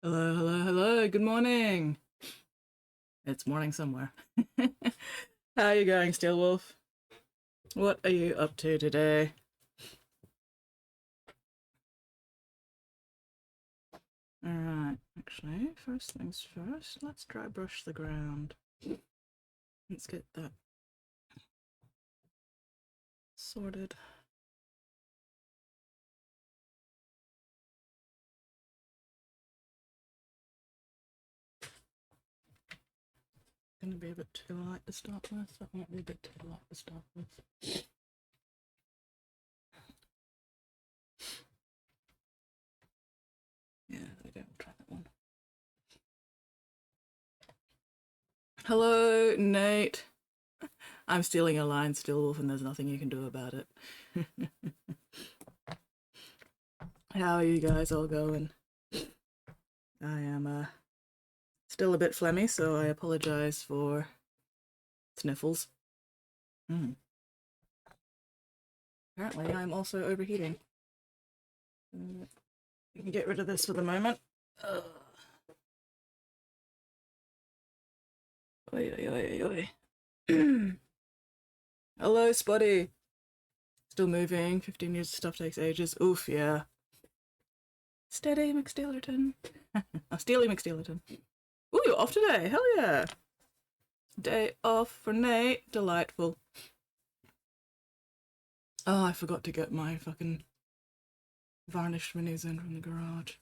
Hello, hello, hello. Good morning. It's morning somewhere. How are you going, Steelwolf? What are you up to today? Alright, actually, first things first, let's dry brush the ground. Let's get that sorted. Gonna be a bit too light to start with. That might be a bit too light to start with. Yeah, there we go. We'll try that one. Hello, Nate. I'm stealing a line, Steelwolf, and there's nothing you can do about it. How are you guys all going? I am still a bit phlegmy, so I apologize for sniffles. Apparently, I'm also overheating. We can get rid of this for the moment. Oi, oi, oi, oi. Hello, Spotty. Still moving. 15 years of stuff takes ages. Oof, yeah. Steady, McSteelerton. Oh, Steely McSteelerton. Ooh, you're off today. Hell yeah. Day off for Nate. Delightful. Oh, I forgot to get my fucking varnished minis in from the garage.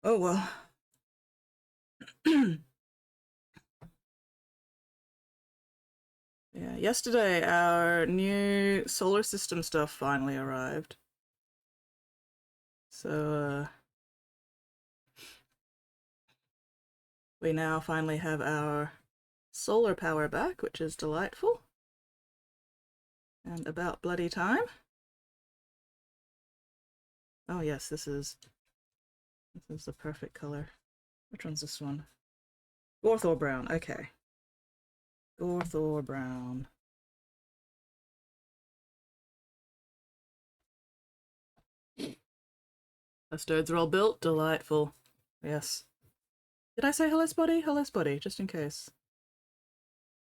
Oh well. Yeah, yesterday our new solar system stuff finally arrived. So, we now finally have our solar power back, which is delightful. And about bloody time. Oh yes, this is the perfect color. Which one's this one? Gorthor brown, okay. Gorthor brown. Custodes are all built, delightful. Yes. Did I say hello, Spotty? Hello, Spotty, just in case.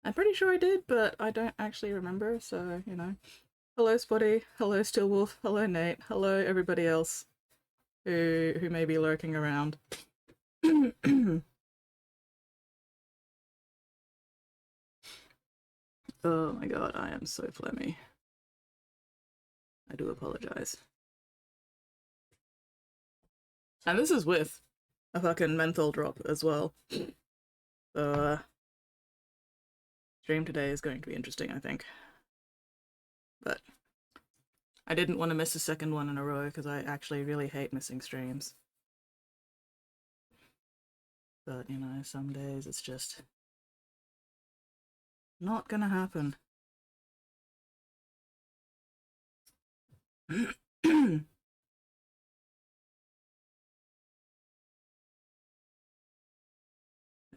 I'm pretty sure I did, but I don't actually remember, so, you know. Hello, Spotty. Hello, Steelwolf. Hello, Nate. Hello, everybody else who may be lurking around. Oh my god, I am so phlegmy. I do apologize. And this is with a fucking menthol drop as well. So, stream today is going to be interesting, I think. But I didn't want to miss a second one in a row because I actually really hate missing streams. But, you know, some days it's just not gonna happen.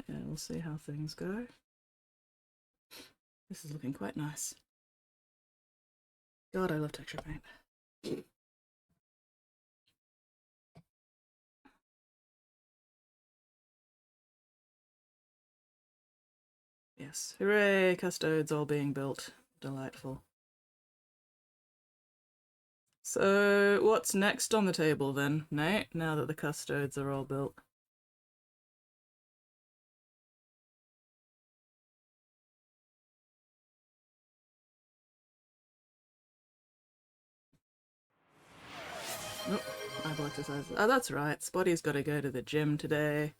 Yeah, we'll see how things go. This is looking quite nice. God, I love texture paint. Yes, hooray, custodes all being built. Delightful. So, what's next on the table then, Nate, now that the custodes are all built? Nope, eyeball exercises. Oh, that's right, Spotty's got to go to the gym today.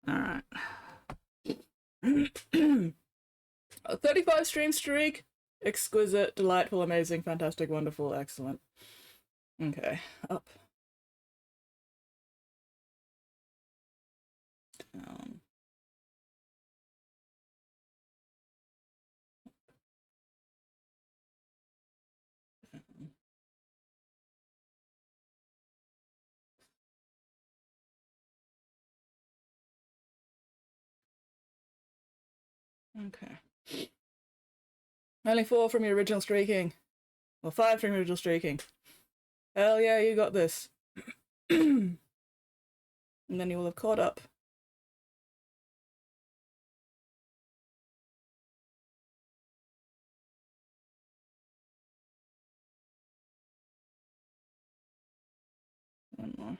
Alright. A 35 stream streak. Exquisite, delightful, amazing, fantastic, wonderful, excellent. Okay, up. Down. Okay. Only 4 from your original streaking. Well, 5 from your original streaking. Hell yeah, you got this. And then you will have caught up. One more.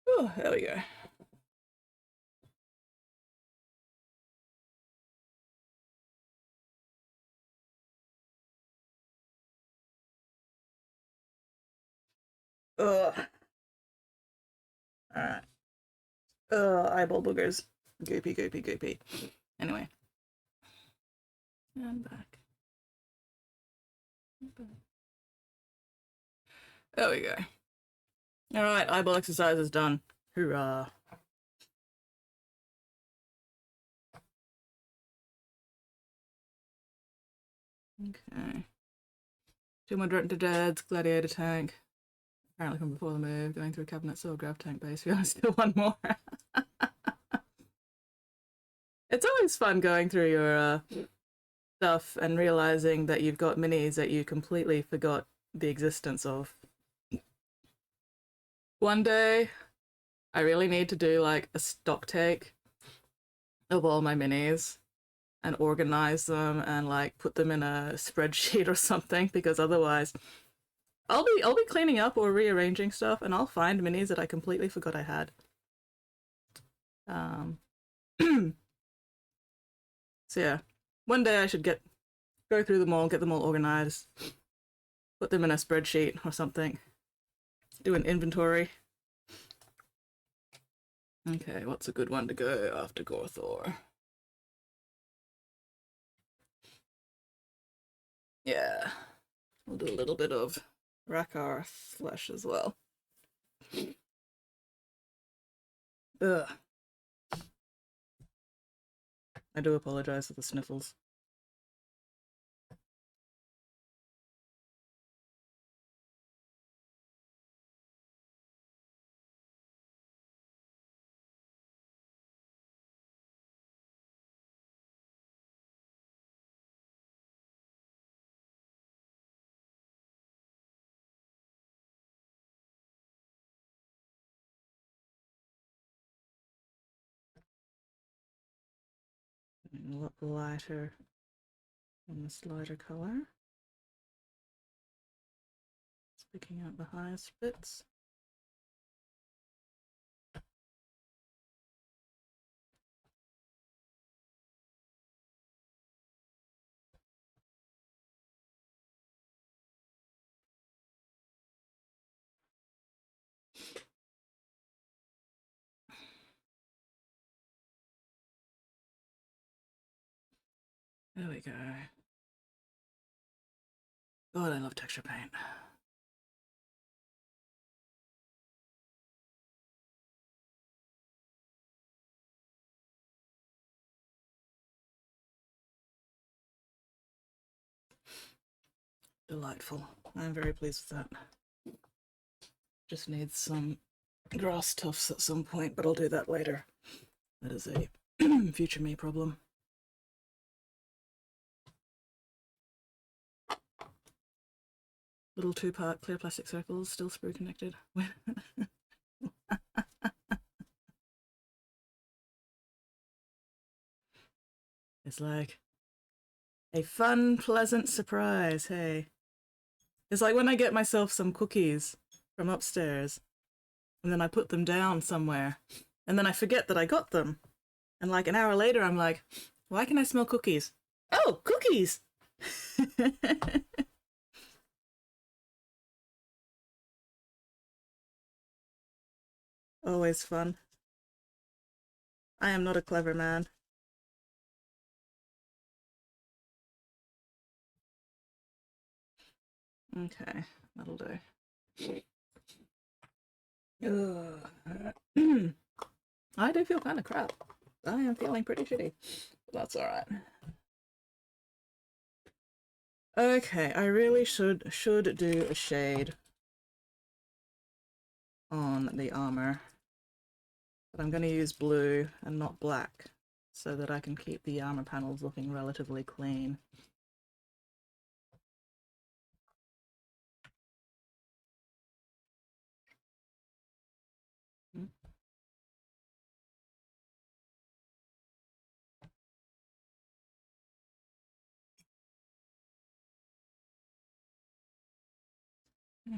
Oh, there we go. Ugh. Alright. Eyeball boogers. Goopy, goopy, goopy. Anyway. And back. There we go. Alright, eyeball exercise is done. Hoorah. Okay. 2 more Direct to Deads, Gladiator Tank. Apparently from before the move, going through cabinet, so grab tank base. We only still one more. It's always fun going through your stuff and realizing that you've got minis that you completely forgot the existence of. One day, I really need to do like a stock take of all my minis and organize them and like put them in a spreadsheet or something, because otherwise I'll be cleaning up or rearranging stuff and I'll find minis that I completely forgot I had. So yeah, one day I should go through them all, get them all organized, put them in a spreadsheet or something, do an inventory. Okay, what's a good one to go after Gorthor? Yeah, we'll do a little bit of Rakar flesh as well. Ugh. I do apologize for the sniffles. A lot lighter on this lighter color. It's picking out the highest bits. There we go. God, I love texture paint. Delightful. I'm very pleased with that. Just needs some grass tufts at some point, but I'll do that later. That is a future me problem. Little 2-part clear plastic circles, still sprue connected. It's like a fun, pleasant surprise, hey. It's like when I get myself some cookies from upstairs, and then I put them down somewhere, and then I forget that I got them. And like an hour later, I'm like, why can I smell cookies? Oh, cookies! Always fun. I am not a clever man. Okay, that'll do. I do feel kind of crap. I am feeling pretty shitty. But that's alright. Okay, I really should do a shade on the armor. But I'm going to use blue and not black so that I can keep the armor panels looking relatively clean.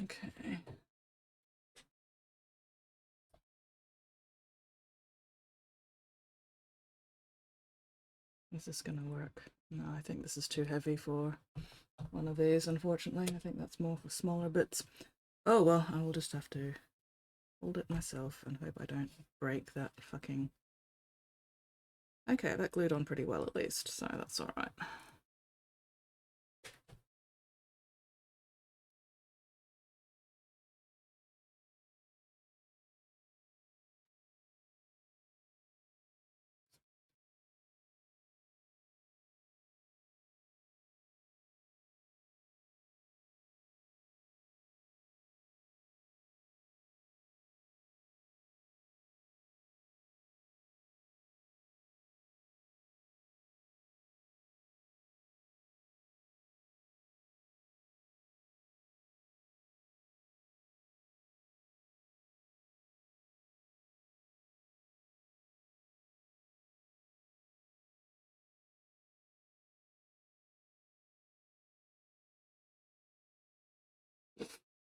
Okay. Is this going to work? No, I think this is too heavy for one of these, unfortunately. I think that's more for smaller bits. Oh, well, I will just have to hold it myself and hope I don't break that fucking... Okay, that glued on pretty well at least, so that's alright.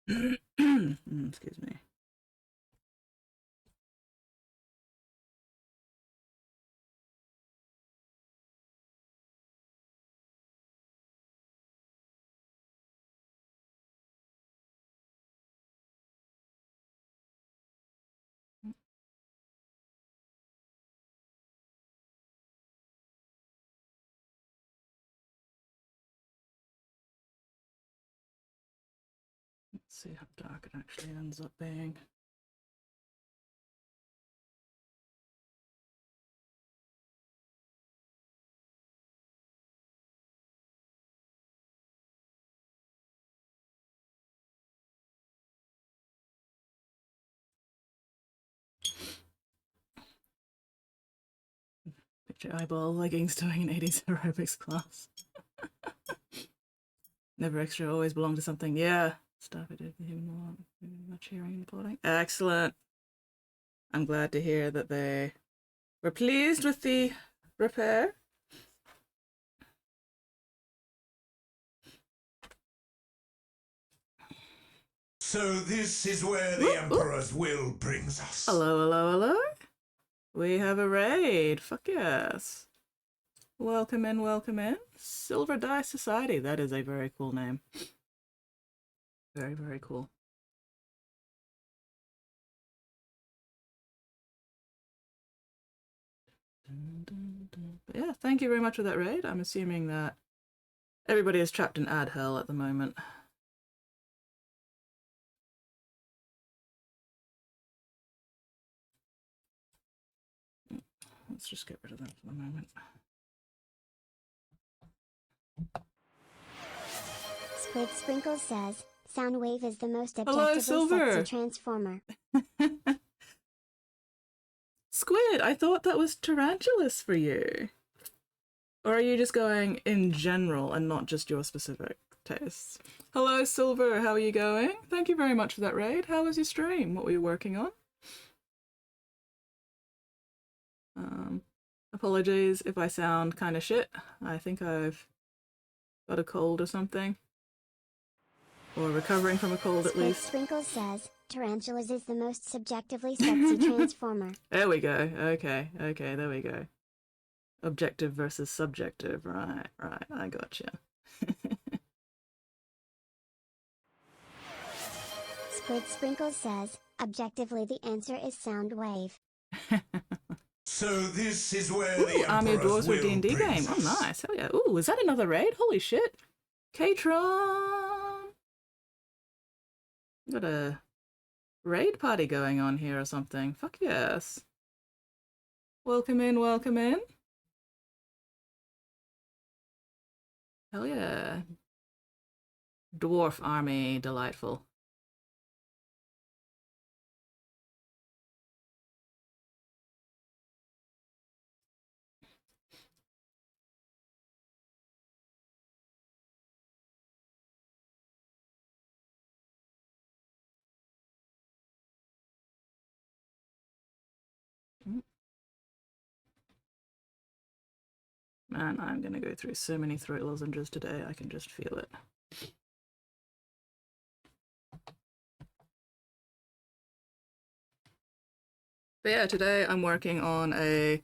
Excuse me. Let's see how dark it actually ends up being. Picture eyeball leggings doing an 80s aerobics class. Never extra, always belong to something. Yeah. Stuff I did even more. Much hearing and applauding. Excellent. I'm glad to hear that they were pleased with the repair. So this is where the Emperor's will brings us. Hello, hello, hello. We have a raid. Fuck yes. Welcome in, welcome in. Silver Die Society. That is a very cool name. Very, very cool. But yeah, thank you very much for that raid. I'm assuming that everybody is trapped in ad hell at the moment. Let's just get rid of that for the moment. Squid Sprinkles says, Soundwave is the most objectively sexy transformer. Squid, I thought that was tarantulas for you. Or are you just going in general and not just your specific tastes? Hello, Silver, how are you going? Thank you very much for that raid. How was your stream? What were you working on? Apologies if I sound kind of shit. I think I've got a cold or something. Or recovering from a cold at least. Sprinkles says, tarantulas is the most subjectively sexy transformer. There we go. Okay, okay, there we go. Objective versus subjective. Right, right, I gotcha. Squid Sprinkles says, objectively the answer is Soundwave. So this is where the Army of Emperor's Dwarves for will D&D game. brings Oh, us. nice. Hell yeah. Ooh, is that another raid? Holy shit. K-Tron! Got a raid party going on here or something. Fuck yes. Welcome in, welcome in. Hell yeah. Dwarf army, delightful. And I'm going to go through so many throat lozenges today, I can just feel it. But yeah, today I'm working on a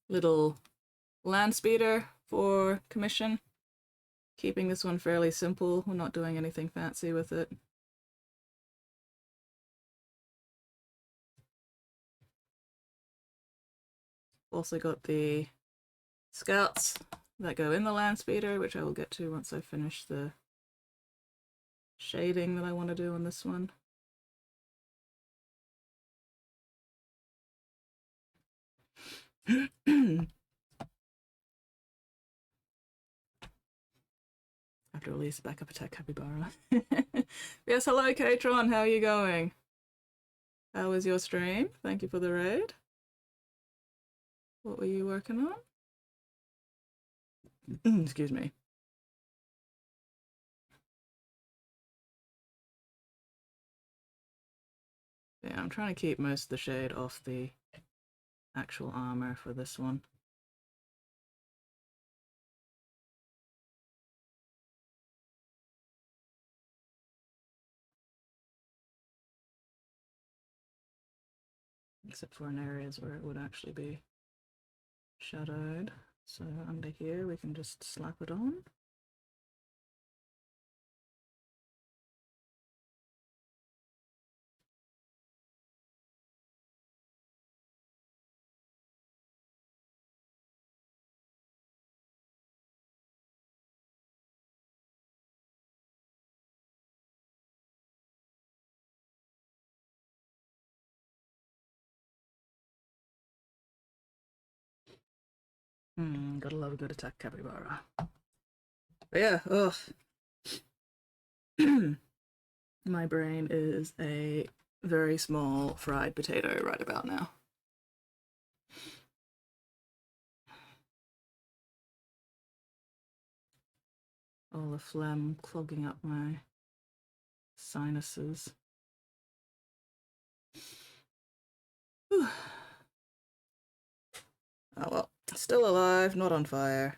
little Landspeeder for commission. Keeping this one fairly simple, we're not doing anything fancy with it. Also got the Scouts that go in the Landspeeder, which I will get to once I finish the shading that I want to do on this one. I have to release a backup attack capybara. Yes, hello Katron, how are you going? How was your stream? Thank you for the raid. What were you working on? Excuse me. Yeah, I'm trying to keep most of the shade off the actual armor for this one. Except for in areas where it would actually be shadowed. So under here we can just slap it on. Gotta love a good attack capybara. But yeah, ugh. My brain is a very small fried potato right about now. All the phlegm clogging up my sinuses. Whew. Oh well, still alive, not on fire.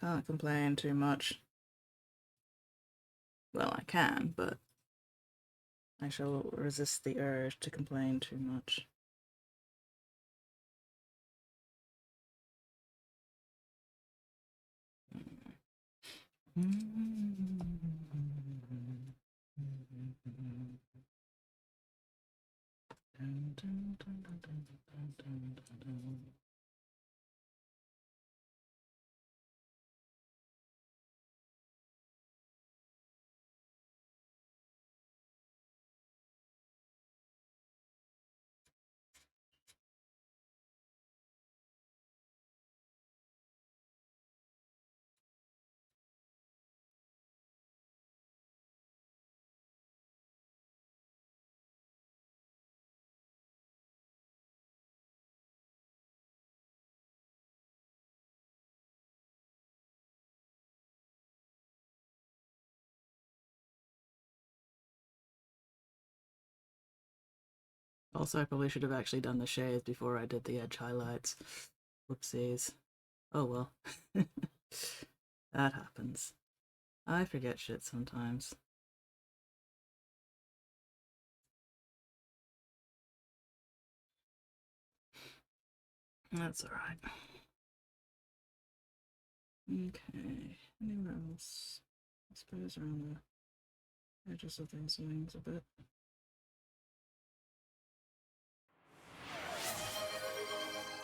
Can't complain too much. Well, I can, but I shall resist the urge to complain too much. Also, I probably should have actually done the shades before I did the edge highlights. Whoopsies. Oh well. That happens. I forget shit sometimes. That's alright. Okay, anywhere else? I suppose around the edges of these wings a bit.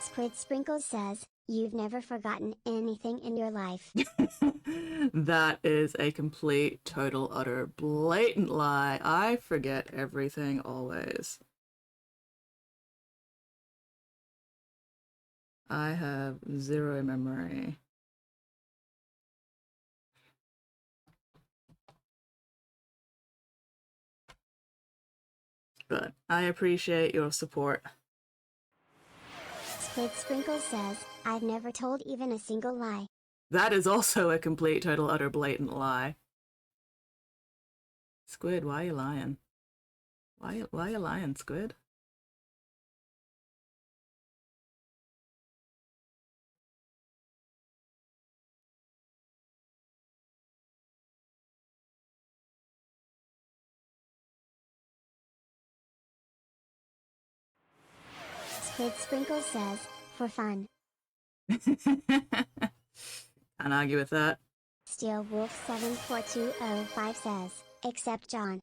Squid Sprinkles says, you've never forgotten anything in your life. That is a complete, total, utter, blatant lie. I forget everything always. I have zero memory. But I appreciate your support. Squid Sprinkles says, I've never told even a single lie. That is also a complete, total, utter, blatant lie. Squid, why are you lying? Why are you lying, Squid? Squid Sprinkle says, for fun. Can't argue with that. Steel Wolf 74205 says, except John.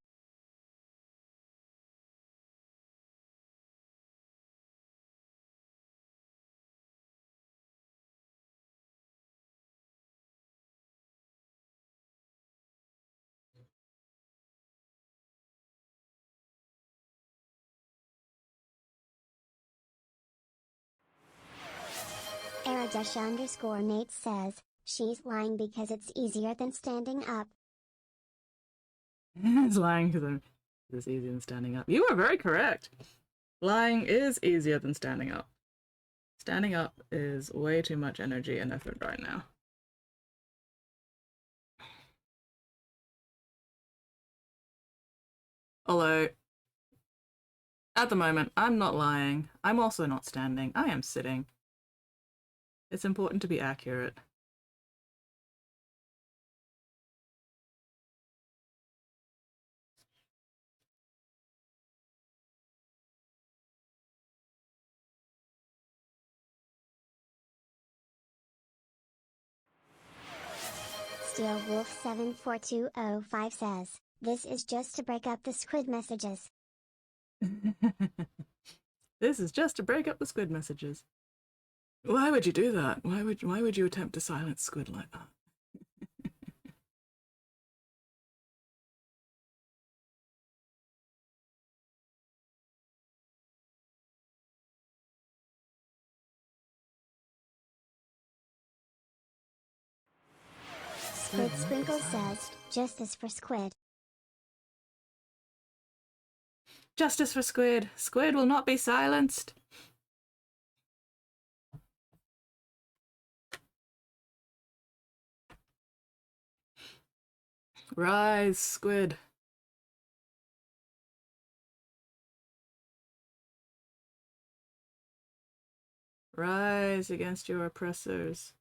Aradesh_Nate says, she's lying because it's easier than standing up. It's lying because it's easier than standing up. You are very correct. Lying is easier than standing up. Standing up is way too much energy and effort right now. Although, at the moment, I'm not lying. I'm also not standing. I am sitting. It's important to be accurate. Steel Wolf 74205 says, this is just to break up the squid messages. This is just to break up the squid messages. Why would you do that? Why would you attempt to silence squid like that? Squid Sprinkle says, justice for squid. Justice for squid. Squid will not be silenced. Rise, squid. Rise against your oppressors.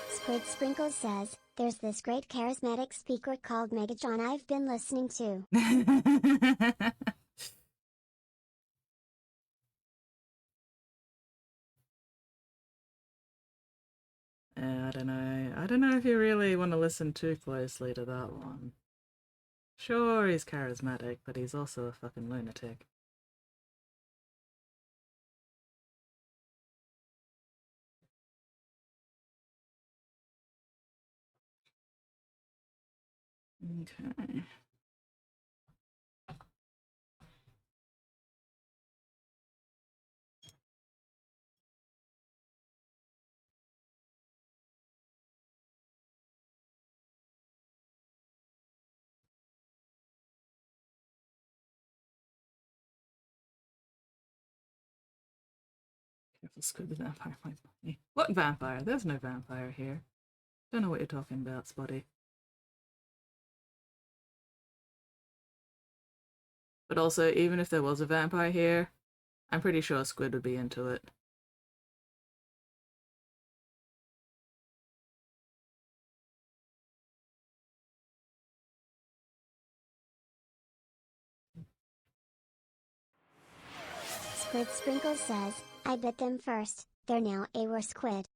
Squid Sprinkle says, there's this great charismatic speaker called Mega John I've been listening to. I don't know. I don't know if you really want to listen too closely to that one. Sure, he's charismatic, but he's also a fucking lunatic. Okay. Careful, squid, the vampire might bite me. What vampire? There's no vampire here. Don't know what you're talking about, Spotty. But also, even if there was a vampire here, I'm pretty sure Squid would be into it. Squid Sprinkle says, I bit them first, they're now AUS squid.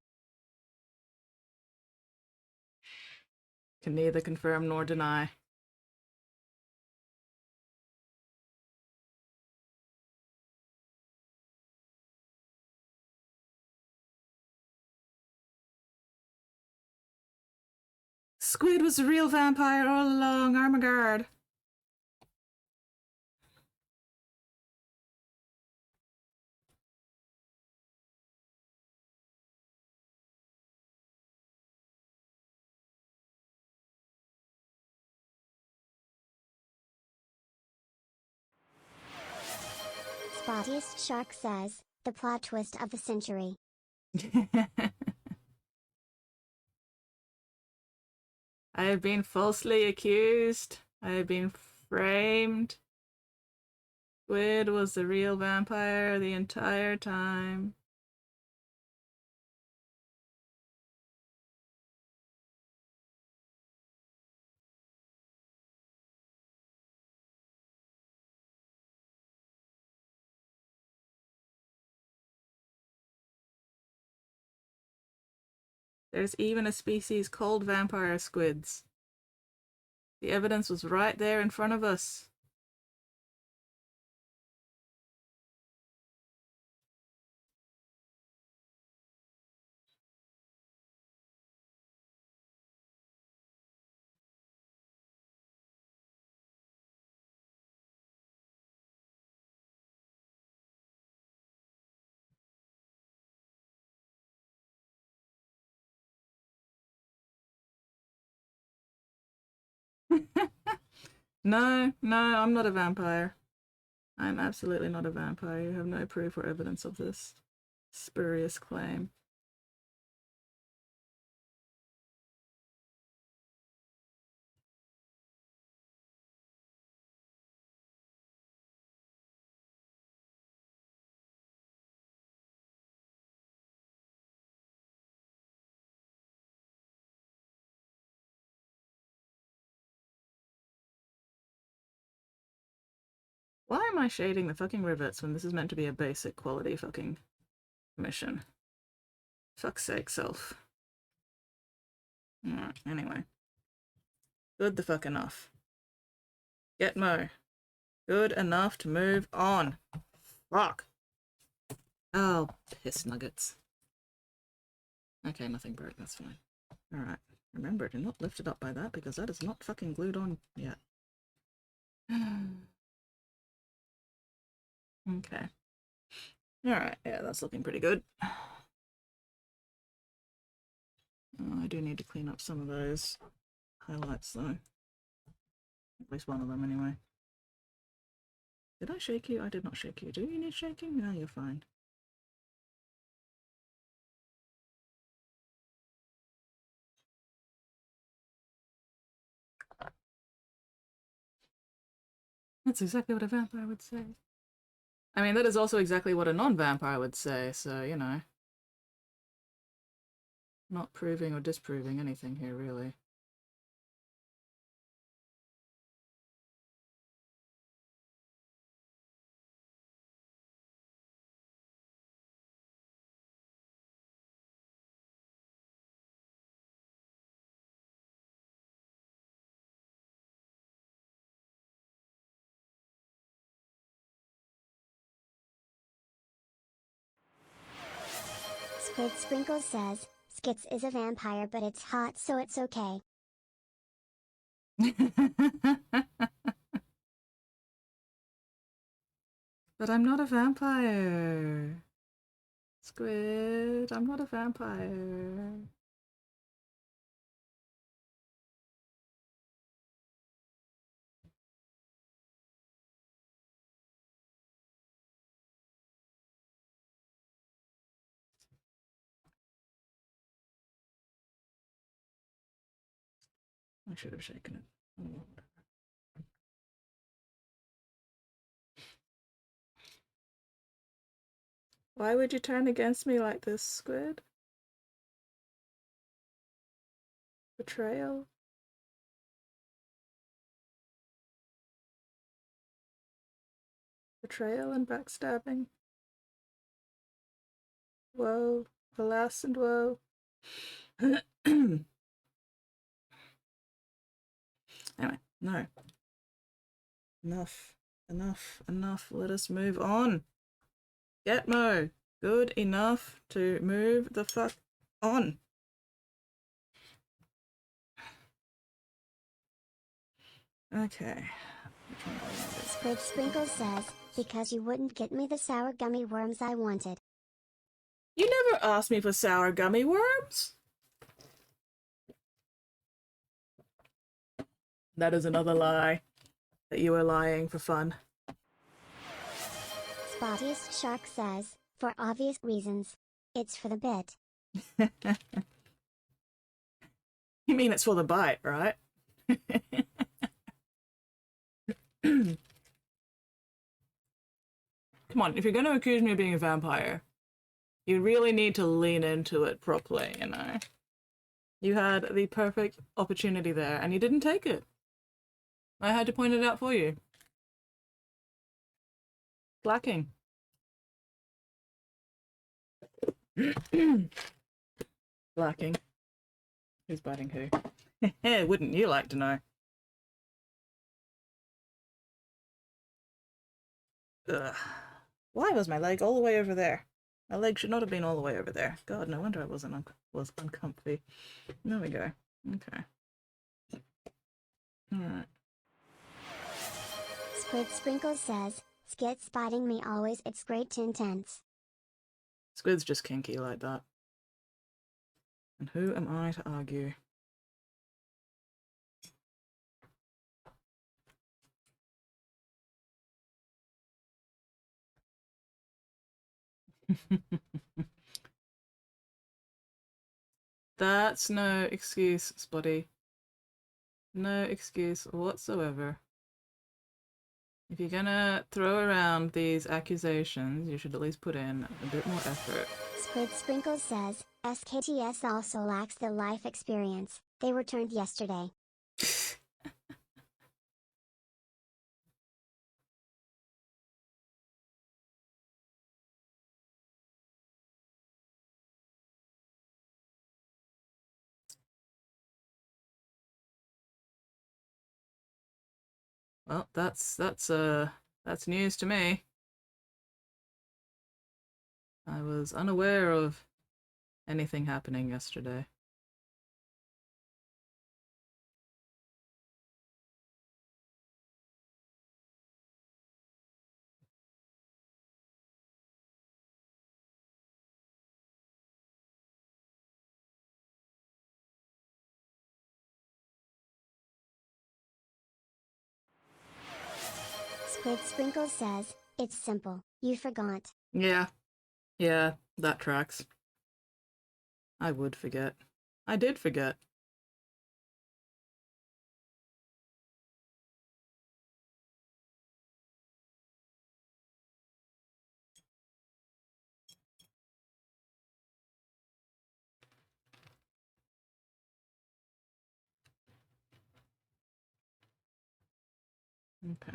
Can neither confirm nor deny. Squid was the real vampire all along, Armagard. Spottiest Shark says, the plot twist of the century. I have been falsely accused. I have been framed. Squid was the real vampire the entire time. There's even a species called vampire squids. The evidence was right there in front of us. No, I'm not a vampire. I'm absolutely not a vampire. You have no proof or evidence of this spurious claim. Why am I shading the fucking rivets when this is meant to be a basic quality fucking mission? Fuck's sake, self. Alright, anyway. Good the fuck enough. Get Mo. Good enough to move on. Fuck. Oh, piss nuggets. Okay, nothing broke, that's fine. Alright. Remember, do not lift it up by that because that is not fucking glued on yet. Okay. Alright, yeah, that's looking pretty good. Oh, I do need to clean up some of those highlights though. At least one of them anyway. Did I shake you? I did not shake you. Do you need shaking? No, you're fine. That's exactly what a vampire would say. I mean, that is also exactly what a non-vampire would say, so, you know. Not proving or disproving anything here, really. Squid Sprinkles says, Skits is a vampire but it's hot so it's okay. But I'm not a vampire. Squid, I'm not a vampire. I should have shaken it. Oh. Why would you turn against me like this, Squid? Betrayal? Betrayal and backstabbing? Woe, alas and woe. Anyway, no. Enough. Let us move on. Get Mo. Good enough to move the fuck on. Okay. Squid Sprinkles says, because you wouldn't get me the sour gummy worms I wanted. You never asked me for sour gummy worms. That is another lie. That you were lying for fun. Spottiest Shark says, for obvious reasons. It's for the bit. You mean it's for the bite, right? Come on, if you're going to accuse me of being a vampire, you really need to lean into it properly, you know? You had the perfect opportunity there, and you didn't take it. I had to point it out for you. Blacking. Blacking. Who's biting who? Wouldn't you like to know? Ugh. Why was my leg all the way over there? My leg should not have been all the way over there. God, no wonder I was uncomfy. There we go. Okay. Alright. Squid Sprinkles says, Skit spotting me always, it's great to intense. Squid's just kinky like that. And who am I to argue? That's no excuse, Spotty. No excuse whatsoever. If you're gonna throw around these accusations, you should at least put in a bit more effort. Squid Sprinkles says, SKTS also lacks the life experience. They returned yesterday. Well, that's news to me. I was unaware of anything happening yesterday. Squid Sprinkles says, it's simple. You forgot. Yeah, that tracks. I would forget. I did forget. Okay.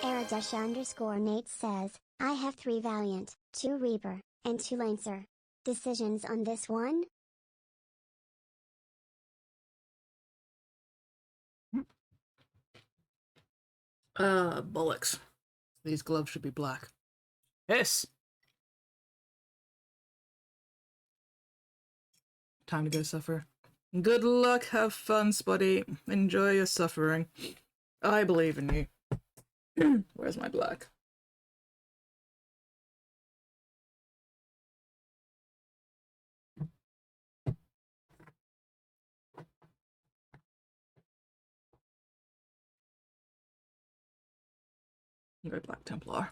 Aradesha_Nate says, I have 3 Valiant, 2 Reaper, and 2 Lancer. Decisions on this one? Bollocks. These gloves should be black. Yes! Time to go suffer. Good luck, have fun, Spotty. Enjoy your suffering. I believe in you. Where's my black? Go Black Templar.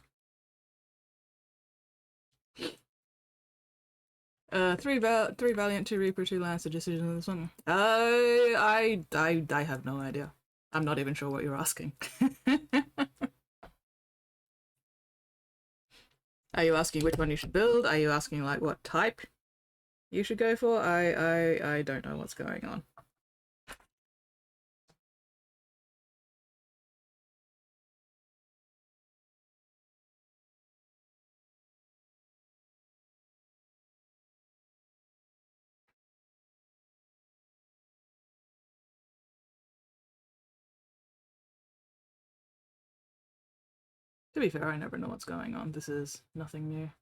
3 Valiant, 2 Reaper, 2 Lancer. Decision on this one. I have no idea. I'm not even sure what you're asking. Are you asking which one you should build? Are you asking like what type you should go for? I don't know what's going on. To be fair, I never know what's going on. This is nothing new.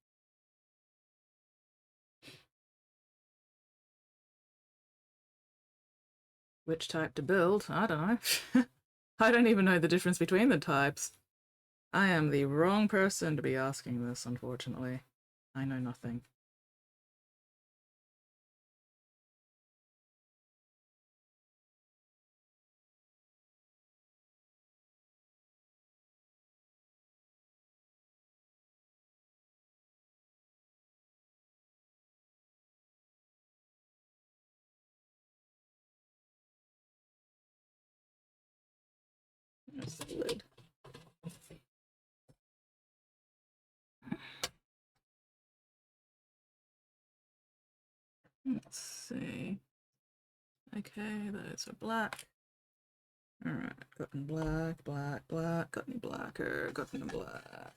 Which type to build? I don't know. I don't even know the difference between the types. I am the wrong person to be asking this, unfortunately. I know nothing. There's the lid. Let's see. Okay, those are black. Alright, got in black, black, black, got any blacker, got in black.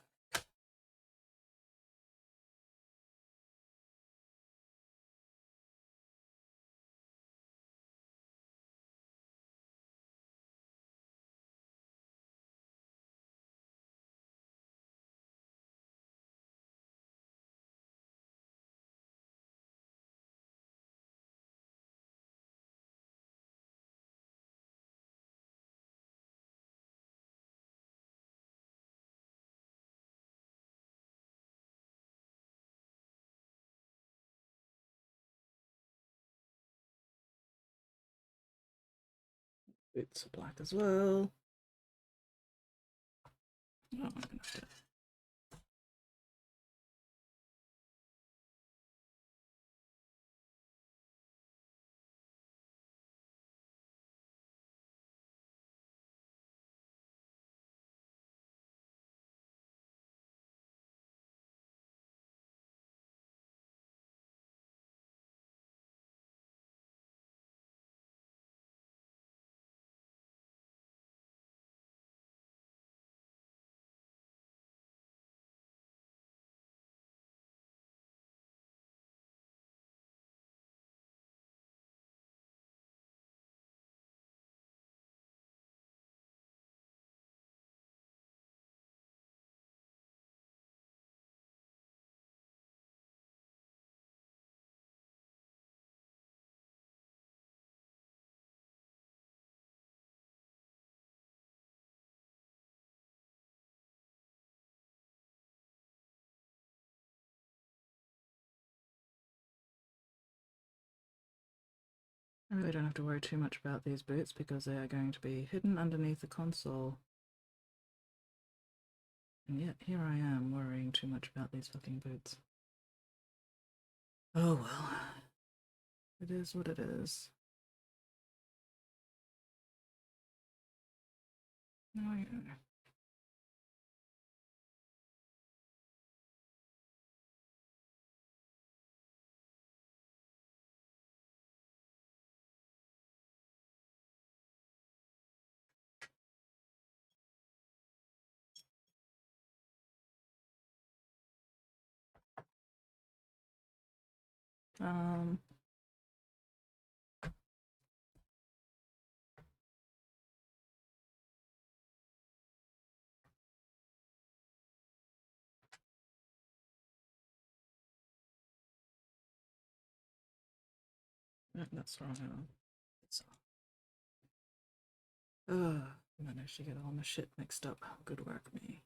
Boots are black as well. Oh, I'm gonna have to... I really don't have to worry too much about these boots because they are going to be hidden underneath the console. And yet here I am worrying too much about these fucking boots. Oh well. It is what it is. Oh yeah. That's wrong. I managed to get all my shit mixed up. Good work, me.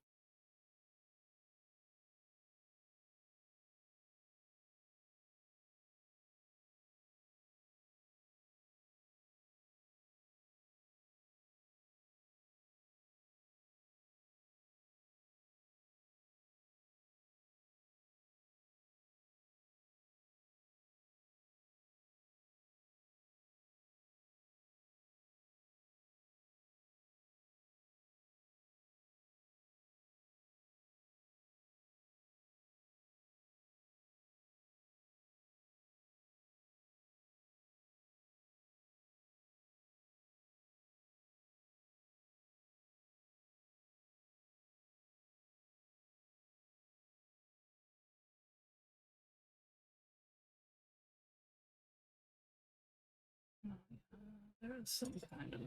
There is some kind of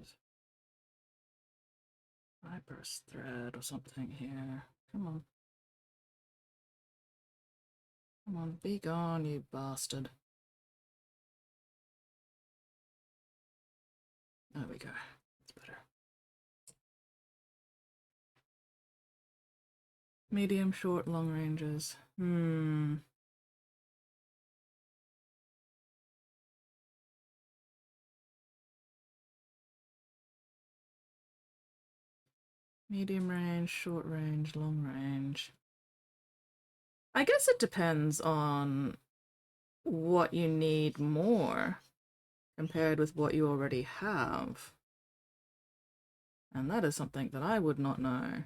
fibrous thread or something here. Come on. Come on, be gone, you bastard. There we go. That's better. Medium, short, long ranges. Medium range, short range, long range. I guess it depends on what you need more compared with what you already have. And that is something that I would not know.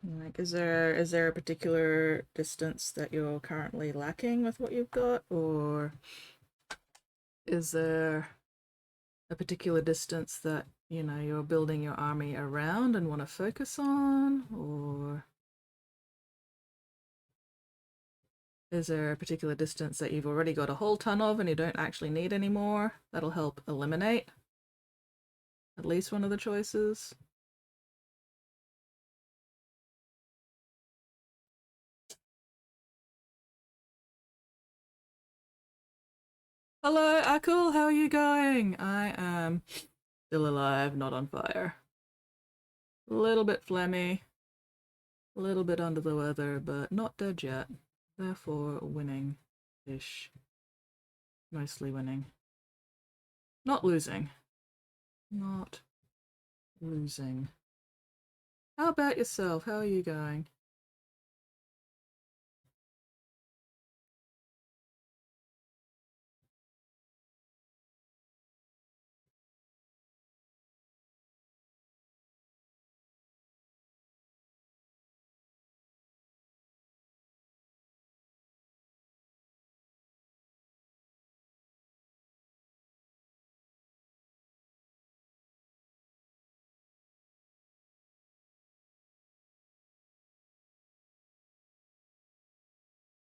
Like, is there a particular distance that you're currently lacking with what you've got, or is there a particular distance that, you know, you're building your army around and want to focus on, or is there a particular distance that you've already got a whole ton of and you don't actually need any more? That'll help eliminate at least one of the choices. Hello, Akul, how are you going? I am still alive, not on fire. A little bit phlegmy, a little bit under the weather, but not dead yet. Therefore, winning-ish. Mostly winning. Not losing. Not losing. How about yourself? How are you going?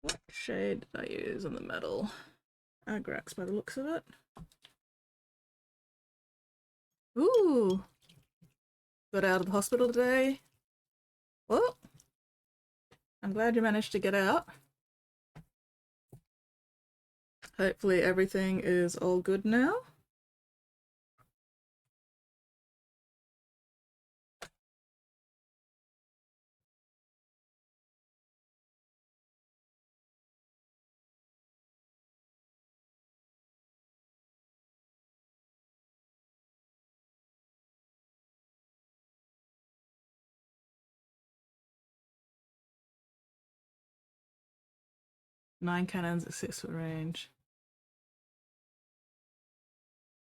What shade did I use on the metal? Agrax by the looks of it. Ooh! Got out of the hospital today. Well, I'm glad you managed to get out. Hopefully everything is all good now. Nine cannons at 6 foot range.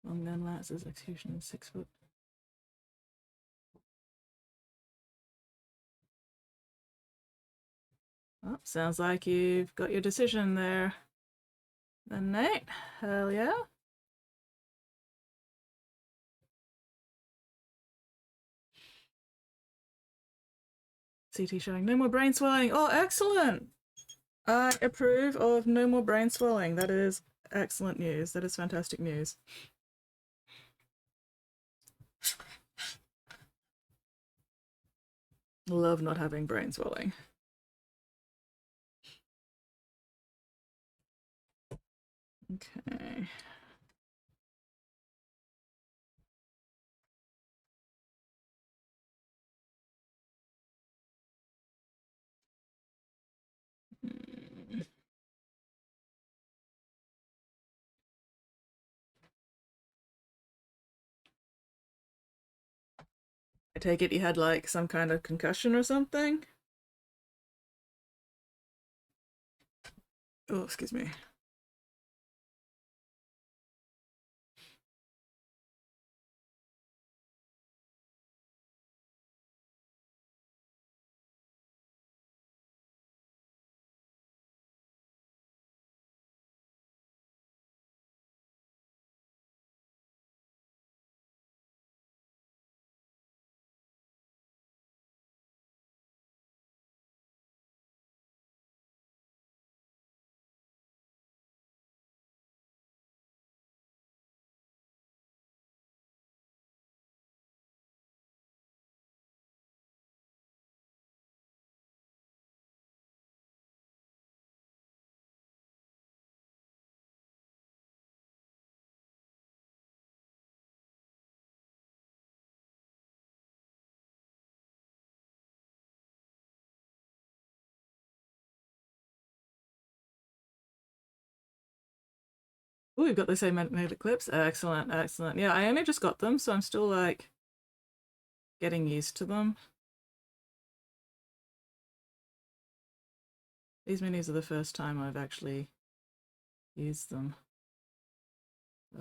Long gun lances, execution 6 foot. Oh, sounds like you've got your decision there. Then Nate, hell yeah. CT showing no more brain swelling. Oh, excellent! I approve of no more brain swelling. That is excellent news. That is fantastic news. Love not having brain swelling. Okay. I take it you had like some kind of concussion or something? Oh, excuse me. Oh, we've got the same magnetic clips. Excellent, excellent. Yeah, I only just got them, so I'm still like getting used to them. These minis are the first time I've actually used them. So.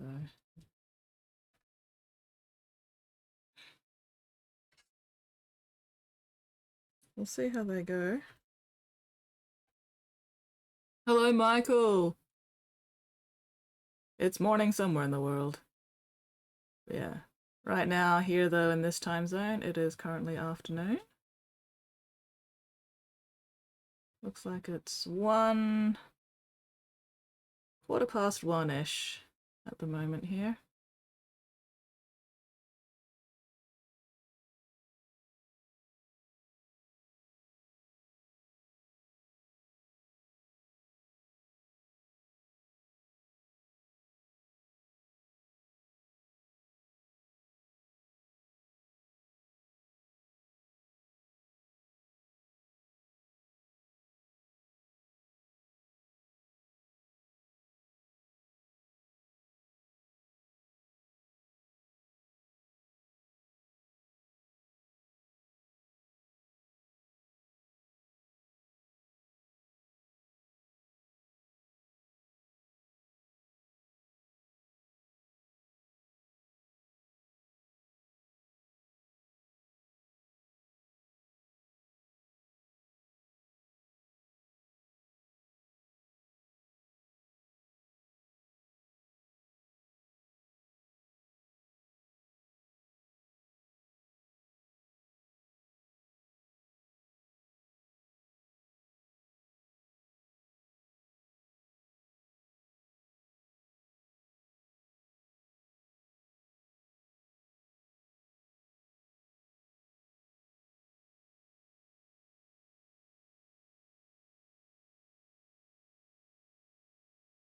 We'll see how they go. Hello, Michael! It's morning somewhere in the world. Yeah. Right now, here though, in this time zone, it is currently afternoon. Looks like it's 1:15 at the moment here.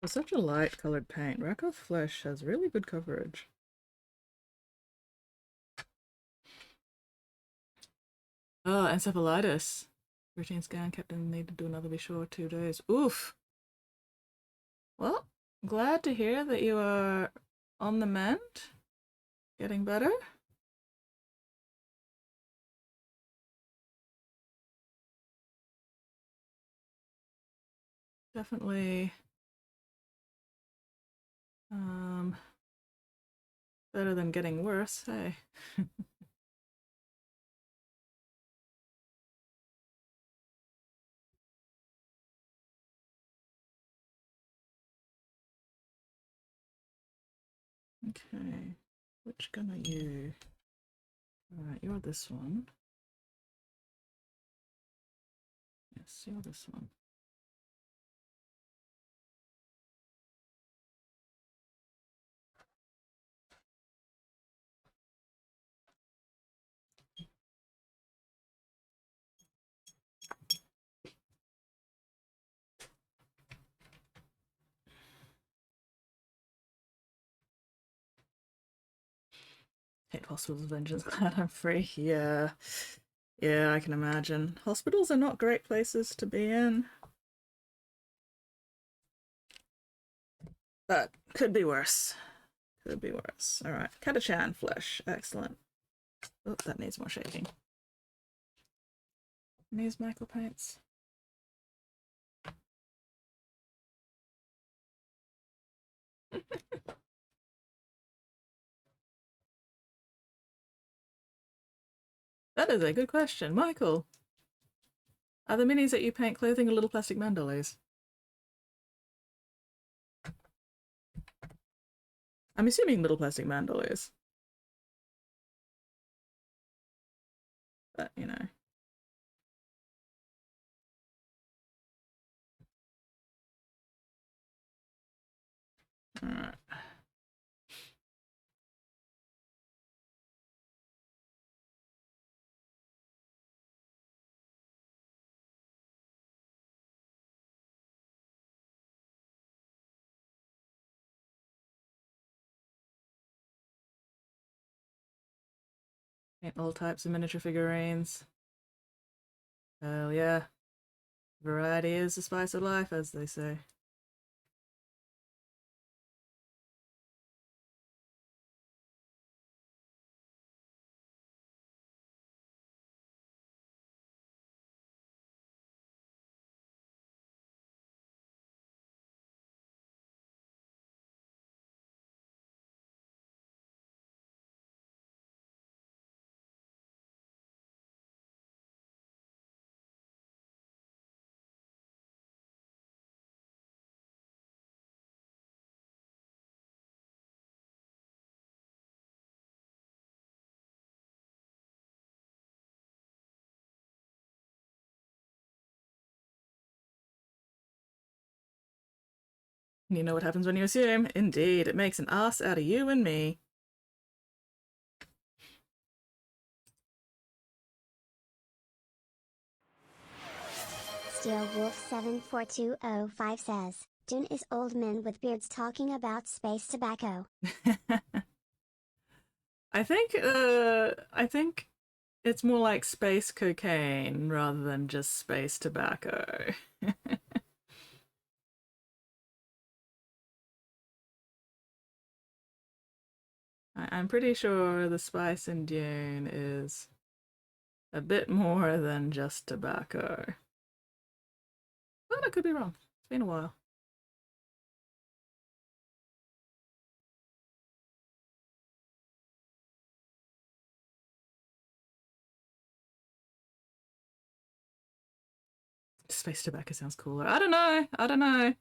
For such a light colored paint, Rakoth Flesh has really good coverage. Oh, encephalitis. Routine scan, Captain need to do another before 2 days. Oof. Well, glad to hear that you are on the mend. Getting better. Definitely better than getting worse, hey. Okay, which gun are you? Alright, you're this one. Yes, you're this one. Hate hospitals, vengeance, glad I'm free. Yeah. Yeah, I can imagine. Hospitals are not great places to be in. But could be worse. Could be worse. Alright, Katachan flesh. Excellent. Oh, that needs more shaking. Needs Michael paints. That is a good question. Michael, are the minis that you paint clothing or little plastic mandalas? I'm assuming little plastic mandalas. But, you know. Alright. Paint all types of miniature figurines. Hell yeah. Variety is the spice of life, as they say. You know what happens when you assume? Indeed, it makes an ass out of you and me. Steel Wolf 742005 says, Dune is old men with beards talking about space tobacco. I think it's more like space cocaine rather than just space tobacco. I'm pretty sure the spice in Dune is a bit more than just tobacco. But I could be wrong. It's been a while. Space tobacco sounds cooler. I don't know. I don't know.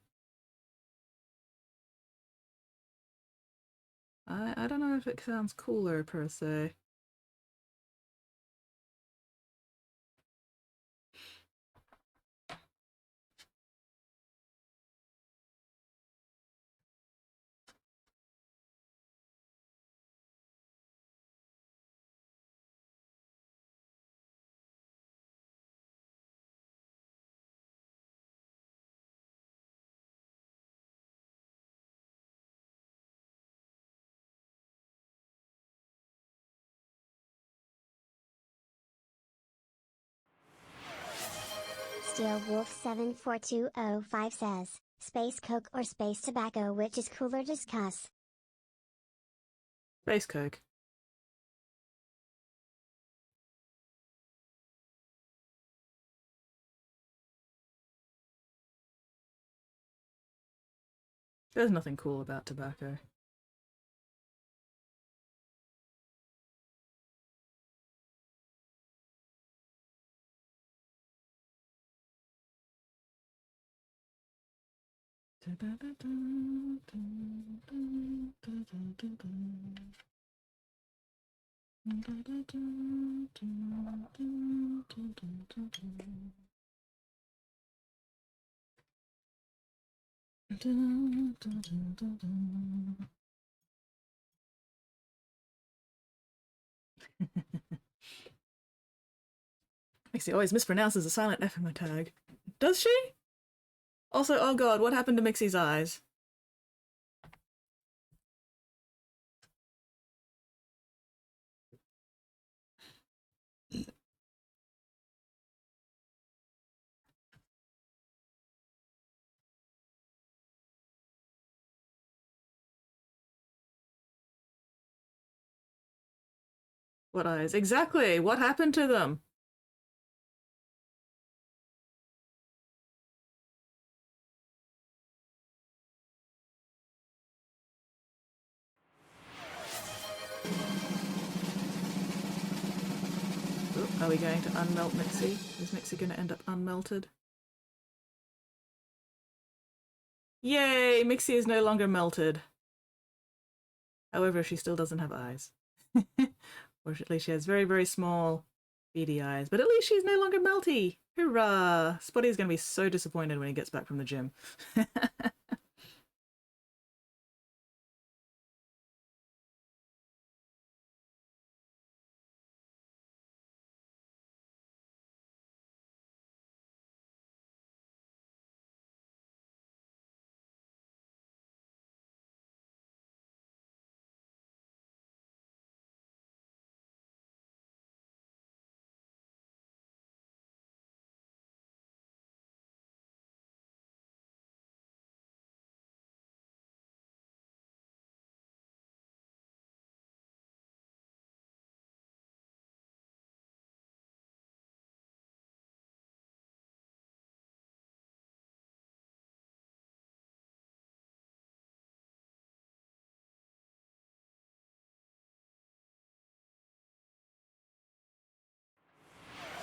I don't know if it sounds cooler per se. Steel Wolf 742005 says, Space Coke or Space Tobacco, which is cooler? Discuss. Space coke. There's nothing cool about tobacco. Mixie always mispronounces a silent F in my tag. Does she? Also, oh god, what happened to Mixie's eyes? What eyes? Exactly! What happened to them? Ooh, are we going to unmelt Mixie? Is Mixie going to end up unmelted? Yay! Mixie is no longer melted. However, she still doesn't have eyes. Or at least she has very, very small, beady eyes. But at least she's no longer melty! Hurrah! Spotty's going to be so disappointed when he gets back from the gym.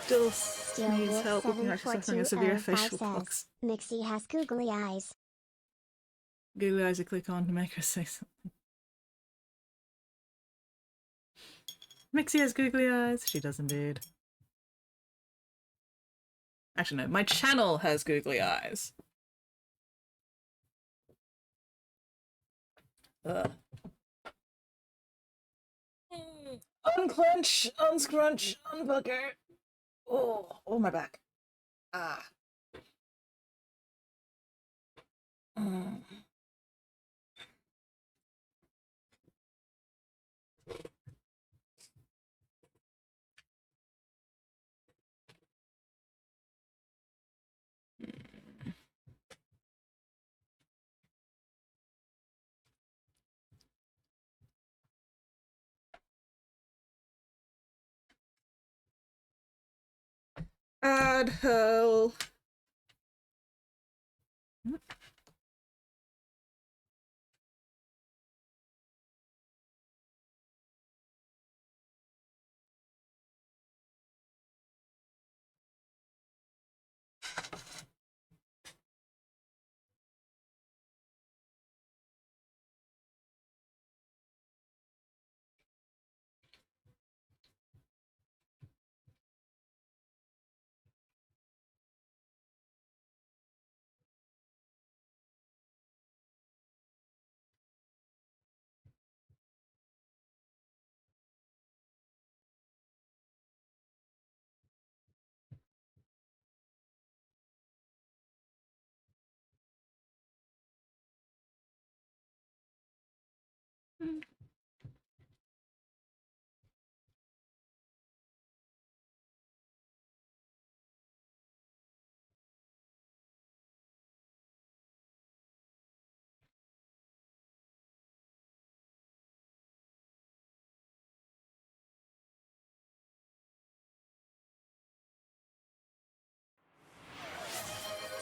Still Steel needs Wolf help looking like she's suffering a severe 742005 facial says, pox. Mixie has googly eyes. Googly eyes to click on to make her say something. Mixie has googly eyes. She does indeed. Actually, no. My channel has googly eyes. Unclench, unscrunch, unbucker. Oh, my back. Ah. Mm. Add hell.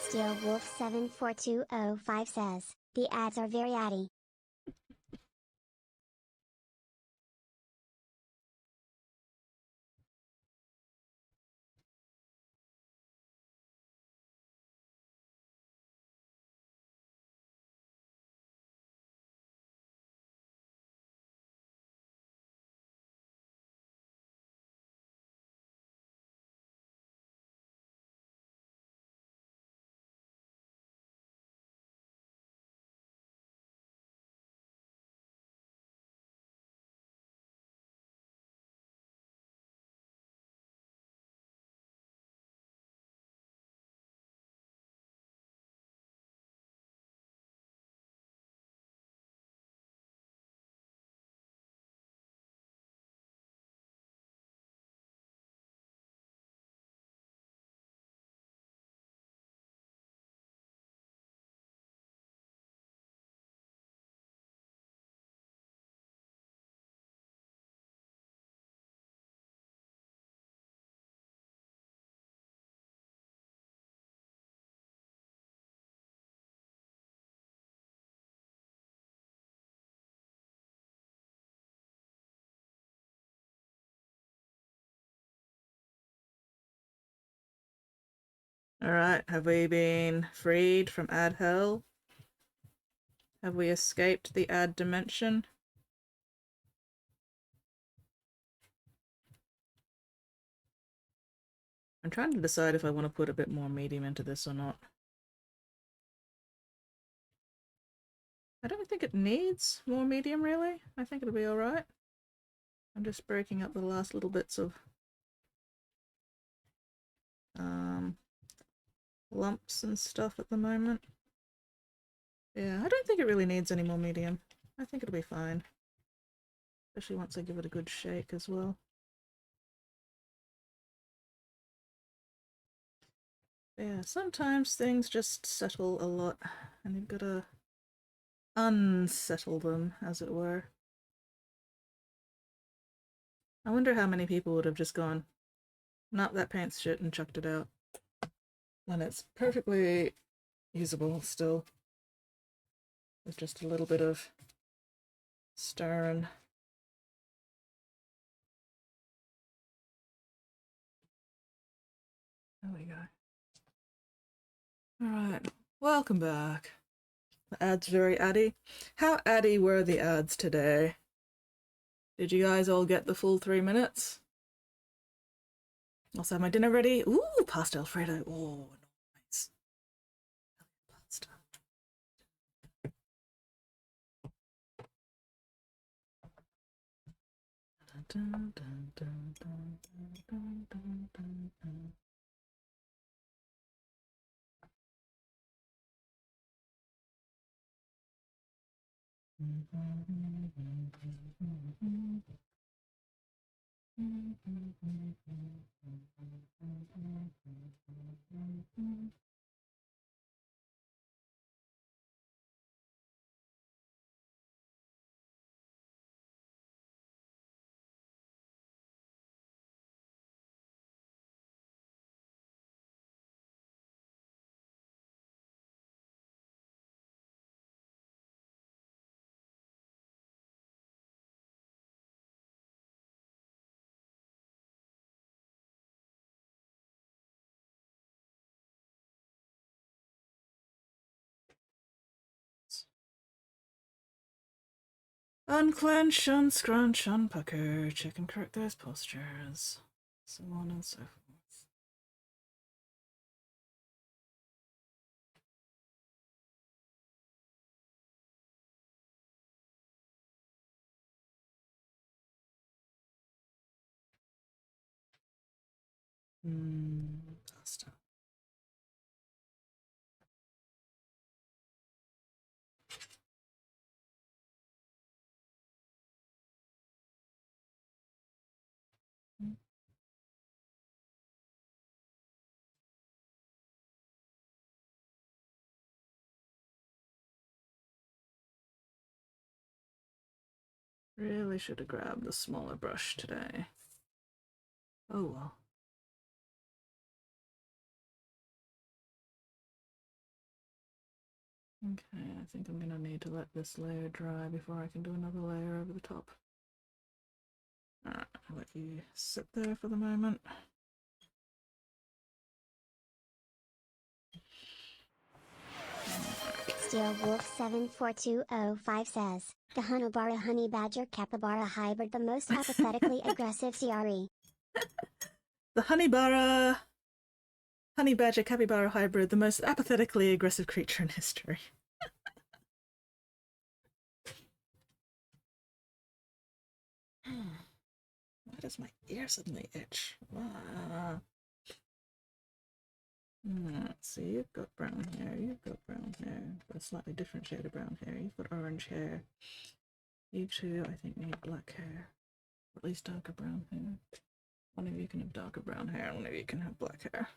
Steel Wolf 74205 says, the ads are very addy. Alright, have we been freed from ad hell? Have we escaped the ad dimension? I'm trying to decide if I want to put a bit more medium into this or not. I don't think it needs more medium, really. I think it'll be alright. I'm just breaking up the last little bits of lumps and stuff at the moment. Yeah, I don't think it really needs any more medium. I think it'll be fine. Especially once I give it a good shake as well. Yeah, sometimes things just settle a lot and you've got to unsettle them, as it were. I wonder how many people would have just gone, "Nope, that paint's shit," and chucked it out. When it's perfectly usable still. With just a little bit of stirring. There we go. Alright, welcome back. The ads very addy. How addy were the ads today? Did you guys all get the full 3 minutes? Also have my dinner ready. Ooh, pasta Alfredo. Oh, nice. Pasta. Unclench, unscrunch, unpucker, check and correct those postures, so on and so forth. Pasta. Really should have grabbed the smaller brush today. Oh well. Okay, I think I'm gonna need to let this layer dry before I can do another layer over the top. Alright, I'll let you sit there for the moment. Steel Wolf 74205 says, the Hanabara Honey Badger Capybara Hybrid, the most apathetically aggressive CRE. The Honey Badger Capybara Hybrid, the most apathetically aggressive creature in history. Why does my ear suddenly itch? See, you've got brown hair, you've got brown hair, but a slightly different shade of brown hair. You've got orange hair. You two, I think, need black hair. Or at least darker brown hair. One of you can have darker brown hair, and one of you can have black hair.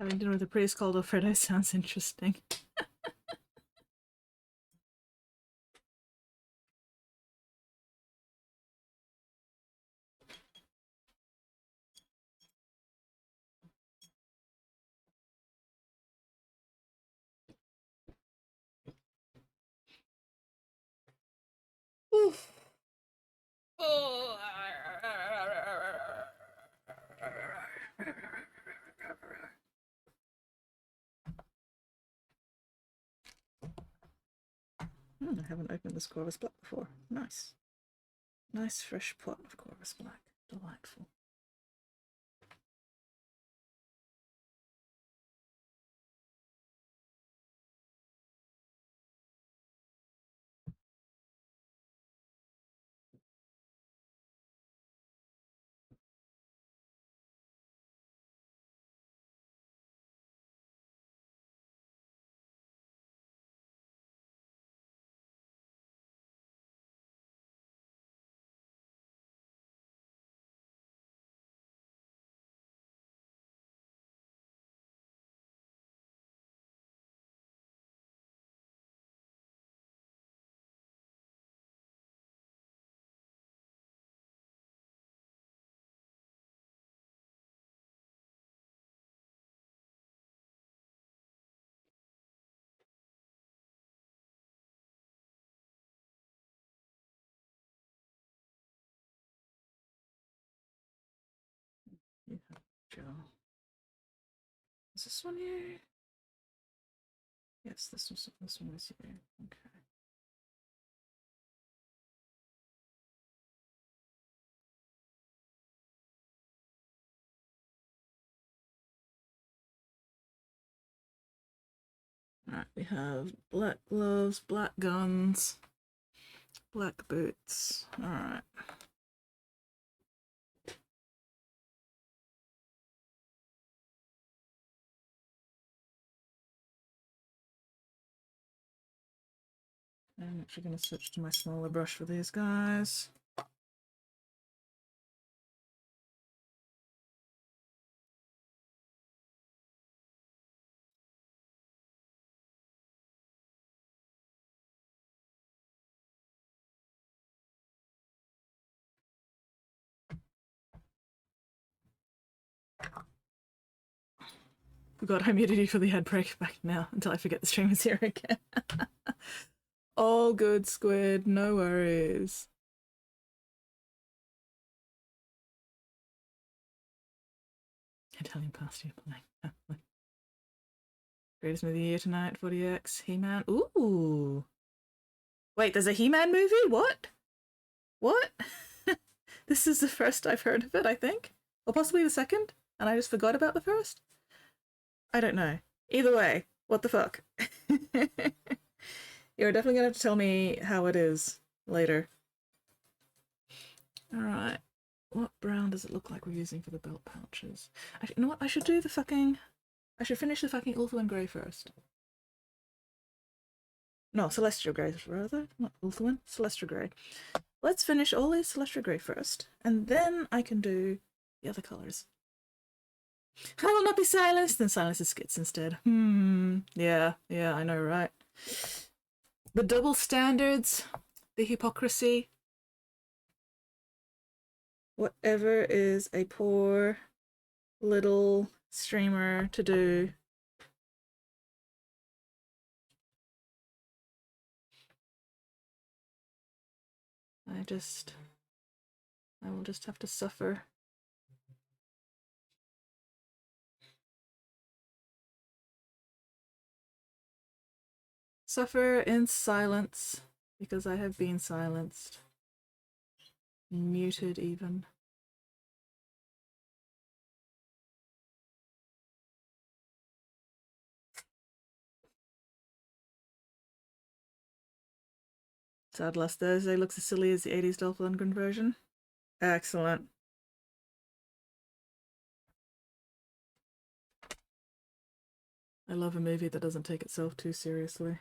Having dinner with a priest called Alfredo sounds interesting. Oof. Oh. I haven't opened this Corvus Black before. Nice. Nice fresh pot of Corvus Black. Delightful. go. Is this one here? Yes, this one is here. Okay. Alright, we have black gloves, black guns, black boots. Alright. I'm actually going to switch to my smaller brush for these guys. Forgot I muted you for the ad break back now until I forget the stream is here again. All good, Squid. No worries. Italian pasta you're playing. Greatest movie of the year tonight, 40X. He-Man. Ooh. Wait, there's a He-Man movie? What? What? This is the first I've heard of it, I think. Or possibly the second, and I just forgot about the first? I don't know. Either way, what the fuck? You're definitely gonna have to tell me how it is later. Alright. What brown does it look like we're using for the belt pouches? Actually, you know what? I should do the fucking... I should finish the fucking Ulthuan Grey first. No, Celestial Grey, rather. Not Ulthuan. Celestial Grey. Let's finish all these Celestial Grey first, and then I can do the other colours. I will not be silenced, then silence the skits instead. Yeah, I know, right? The double standards, the hypocrisy. Whatever is a poor little streamer to do. I will just have to suffer. Suffer in silence, because I have been silenced. Muted even. Sad last Thursday looks as silly as the 80s Dolph Lundgren version. Excellent. I love a movie that doesn't take itself too seriously.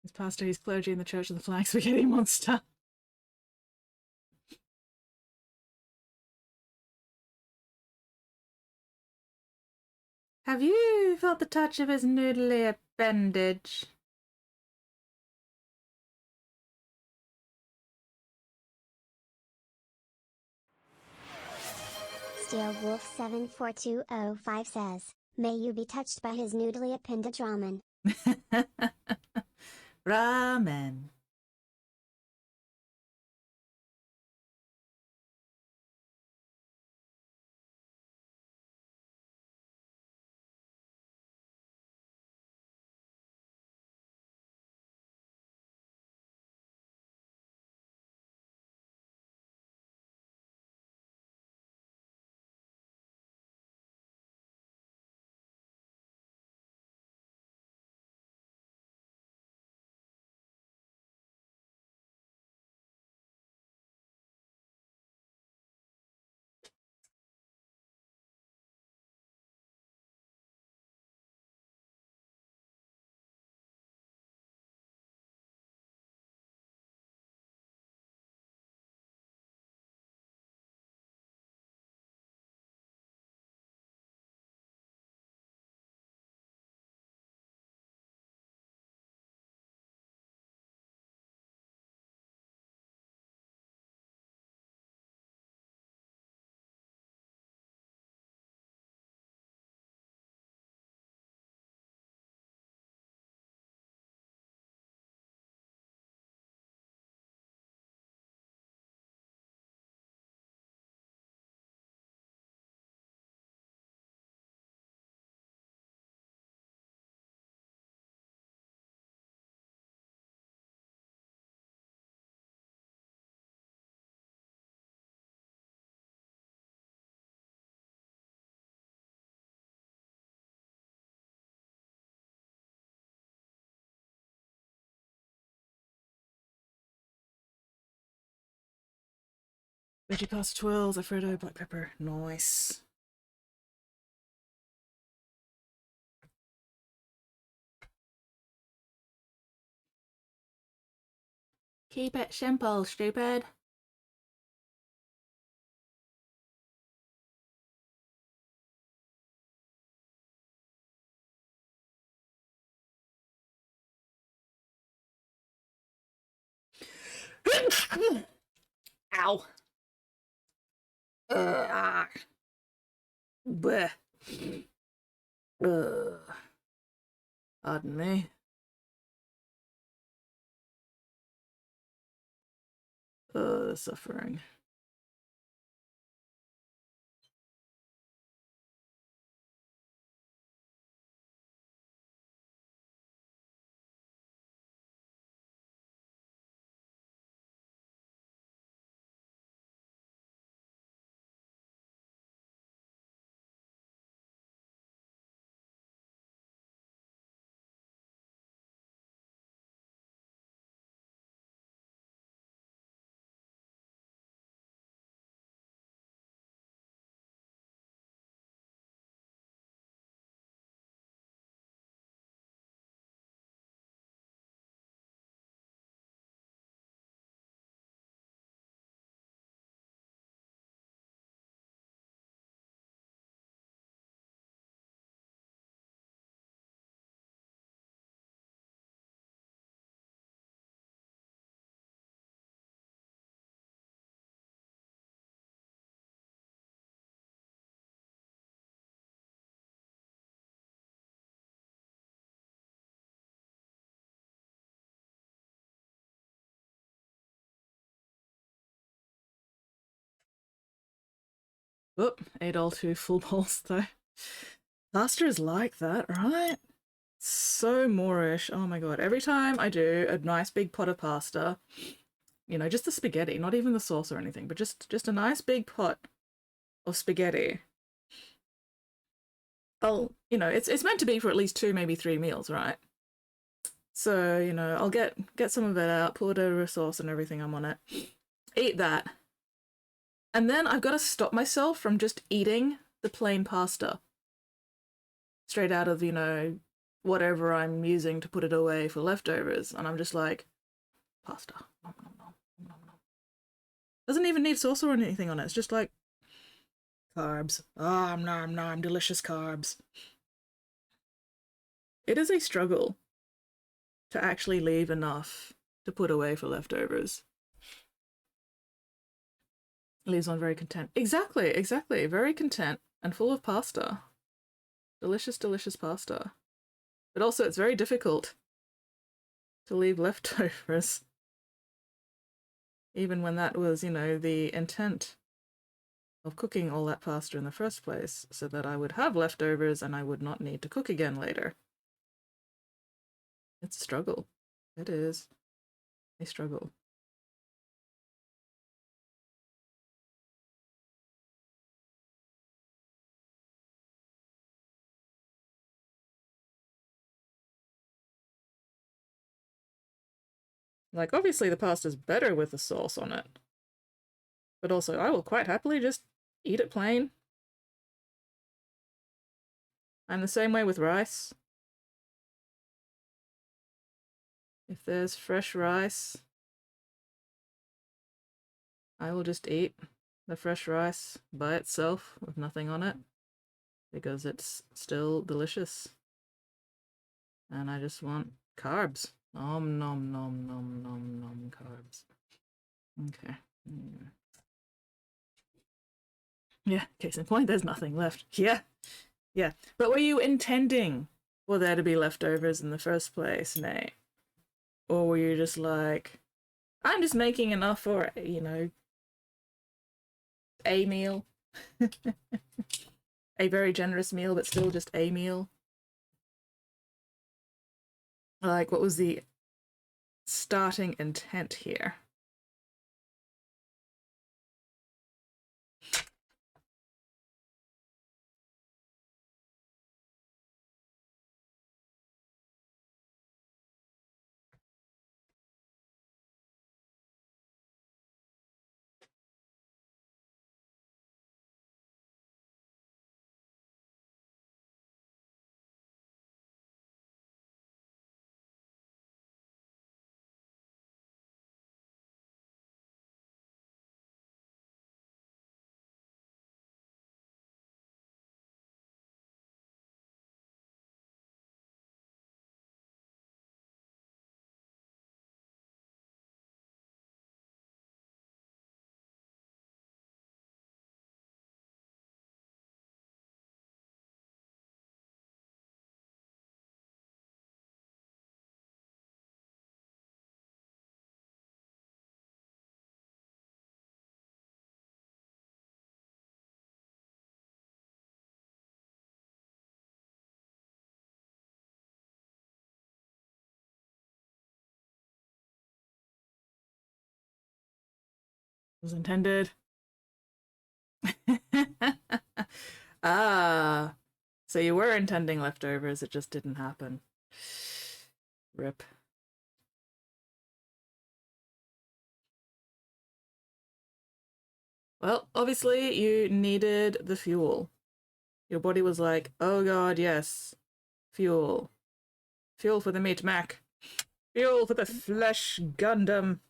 His pastor, he's clergy in the Church of the Flying Spaghetti Monster. Have you felt the touch of his noodly appendage? Steel Wolf 742005 says, may you be touched by his noodly appendage ramen. Ramen. Veggie pasta twirls, Alfredo, black pepper. Nice. Keep it simple, stupid. Ow. Bleh. Pardon me. The suffering. Whoop, ate all 2 full bowls though. Pasta is like that, right? So Moorish. Oh my god. Every time I do a nice big pot of pasta, you know, just the spaghetti, not even the sauce or anything, but just a nice big pot of spaghetti. You know, it's meant to be for at least 2, maybe 3 meals, right? So, you know, I'll get some of it out, pour it over a sauce and everything I'm on it. Eat that. And then I've got to stop myself from just eating the plain pasta. Straight out of, you know, whatever I'm using to put it away for leftovers. And I'm just like, pasta. Nom, nom, nom, nom, nom. Doesn't even need sauce or anything on it. It's just like carbs. Ah, nom, nom, delicious carbs. It is a struggle to actually leave enough to put away for leftovers. Leaves one very content. Exactly, exactly. Very content and full of pasta. Delicious, delicious pasta. But also it's very difficult to leave leftovers. Even when that was, you know, the intent of cooking all that pasta in the first place, so that I would have leftovers and I would not need to cook again later. It's a struggle. It is a struggle. Like, obviously the pasta's better with the sauce on it. But also, I will quite happily just eat it plain. I'm the same way with rice. If there's fresh rice, I will just eat the fresh rice by itself with nothing on it, because it's still delicious. And I just want carbs. Nom nom nom nom nom nom carbs. Okay. Yeah, case in point, there's nothing left. Yeah. Yeah. But were you intending for there to be leftovers in the first place, Nate? Or were you just like, I'm just making enough for, you know, a meal? A very generous meal, but still just a meal? Like, what was the starting intent here? Was intended. Ah, so you were intending leftovers, it just didn't happen. Rip. Well, obviously you needed the fuel. Your body was like, oh god, yes. Fuel. Fuel for the meat Mac. Fuel for the flesh Gundam.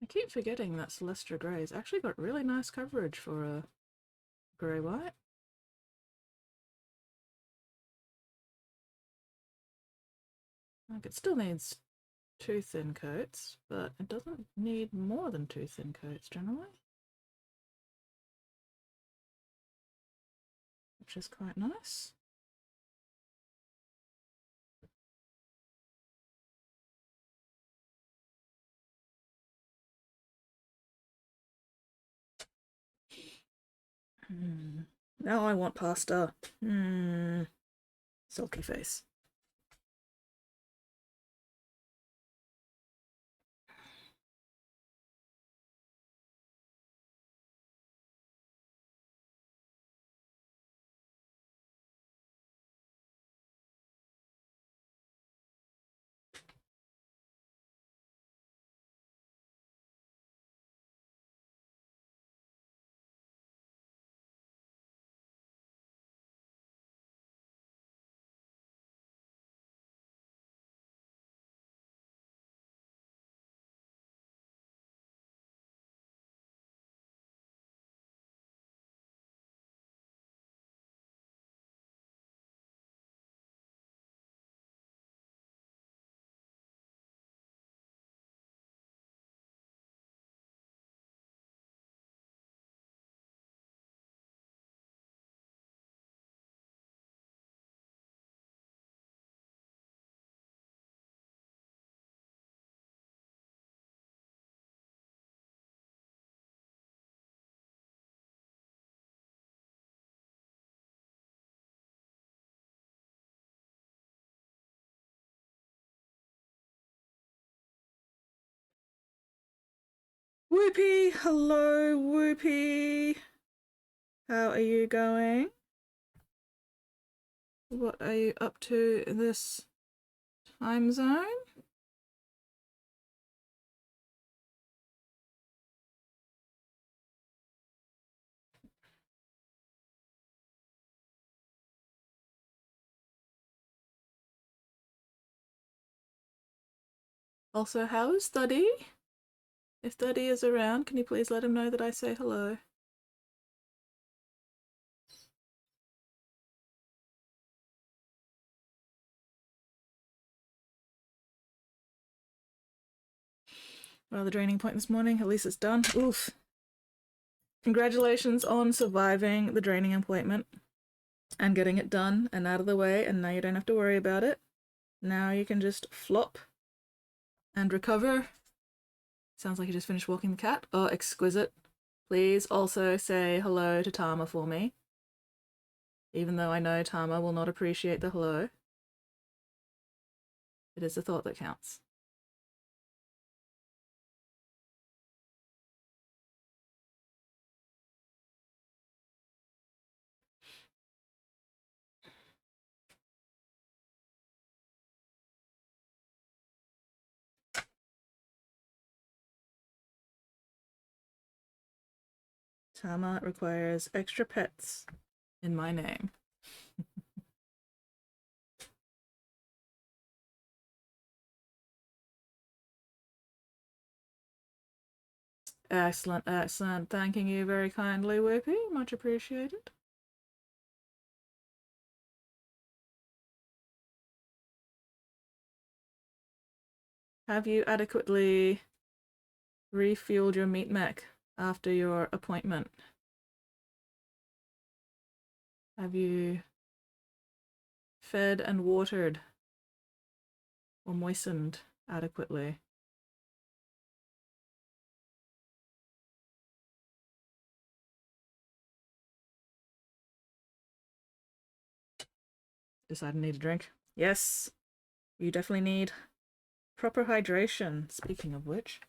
I keep forgetting that Celestra Grey's actually got really nice coverage for a grey-white. Like, it still needs 2 thin coats, but it doesn't need more than 2 thin coats generally, which is quite nice. Now I want pasta. Sulky face. Whoopee! Hello, Whoopee! How are you going? What are you up to in this time zone? Also, how is Thuddy? If Thuddy is around, can you please let him know that I say hello? Well, the draining point this morning, at least it's done. Oof. Congratulations on surviving the draining appointment and getting it done and out of the way, and now you don't have to worry about it. Now you can just flop and recover. Sounds like you just finished walking the cat. Oh, exquisite. Please also say hello to Tama for me. Even though I know Tama will not appreciate the hello. It is the thought that counts. Tama requires extra pets in my name. Excellent, excellent. Thanking you very kindly, Whippy. Much appreciated. Have you adequately refueled your meat mech after your appointment? Have you fed and watered or moistened adequately? Decide I need a drink. Yes, you definitely need proper hydration. Speaking of which.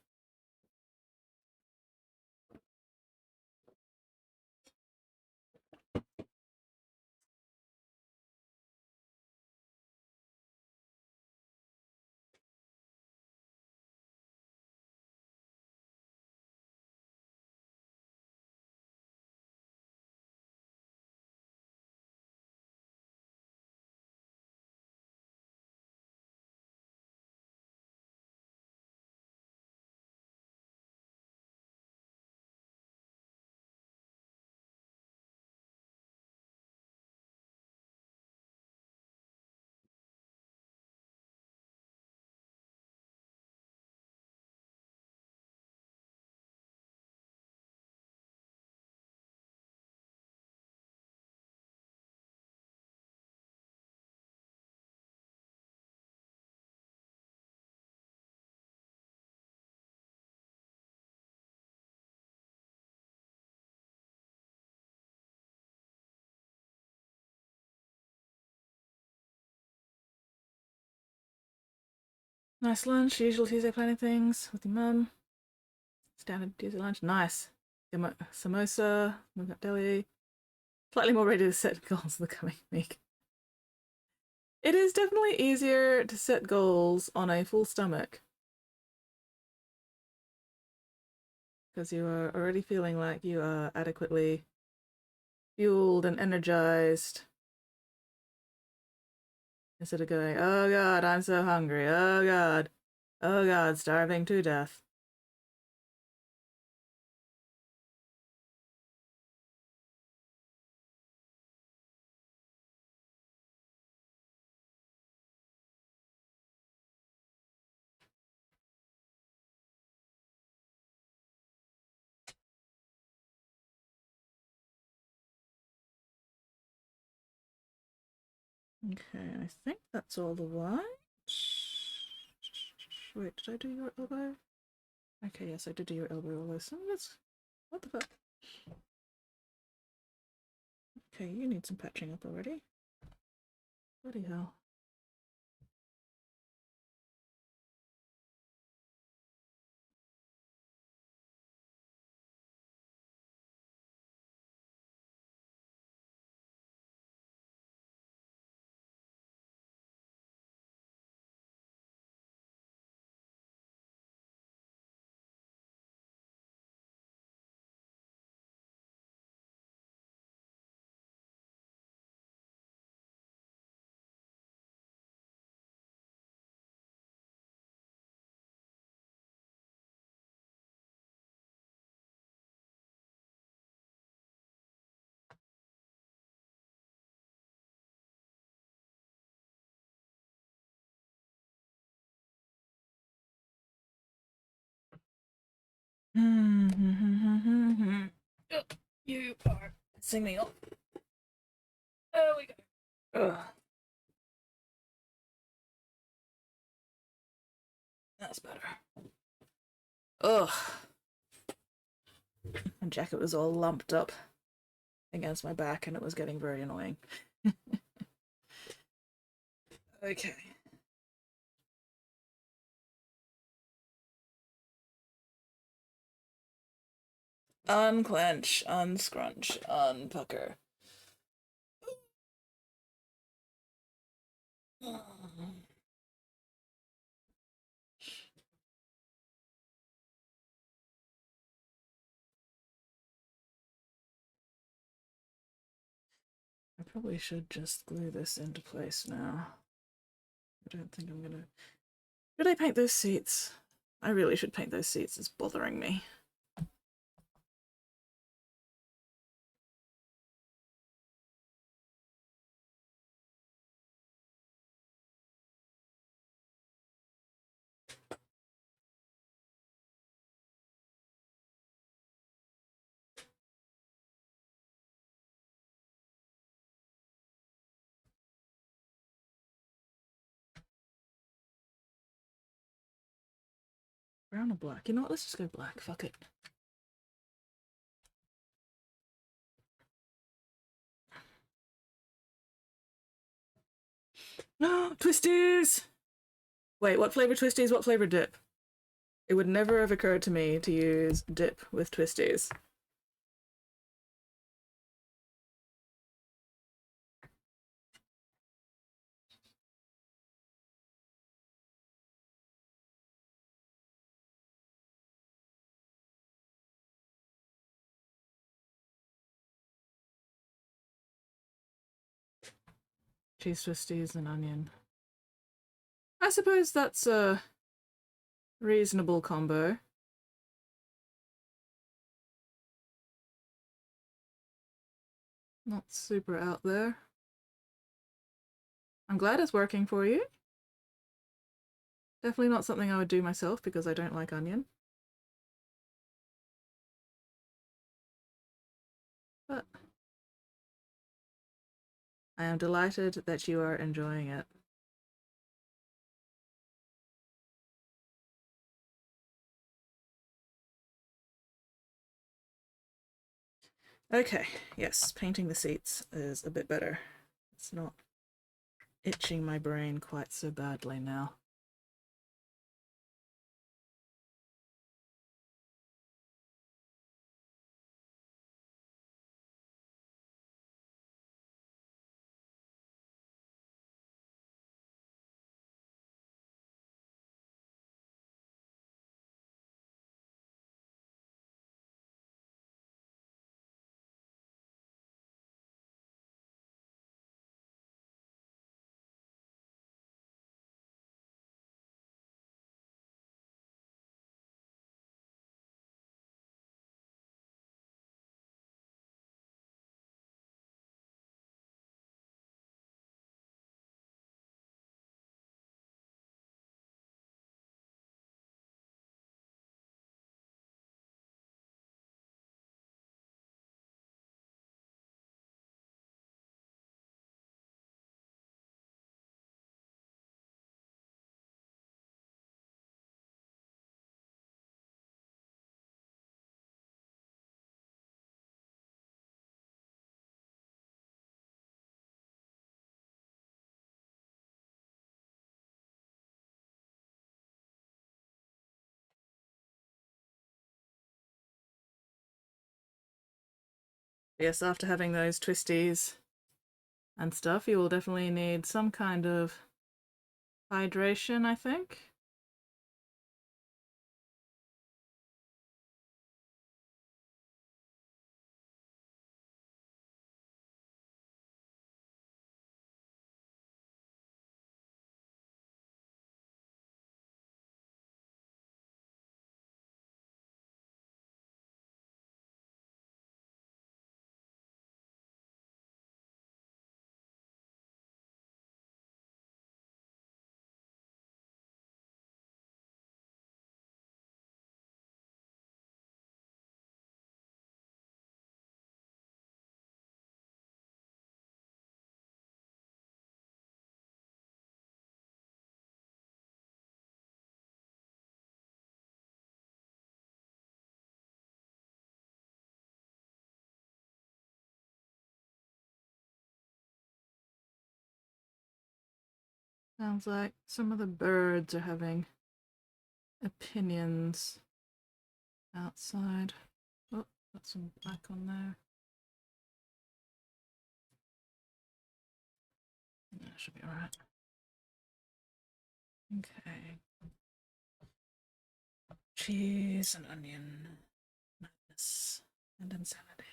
Nice lunch. Usual Tuesday planning things with your mum. Standard Tuesday lunch. Nice. Samosa. Move up deli. Slightly more ready to set goals the coming week. It is definitely easier to set goals on a full stomach. Because you are already feeling like you are adequately fueled and energized. Instead of going, oh god, I'm so hungry. Oh god, starving to death. Okay, I think that's all the white. Wait, did I do your elbow? Okay, yes, I did do your elbow all those things. What the fuck? Okay, you need some patching up already. Bloody hell. You are pissing me off. There we go. Ugh. That's better. Ugh. My jacket was all lumped up against my back and it was getting very annoying. Okay. Unclench, unscrunch, unpucker. I probably should just glue this into place now. I don't think I'm gonna... Should I paint those seats? I really should paint those seats, it's bothering me. Brown or black? You know what, let's just go black, fuck it. No, twisties! Wait, what flavor twisties? What flavor dip? It would never have occurred to me to use dip with twisties. Cheese twisties and onion. I suppose that's a reasonable combo. Not super out there. I'm glad it's working for you. Definitely not something I would do myself because I don't like onion. But I am delighted that you are enjoying it. Okay, yes, painting the seats is a bit better. It's not itching my brain quite so badly now. Yes, after having those twisties and stuff, you will definitely need some kind of hydration, I think. Sounds like some of the birds are having opinions outside. Oh, got some black on there. That should be alright. Okay. Cheese and onion. Madness and insanity.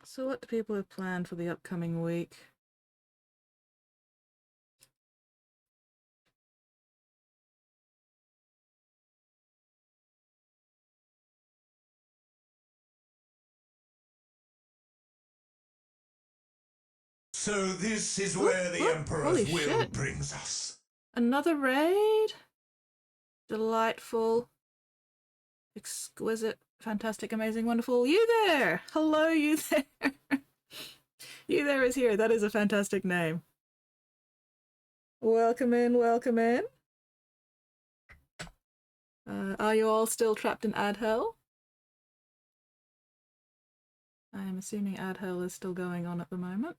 So what do people have planned for the upcoming week? So this is where the Emperor's will brings us. Another raid? Delightful. Exquisite. Fantastic. Amazing. Wonderful. You there! Hello, you there! You there is here. That is a fantastic name. Welcome in, welcome in. Are you all still trapped in ad hell? I am assuming ad hell is still going on at the moment.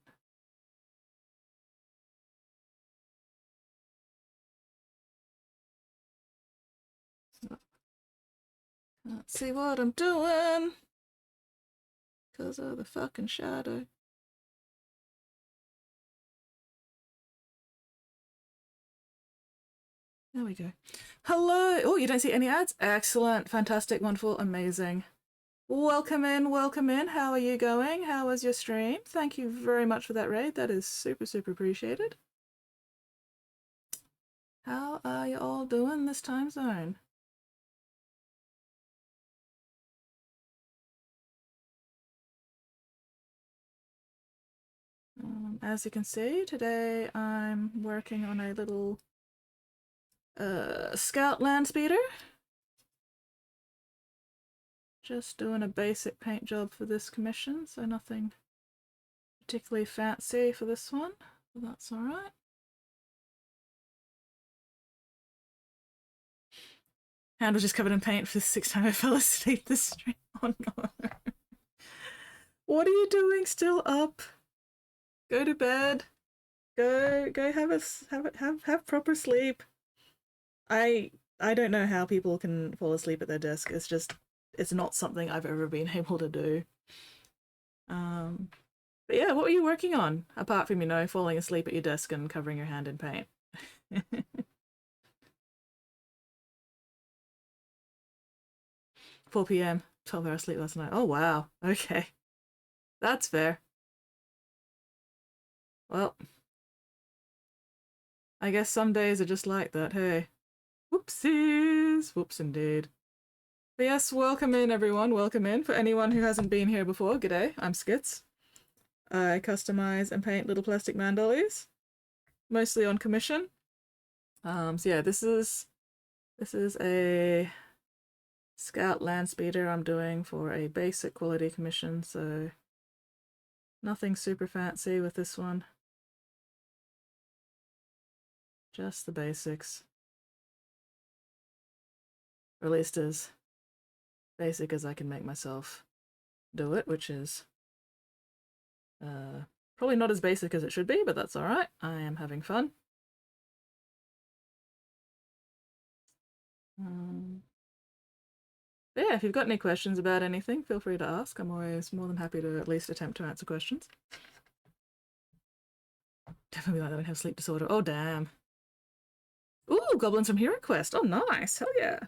Can't see what I'm doing because of the fucking shadow. There we go. Hello! Oh, you don't see any ads? Excellent, fantastic, wonderful, amazing. Welcome in, welcome in. How are you going? How was your stream? Thank you very much for that raid. That is super, super appreciated. How are you all doing this time zone? As you can see, today I'm working on a little Scout Landspeeder. Just doing a basic paint job for this commission, so nothing particularly fancy for this one, but that's alright. Hand was just covered in paint for the 6th time I fell asleep this stream. Oh no. What are you doing still up? Go to bed. Go have proper sleep. I don't know how people can fall asleep at their desk. It's not something I've ever been able to do. But yeah, what were you working on? Apart from, you know, falling asleep at your desk and covering your hand in paint. 4 p.m. 12 hours sleep last night. Oh wow. Okay. That's fair. Well, I guess some days are just like that, hey. Whoopsies! Whoops indeed. But yes, welcome in everyone, welcome in. For anyone who hasn't been here before, g'day, I'm Skits. I customize and paint little plastic man dollies, mostly on commission. So yeah, this is a Scout Landspeeder I'm doing for a basic quality commission, so nothing super fancy with this one. Just the basics. Or at least as basic as I can make myself do it, which is probably not as basic as it should be, but that's alright. I am having fun. But yeah, if you've got any questions about anything, feel free to ask. I'm always more than happy to at least attempt to answer questions. Definitely like that I have sleep disorder. Oh, damn. Ooh, Goblins from Hero Quest. Oh, nice. Hell yeah.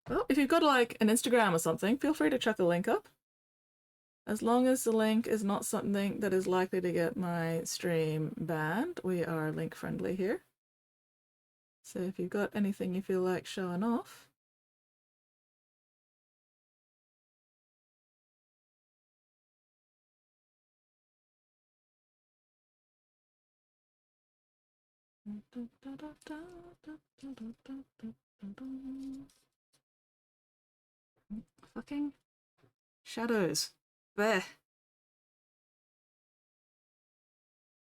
Well, if you've got like an Instagram or something, feel free to chuck a link up. As long as the link is not something that is likely to get my stream banned, we are link friendly here. So if you've got anything you feel like showing off, Fucking shadows. Bleh.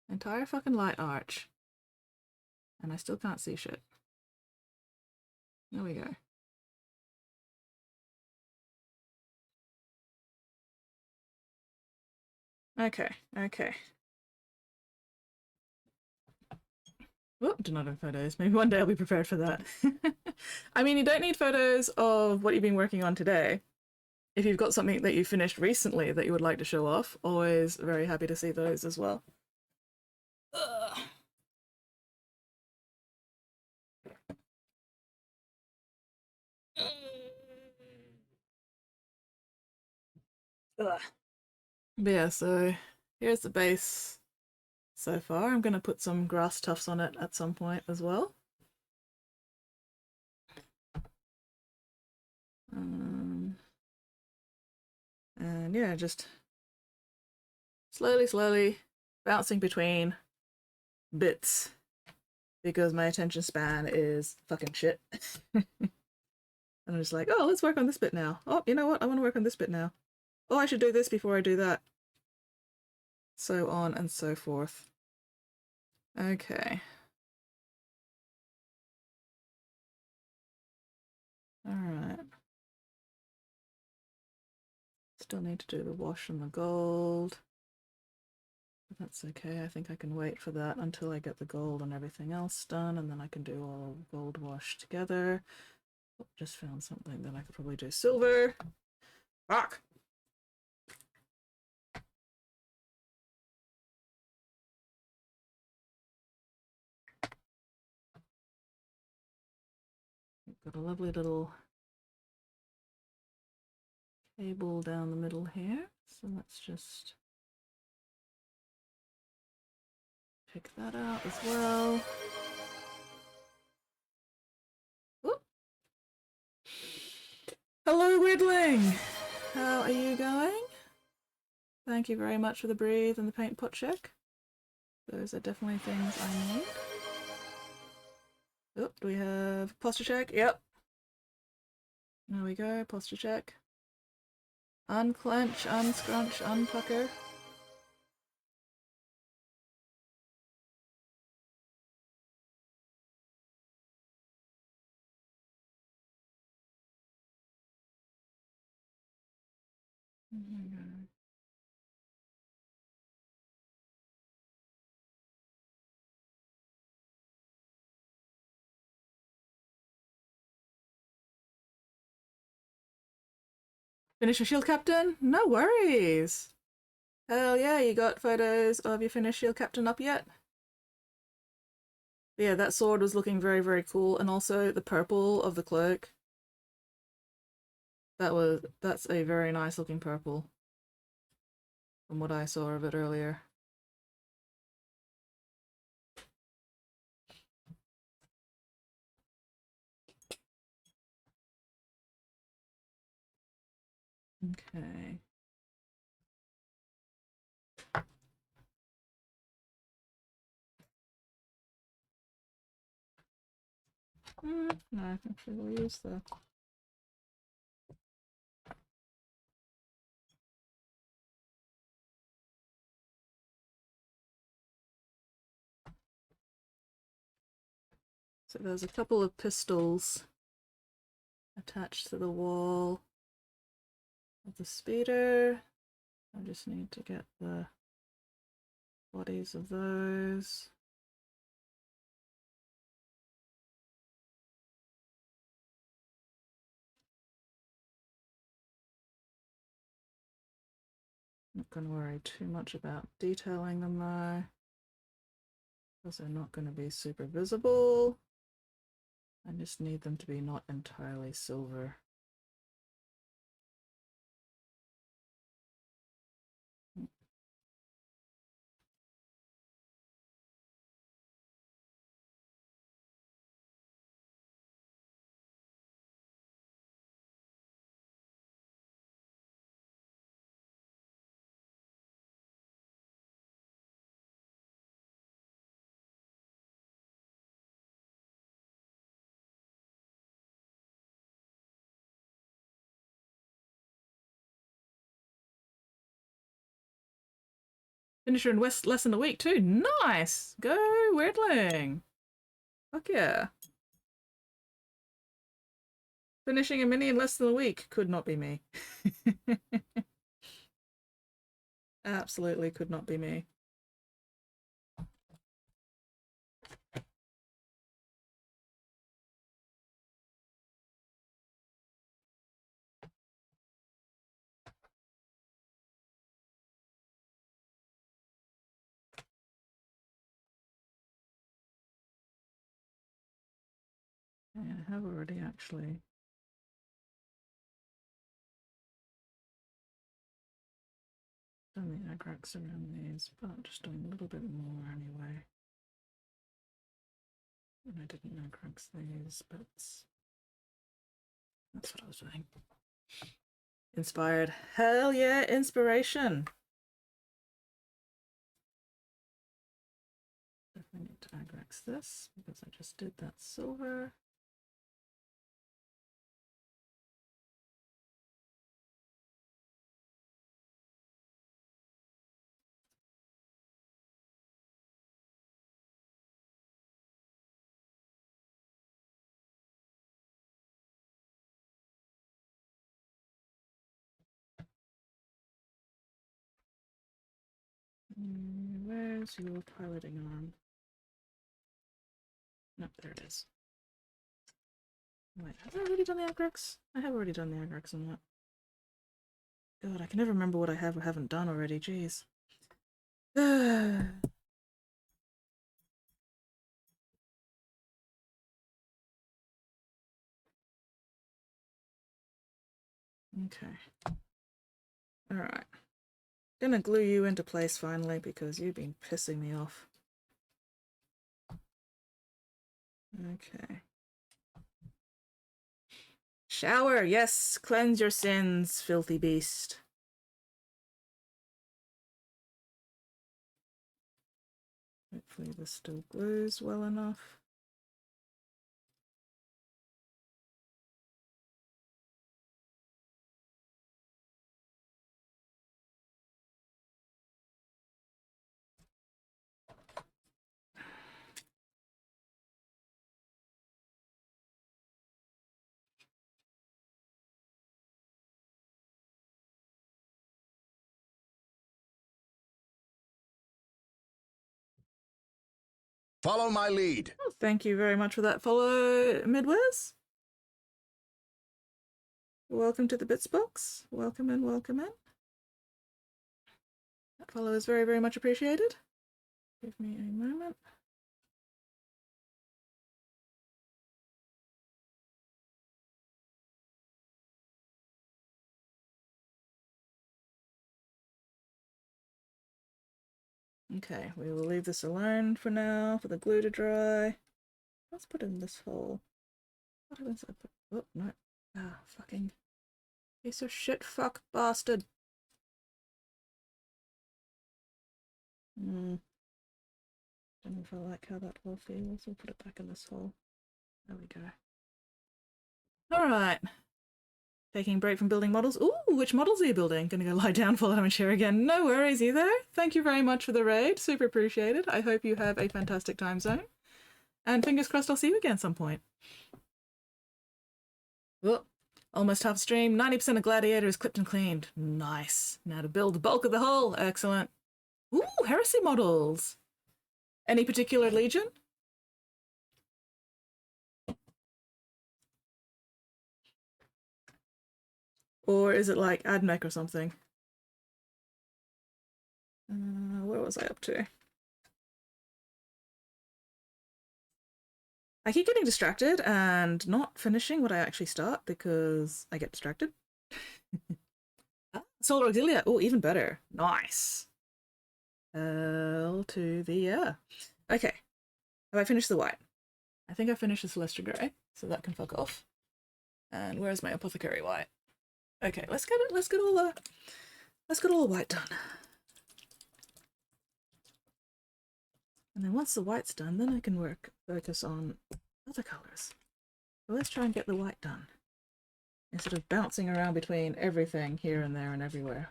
Entire fucking light arch. And I still can't see shit. There we go. Okay, okay. Oh, do not have photos. Maybe one day I'll be prepared for that. I mean, you don't need photos of what you've been working on today. If you've got something that you finished recently that you would like to show off, always very happy to see those as well. Ugh. Ugh. But yeah, so here's the base so far. I'm going to put some grass tufts on it at some point as well. And yeah, just slowly bouncing between bits because my attention span is fucking shit. And I'm just like, oh, let's work on this bit now. Oh, you know what? I want to work on this bit now. Oh, I should do this before I do that. So on and so forth. Okay. Alright. Still need to do the wash and the gold. But that's okay. I think I can wait for that until I get the gold and everything else done, and then I can do all gold wash together. Oh, just found something that I could probably do silver. Fuck! Got a lovely little cable down the middle here, so let's just pick that out as well. Whoop. Hello, Widling! How are you going? Thank you very much for the breathe and the paint pot check. Those are definitely things I need. Oh, do we have posture check? Yep. There we go, posture check. Unclench, unscrunch, unpucker. Finish your shield captain? No worries. Hell yeah, you got photos of your finished shield captain up yet? But yeah, that sword was looking very cool, and also the purple of the cloak. That's a very nice looking purple from what I saw of it earlier. Okay. No, actually we'll use the... So there's a couple of pistols attached to the wall of the speeder. I just need to get the bodies of those. Not going to worry too much about detailing them though, because they're not going to be super visible. I just need them to be not entirely silver. Finish her in less than a week too. Nice! Go Weirdling! Fuck yeah. Finishing a mini in less than a week could not be me. Absolutely could not be me. Yeah, I have already actually. Done the agrax around these, but just doing a little bit more anyway. And I didn't agrax these, but that's what I was doing. Inspired. Hell yeah, inspiration! Definitely need to agrax this because I just did that silver. Where's your piloting arm? No, there it is. Wait, have I already done the agrax? I have already done the agrax on that. God, I can never remember what I have or haven't done already, jeez. Okay. Alright. Gonna glue you into place finally because you've been pissing me off. Okay. Shower, yes! Cleanse your sins, filthy beast. Hopefully this still glues well enough. Follow my lead. Oh, thank you very much for that follow, Midwest. Welcome to the Bits box. Welcome in, welcome in. That follow is very, very much appreciated. Give me a moment. Okay, we will leave this alone for now, for the glue to dry. Let's put in this hole. What happens if I put... Oh, no. Ah, fucking... Piece of shit, fuck, bastard. Don't know if I like how that hole feels. We'll put it back in this hole. There we go. Alright. Taking a break from building models. Ooh, which models are you building? Gonna go lie down, fall out and share again. No worries either. Thank you very much for the raid. Super appreciated. I hope you have a fantastic time zone. And fingers crossed I'll see you again some point. Oh, almost half stream. 90% of Gladiator is clipped and cleaned. Nice. Now to build the bulk of the hull. Excellent. Ooh, heresy models. Any particular legion? Or is it like Admech or something? Where was I up to? I keep getting distracted and not finishing what I actually start because I get distracted. Solar Auxilia. Oh, even better. Nice. L to the yeah. Okay. Have I finished the white? I think I finished the Celestial Grey, so that can fuck off. And where's my Apothecary white? Okay, let's get all the white done. And then once the white's done, then I can focus on other colours. So let's try and get the white done. Instead of bouncing around between everything here and there and everywhere.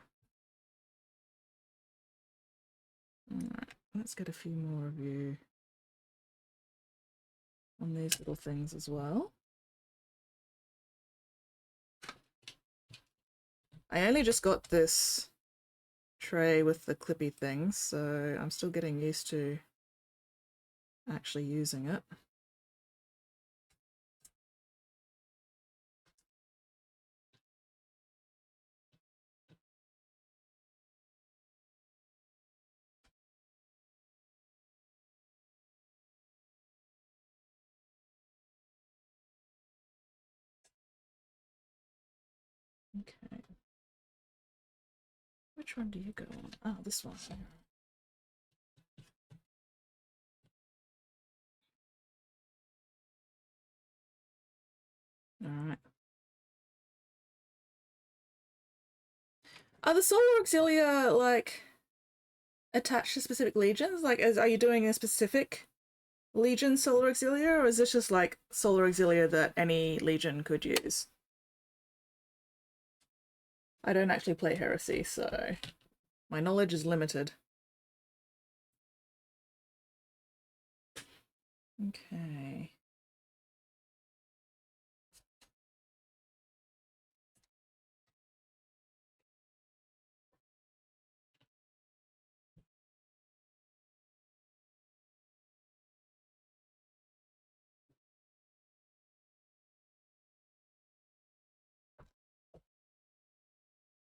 Alright, let's get a few more of you on these little things as well. I only just got this tray with the clippy things, so I'm still getting used to actually using it. Okay. Which one do you go on? Oh, this one. Alright. Are the Solar Auxilia, like, attached to specific legions? Like, are you doing a specific legion Solar Auxilia, or is this just, like, Solar Auxilia that any legion could use? I don't actually play Heresy, so my knowledge is limited. Okay.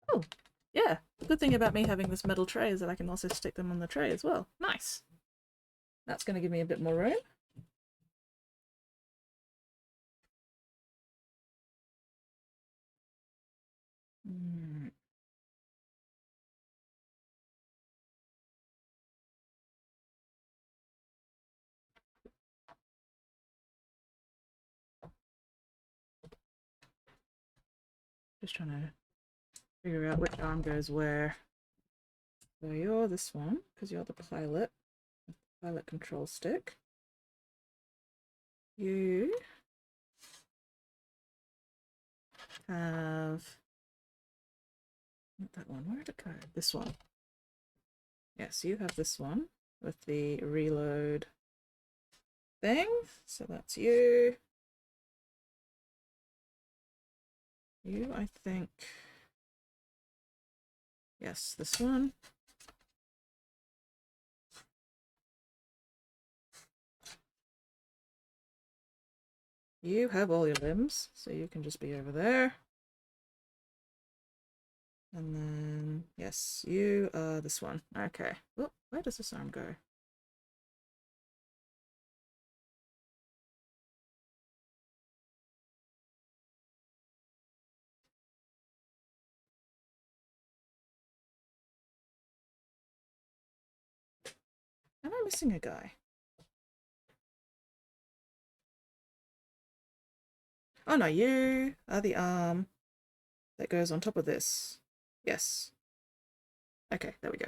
Oh, yeah. The good thing about me having this metal tray is that I can also stick them on the tray as well. Nice. That's going to give me a bit more room. Mm. Just trying to figure out which arm goes where. So you're this one, because you're the pilot. Pilot control stick. You have... not that one. Where did it go? This one. Yes, you have this one with the reload thing. So that's you. You, I think... yes, this one. You have all your limbs, so you can just be over there. And then, yes, you are this one. Okay. Oh, where does this arm go? Am I missing a guy? Oh no, you are the arm that goes on top of this. Yes. Okay, there we go.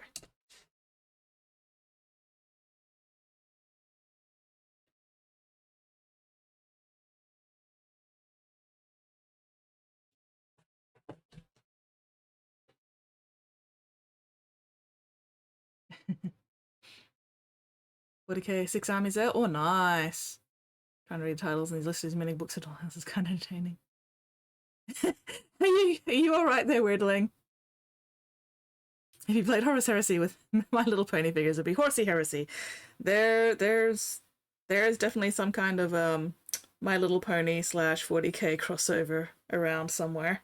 What okay, 6 armies there? Oh, nice. Trying to read titles and these lists as many books at all is kind of entertaining. Are you alright there, Weirdling? If you played Horus Heresy with My Little Pony figures, it'd be Horsey Heresy. There's definitely some kind of My Little Pony / 40k crossover around somewhere.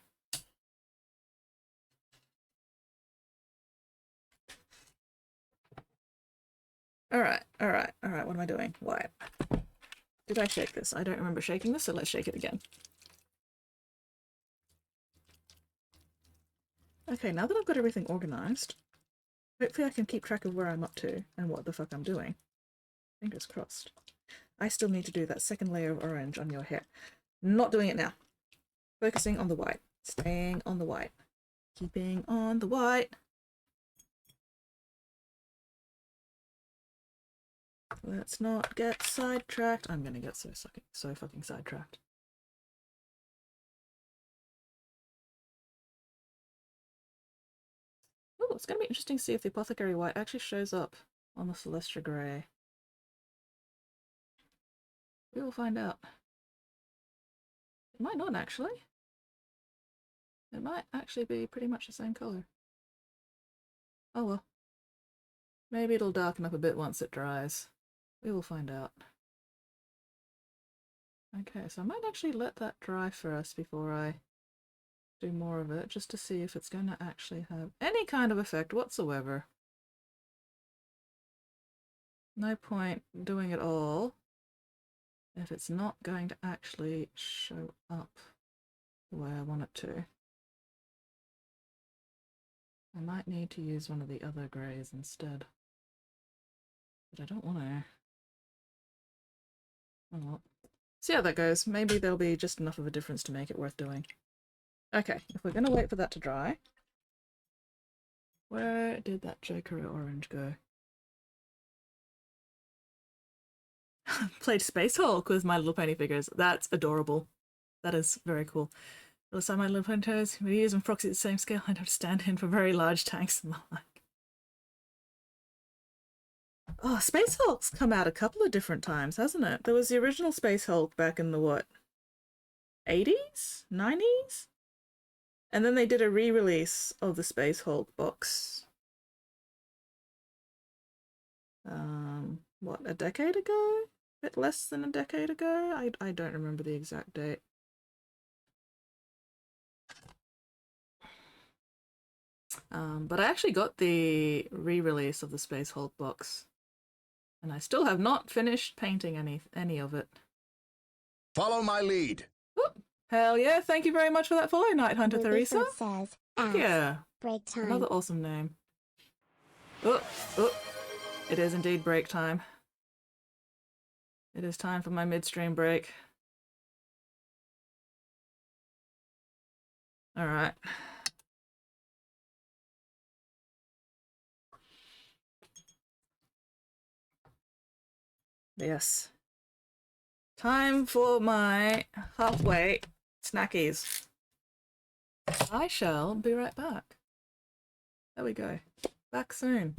Alright, what am I doing? Why? Did I shake this? I don't remember shaking this, so let's shake it again. Okay, now that I've got everything organized, hopefully I can keep track of where I'm up to and what the fuck I'm doing. Fingers crossed. I still need to do that second layer of orange on your hair. Not doing it now. Focusing on the white. Staying on the white. Keeping on the white. Let's not get sidetracked. I'm gonna get so fucking sidetracked. Oh, it's gonna be interesting to see if the apothecary white actually shows up on the Celestra Grey? We will find out. It might not actually. It might actually be pretty much the same colour. Oh well. Maybe it'll darken up a bit once it dries. We will find out. Okay, so I might actually let that dry first before I do more of it, just to see if it's going to actually have any kind of effect whatsoever. No point doing it all if it's not going to actually show up the way I want it to. I might need to use one of the other greys instead. But I don't want to. Oh well. See how that goes. Maybe there'll be just enough of a difference to make it worth doing. Okay, if we're going to wait for that to dry. Where did that Joker orange go? Played Space Hulk with My Little Pony figures. That's adorable. That is very cool. Last time My Little Pony toys, we use them proxy at the same scale. I don't stand in for very large tanks and the like. Oh, Space Hulk's come out a couple of different times, hasn't it? There was the original Space Hulk back in the, what, 80s? 90s? And then they did a re-release of the Space Hulk box. What, a decade ago? A bit less than a decade ago? I don't remember the exact date. But I actually got the re-release of the Space Hulk box. And I still have not finished painting any of it. Follow my lead. Oop, hell yeah, thank you very much for that follow, Night Hunter Theresa. Says, Yeah, break time. another awesome name. Oh, it is indeed break time. It is time for my midstream break. All right. Yes. Time for my halfway snackies. I shall be right back. There we go. Back soon.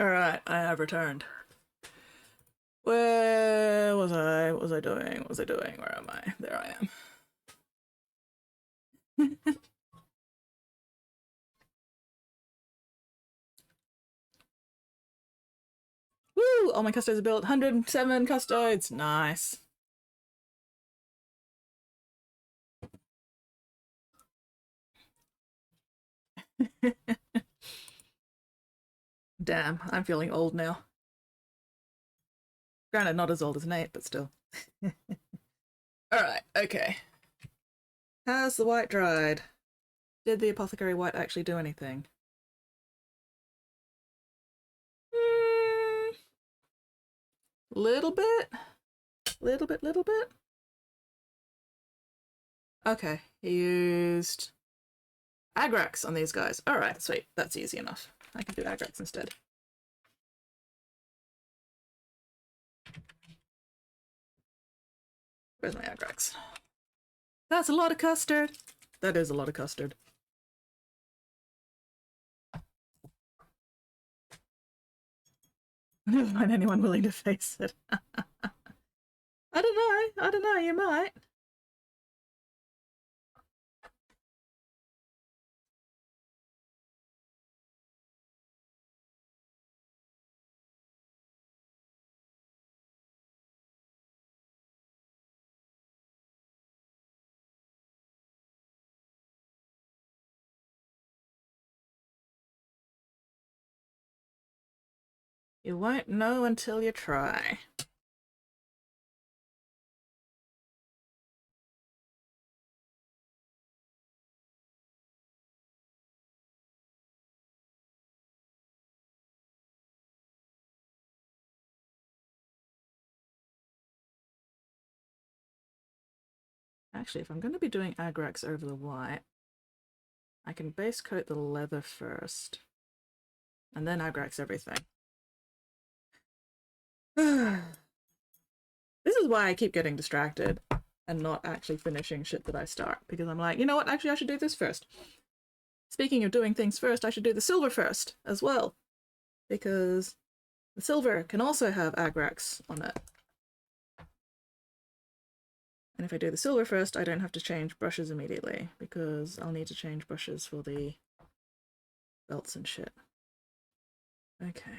Alright, I have returned. Where was I? What was I doing? What was I doing? Where am I? There I am. Woo! All my custodes are built. 107 custodes. Nice. Damn, I'm feeling old now. Granted, not as old as Nate, but still. Alright, okay. Has the white dried? Did the apothecary white actually do anything? Little bit? Little bit? Okay, he used Agrax on these guys. Alright, sweet. That's easy enough. I can do Agrax instead. Where's my Agrax? That's a lot of custard! That is a lot of custard. I never find anyone willing to face it. I don't know, you might. You won't know until you try. Actually, if I'm going to be doing Agrax over the white, I can base coat the leather first, and then Agrax everything. This is why I keep getting distracted and not actually finishing shit that I start, because I'm like, you know what, actually I should do this first. Speaking of doing things first, I should do the silver first as well, because the silver can also have Agrax on it. And if I do the silver first, I don't have to change brushes immediately, because I'll need to change brushes for the belts and shit. Okay.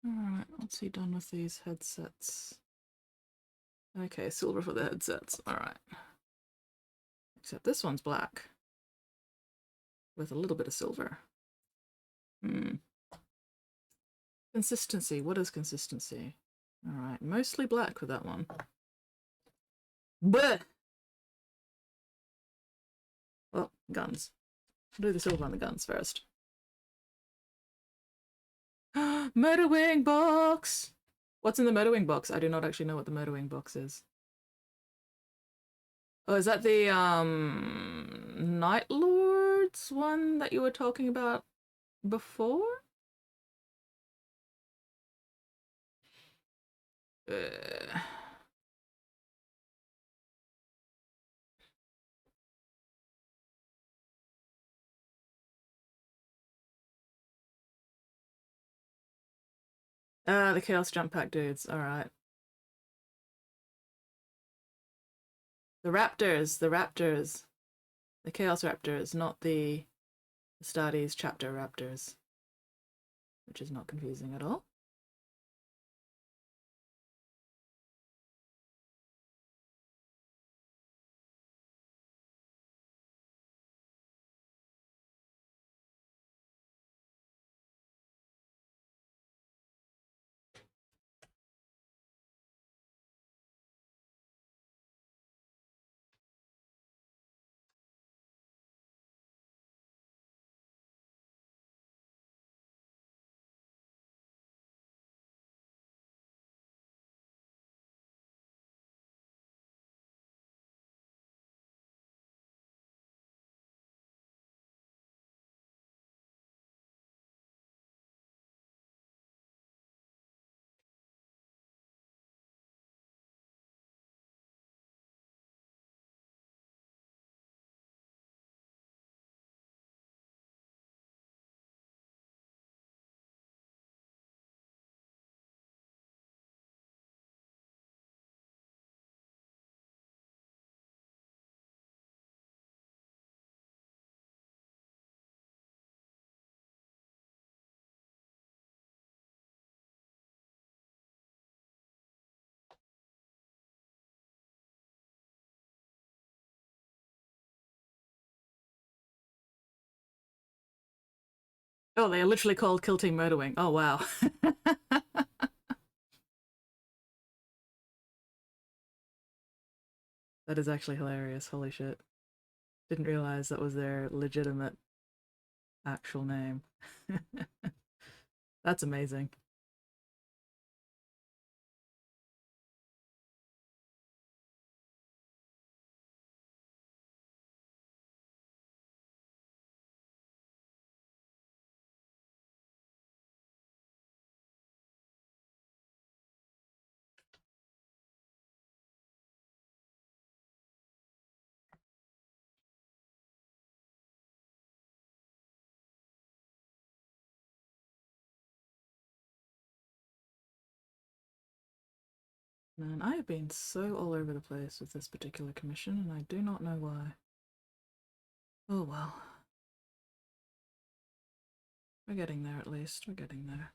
Alright, what's he done with these headsets? Okay, silver for the headsets. Alright. Except this one's black. With a little bit of silver. Consistency. What is consistency? Alright, mostly black with that one. Bleh! Well, guns. I'll do the silver on the guns first. Motorwing box! What's in the motorwing box? I do not actually know what the motorwing box is. Oh, is that the Night Lords one that you were talking about before? The Chaos Jump Pack dudes, alright. The Raptors, the Raptors. The Chaos Raptors, not the Astartes chapter Raptors. Which is not confusing at all. Oh, they are literally called Kill Team Murderwing. Oh, wow. That is actually hilarious. Holy shit. Didn't realize that was their legitimate actual name. That's amazing. Man, I have been so all over the place with this particular commission, and I do not know why. Oh well. We're getting there at least. We're getting there.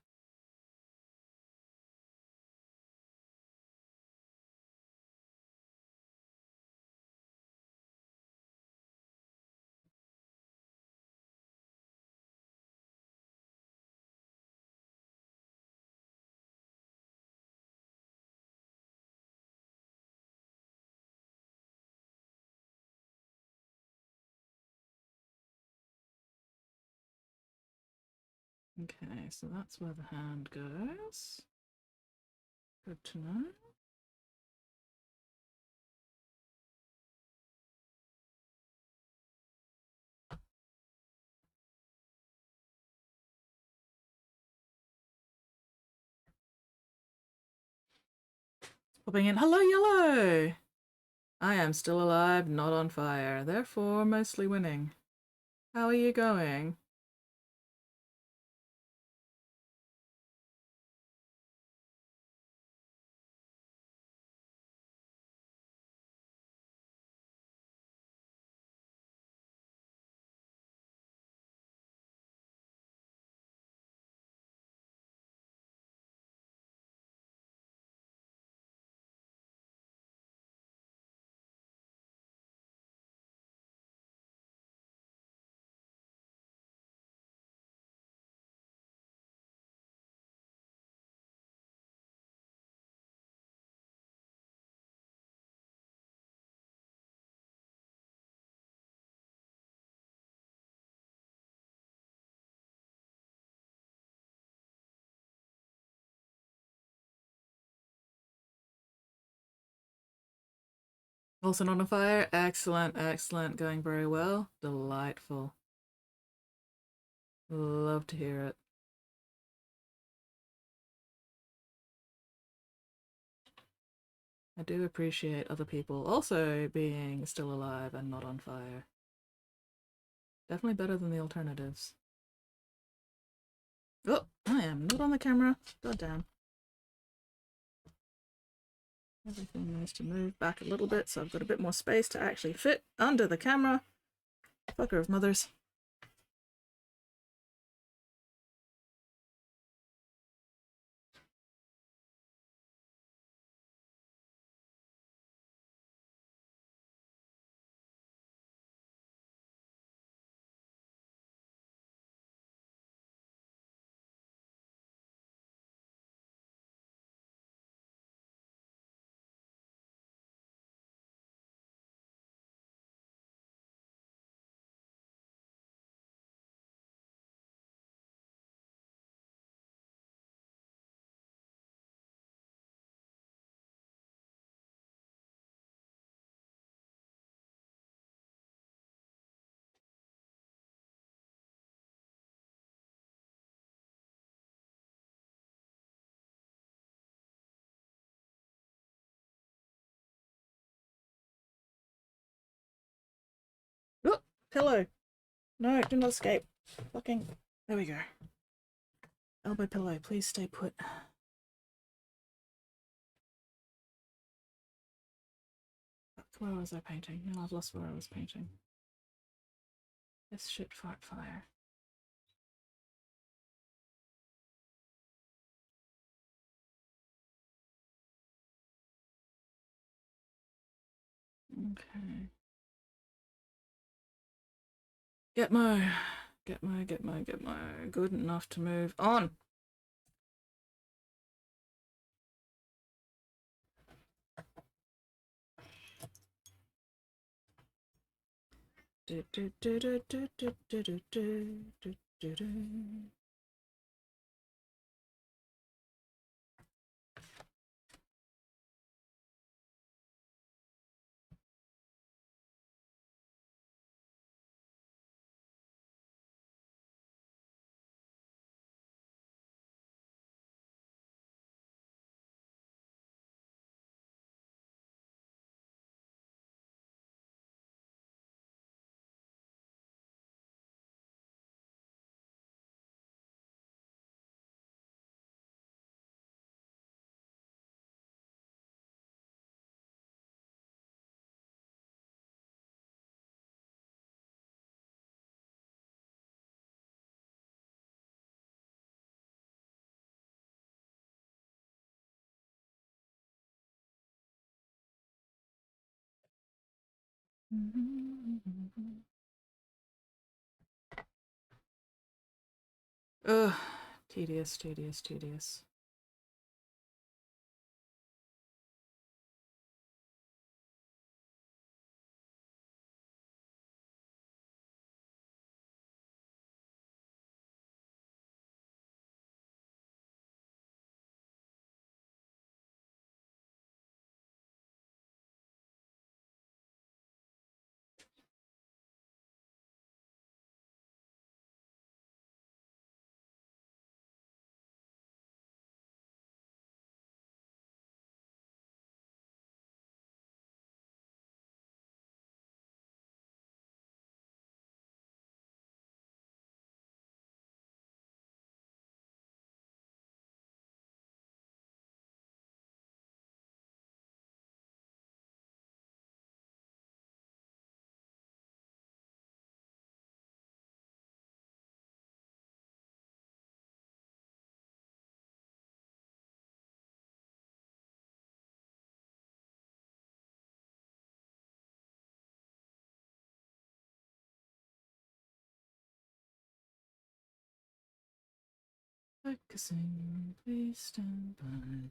Okay, so that's where the hand goes. Good to know. Popping in. Hello, Yellow! I am still alive, not on fire, therefore mostly winning. How are you going? Also not on fire? Excellent, excellent. Going very well. Delightful. Love to hear it. I do appreciate other people also being still alive and not on fire. Definitely better than the alternatives. Oh, I am not on the camera. God damn. Everything needs to move back a little bit so I've got a bit more space to actually fit under the camera. Fucker of mothers. Oh, pillow. No, do not escape. Fucking. There we go. Elbow pillow, please stay put. Where was I painting? No, I've lost where I was painting. This shit fart fire. Okay. Get Mo. Get my good enough to move on. Ugh, tedious, tedious, tedious. Focusing, please stand by.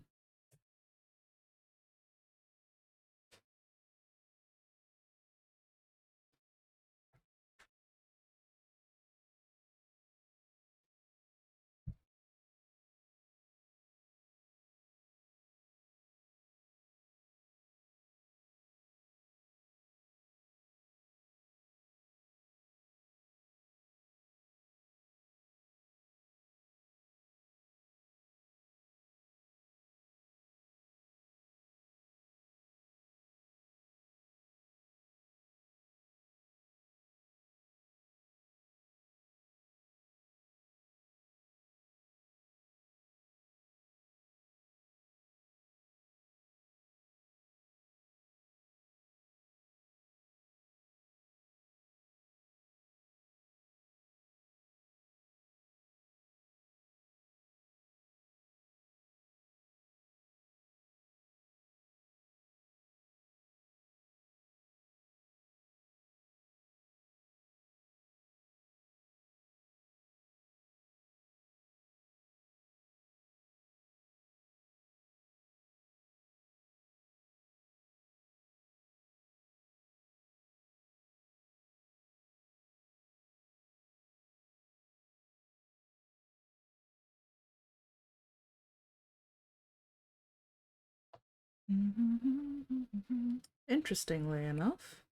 Interestingly enough,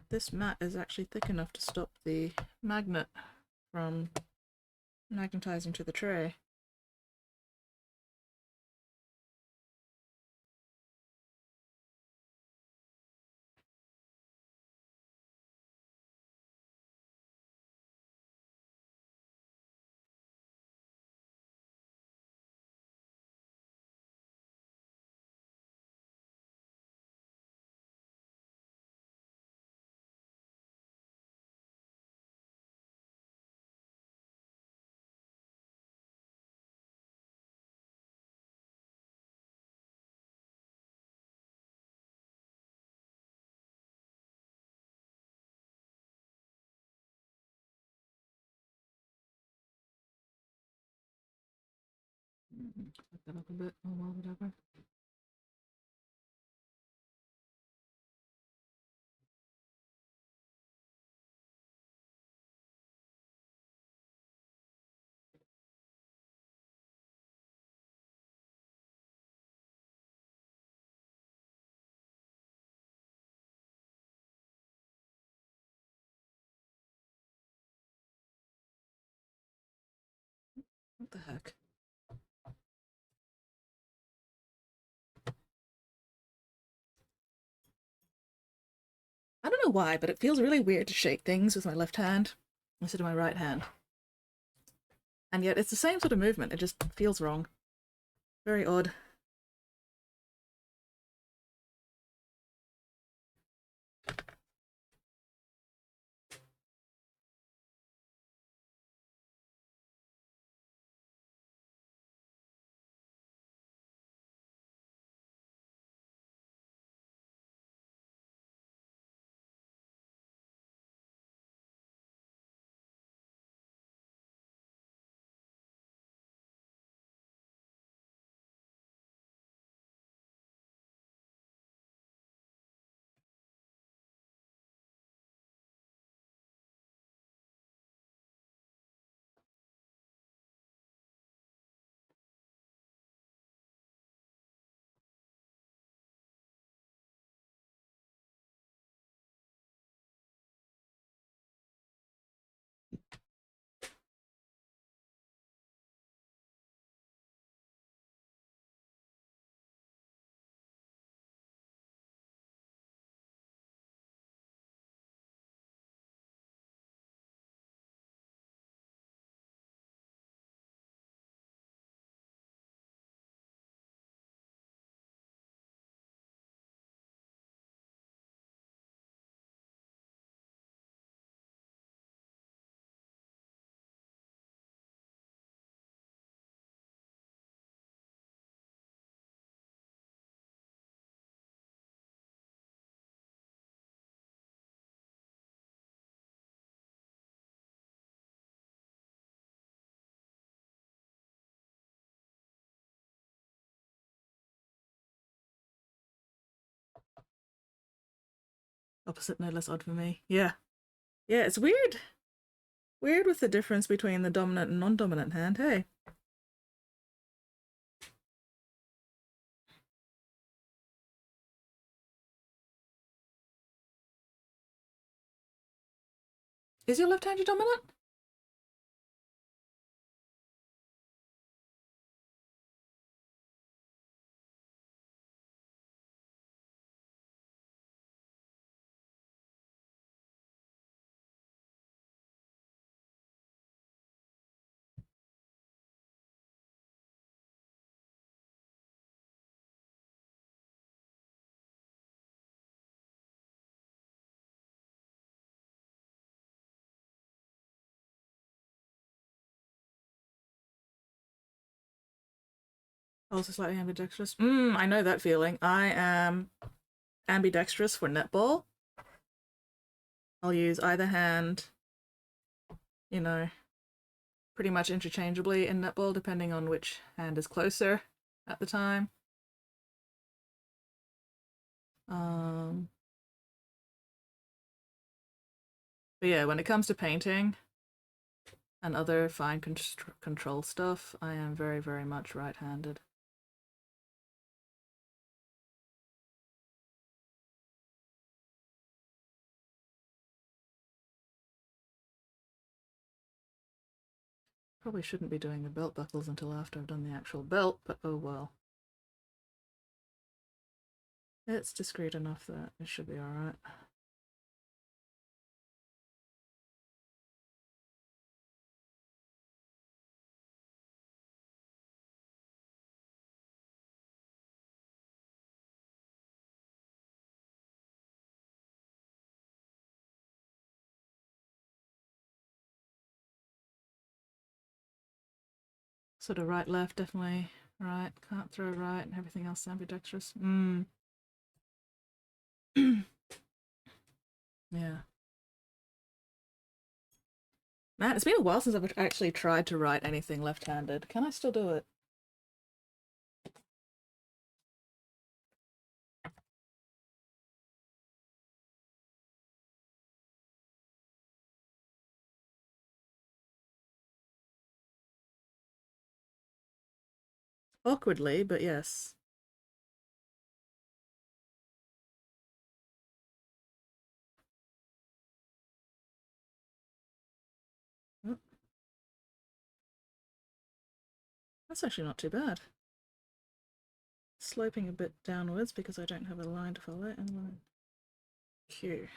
this mat is actually thick enough to stop the magnet from magnetizing to the tray. Fuck that up a bit. Oh well, whatever. What the heck? I don't know why, but it feels really weird to shake things with my left hand instead of my right hand. And yet it's the same sort of movement, it just feels wrong. Very odd. Opposite no less odd for me. Yeah. Yeah, it's weird. Weird with the difference between the dominant and non-dominant hand, hey? Is your left hand your dominant? Also slightly ambidextrous. I know that feeling. I am ambidextrous for netball. I'll use either hand, you know, pretty much interchangeably in netball, depending on which hand is closer at the time. But yeah, when it comes to painting and other fine control stuff, I am very, very much right-handed. Probably shouldn't be doing the belt buckles until after I've done the actual belt, but oh well. It's discreet enough that it should be alright. Sort of right, left, definitely right. Can't throw right and everything else ambidextrous. Yeah. Man, it's been a while since I've actually tried to write anything left-handed. Can I still do it? Awkwardly, but yes. Oh, that's actually not too bad. Sloping a bit downwards because I don't have a line to follow, and line Q.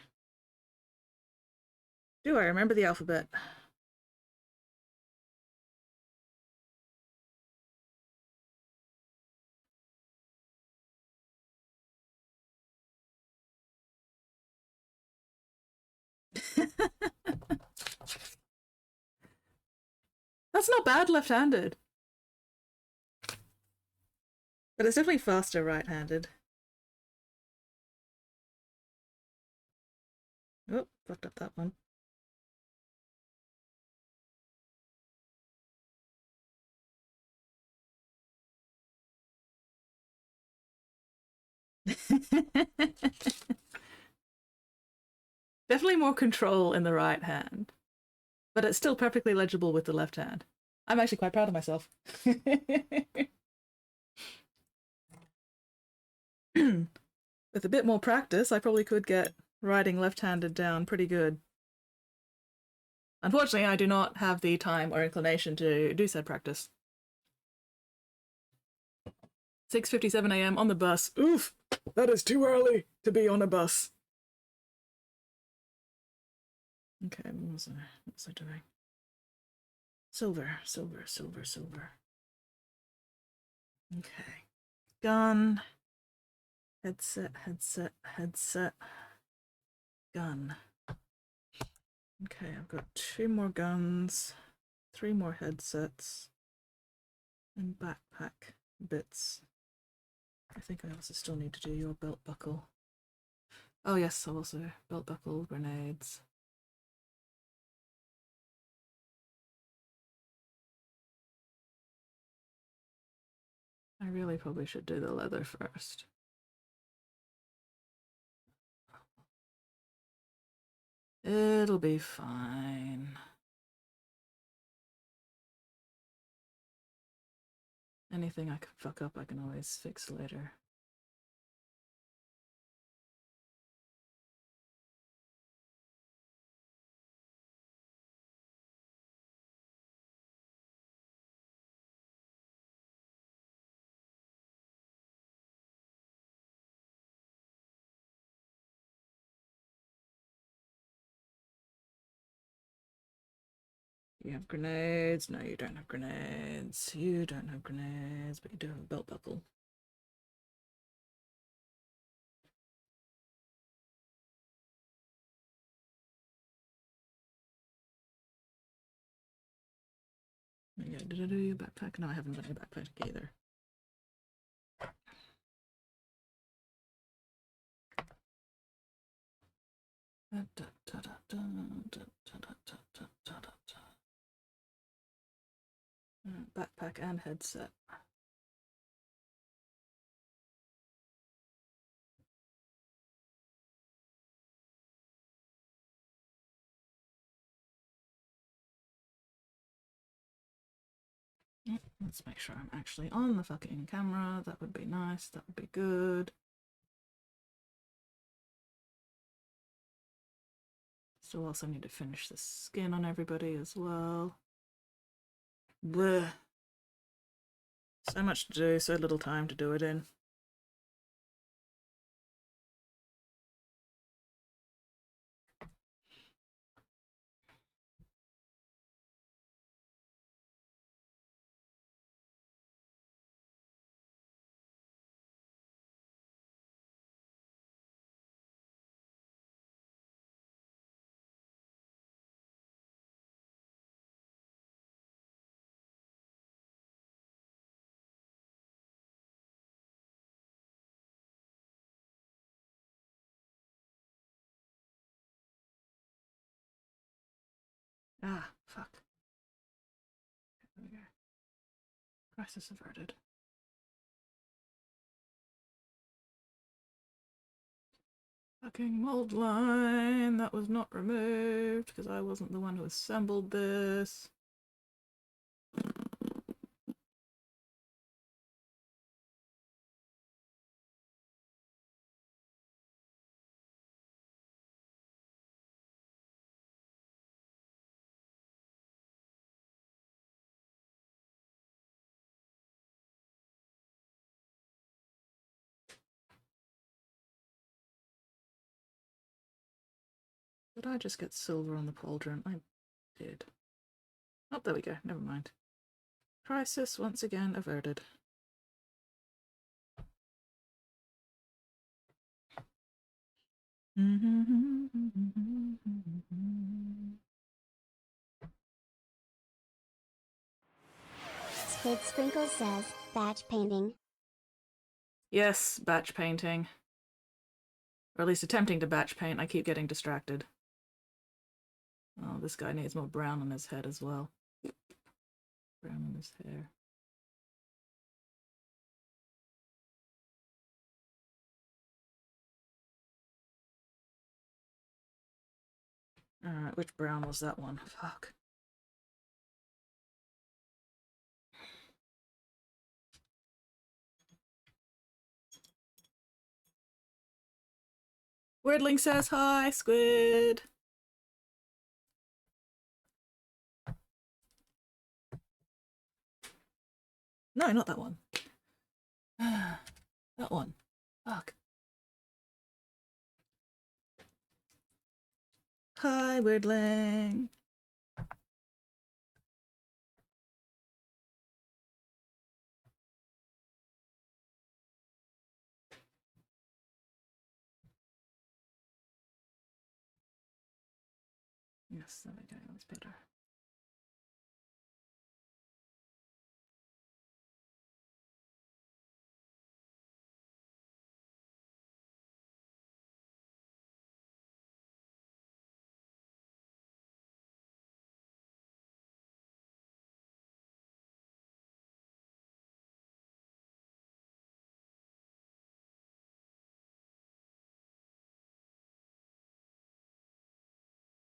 Do I remember the alphabet? That's not bad left-handed. But it's definitely faster right-handed. Oh, fucked up that one. Definitely more control in the right hand. But it's still perfectly legible with the left hand. I'm actually quite proud of myself. With a bit more practice, I probably could get writing left-handed down pretty good. Unfortunately, I do not have the time or inclination to do said practice. 6:57 a.m. on the bus. Oof! That is too early to be on a bus. Okay, what was I doing? Silver, silver, silver, silver. Okay. Gun. Headset, headset, headset. Gun. Okay, I've got 2 more guns, 3 more headsets, and backpack bits. I think I also still need to do your belt buckle. Oh yes, I'll also belt buckle, grenades. I really probably should do the leather first. It'll be fine. Anything I can fuck up, I can always fix later. You have grenades? No, you don't have grenades. You don't have grenades, but you do have a belt buckle. Yeah, did I do your backpack? No, I haven't done your backpack either. Backpack and headset. Let's make sure I'm actually on the fucking camera. That would be nice. That would be good. Still also need to finish the skin on everybody as well. Bleh. So much to do, so little time to do it in. Ah, fuck. There we go. Crisis averted. Fucking mold line that was not removed because I wasn't the one who assembled this. Did I just get silver on the pauldron? I did. Oh, there we go. Never mind. Crisis once again averted. Squid Sprinkle says, batch painting. Yes, batch painting. Or at least attempting to batch paint. I keep getting distracted. Oh, this guy needs more brown on his head as well. Brown on his hair. Alright, which brown was that one? Fuck. Wordling says hi, Squid. No, not that one. That one. Fuck. Hi, Weirdling. Yes, there we go. That's better.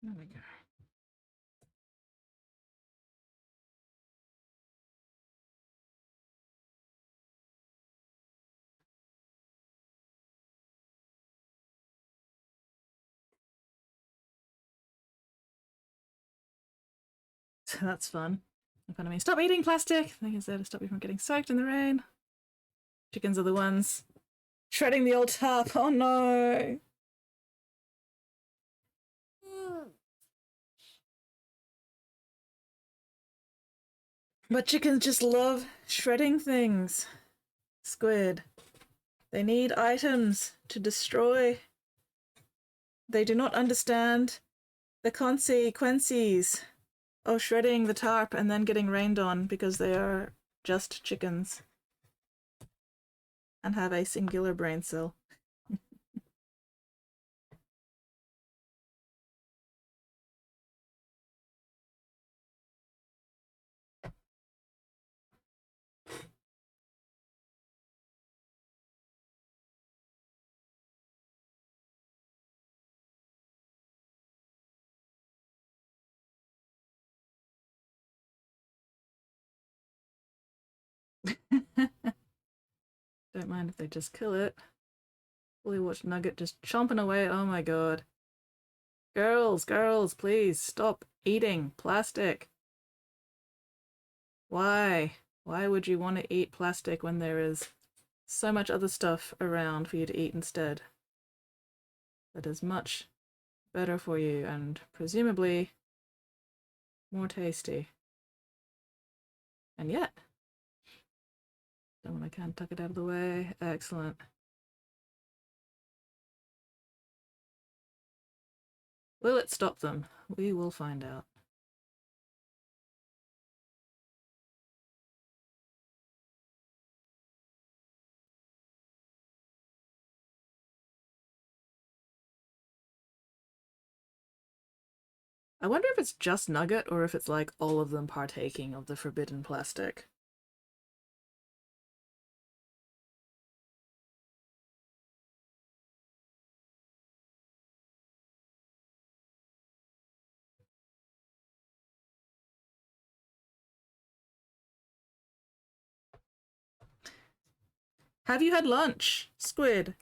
There we go. So that's fun. In front of me. Stop eating plastic! I think it's there to stop you from getting soaked in the rain. Chickens are the ones shredding the old tarp. Oh no! But chickens just love shredding things. Squid. They need items to destroy. They do not understand the consequences of shredding the tarp and then getting rained on because they are just chickens and have a singular brain cell. Don't mind if they just kill it. Fully watch Nugget just chomping away. Oh my god. Girls, please stop eating plastic. Why? Why would you want to eat plastic when there is so much other stuff around for you to eat instead? That is much better for you and presumably more tasty. And yet, someone I can tuck it out of the way. Excellent. Will it stop them? We will find out. I wonder if it's just Nugget or if it's like all of them partaking of the forbidden plastic. Have you had lunch, Squid?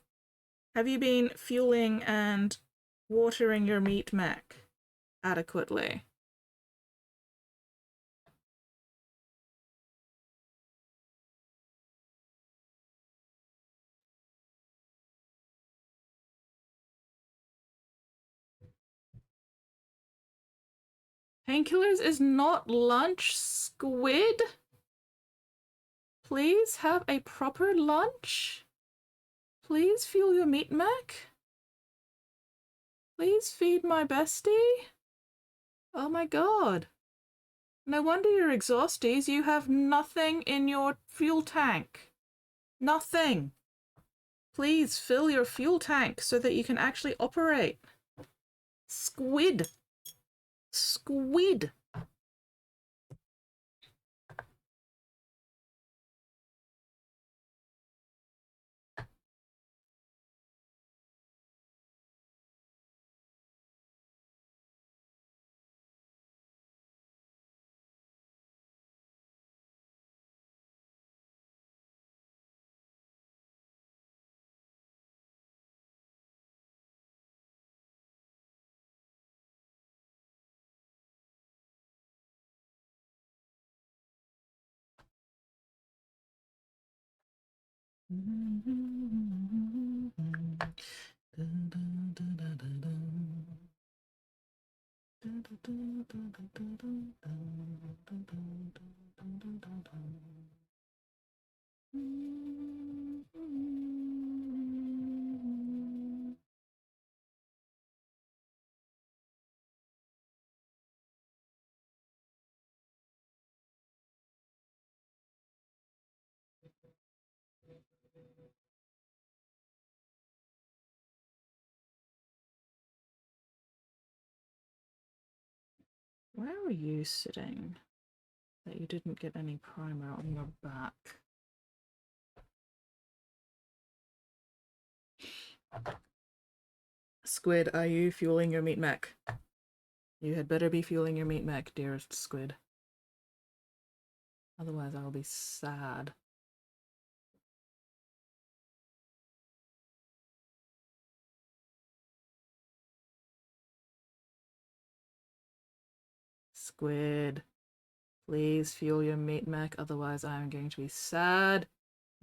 Have you been fueling and watering your meat mech adequately? Painkillers is not lunch, squid. Please have a proper lunch. Please fuel your meat mech. Please feed my bestie. Oh my god. No wonder you're exhausties. You have nothing in your fuel tank. Nothing. Please fill your fuel tank so that you can actually operate. Squid. Squid. Where are you sitting that you didn't get any primer on your back? Squid, are you fueling your meat mech? You had better be fueling your meat mech, dearest squid. Otherwise I will be sad. Squid, please fuel your meat mech, otherwise I am going to be sad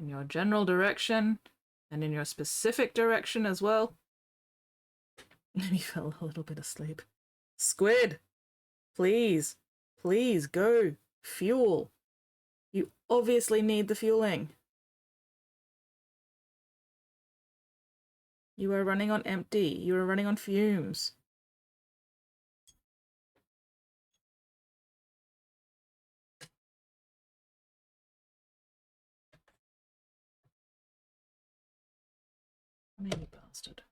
in your general direction and in your specific direction as well. He fell a little bit asleep. Squid, please, please go fuel. You obviously need the fueling. You are running on empty. You are running on fumes. Maybe bastard.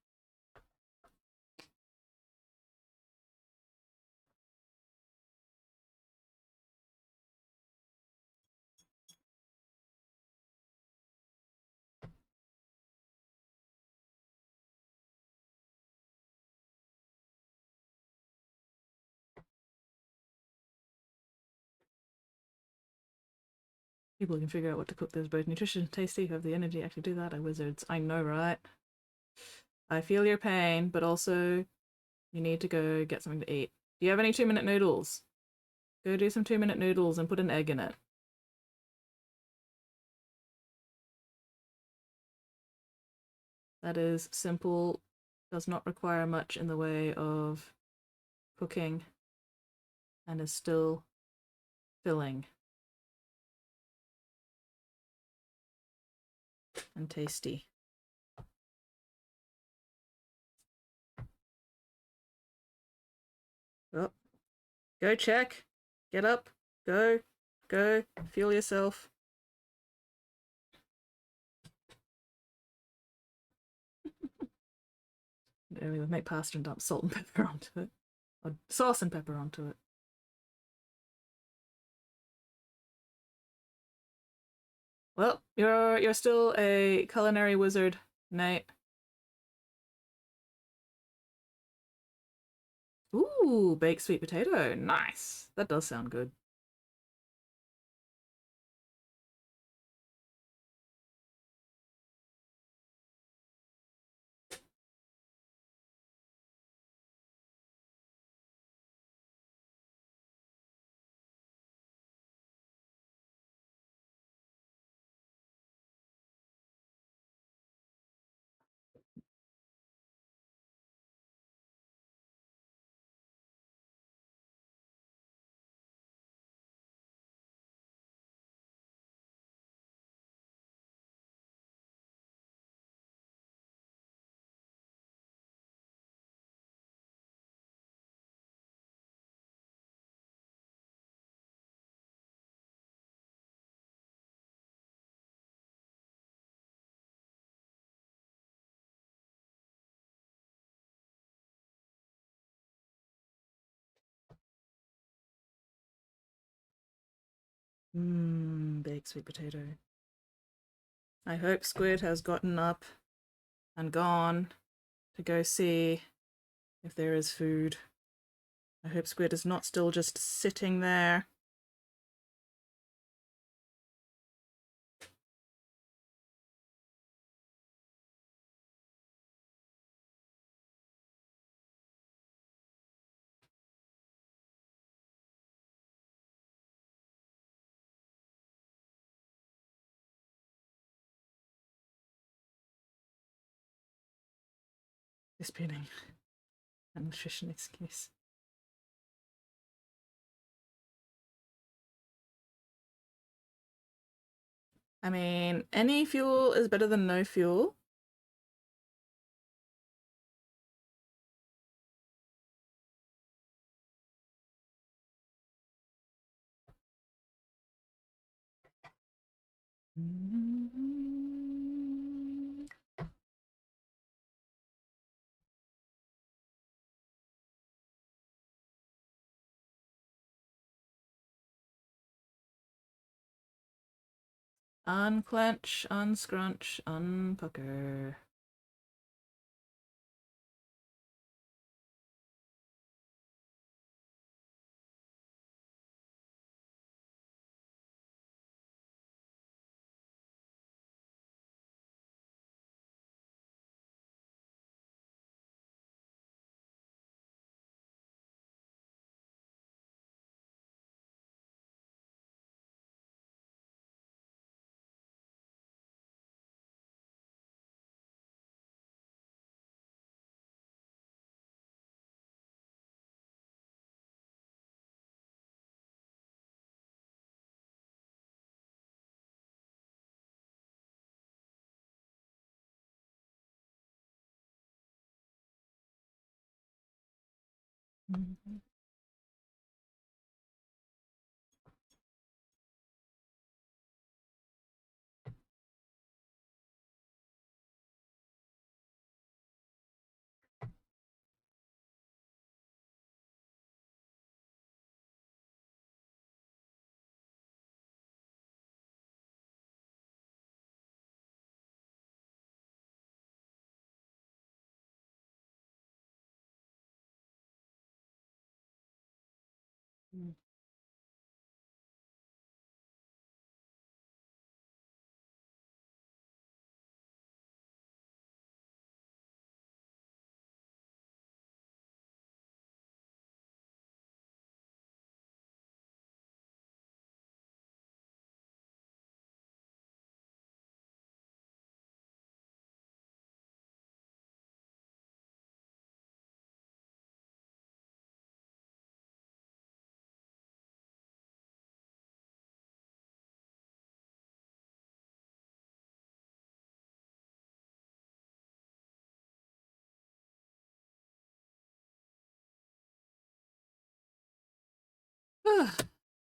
People can figure out what to cook that's both nutritious and tasty, who have the energy to actually do that, are wizards. I know, right? I feel your pain, but also you need to go get something to eat. Do you have any 2-minute noodles? Go do some 2-minute noodles and put an egg in it. That is simple, does not require much in the way of cooking, and is still filling and tasty. Oh, go check. Get up. Go. Go. Fuel yourself. Maybe we'll make pasta and dump salt and pepper onto it. Or sauce and pepper onto it. Well, you're still a culinary wizard, Nate. Ooh, baked sweet potato. Nice. That does sound good. Baked sweet potato. I hope Squid has gotten up and gone to go see if there is food. I hope Squid is not still just sitting there. Disputing an nutrition excuse. I mean, any fuel is better than no fuel. Unclench, unscrunch, unpucker.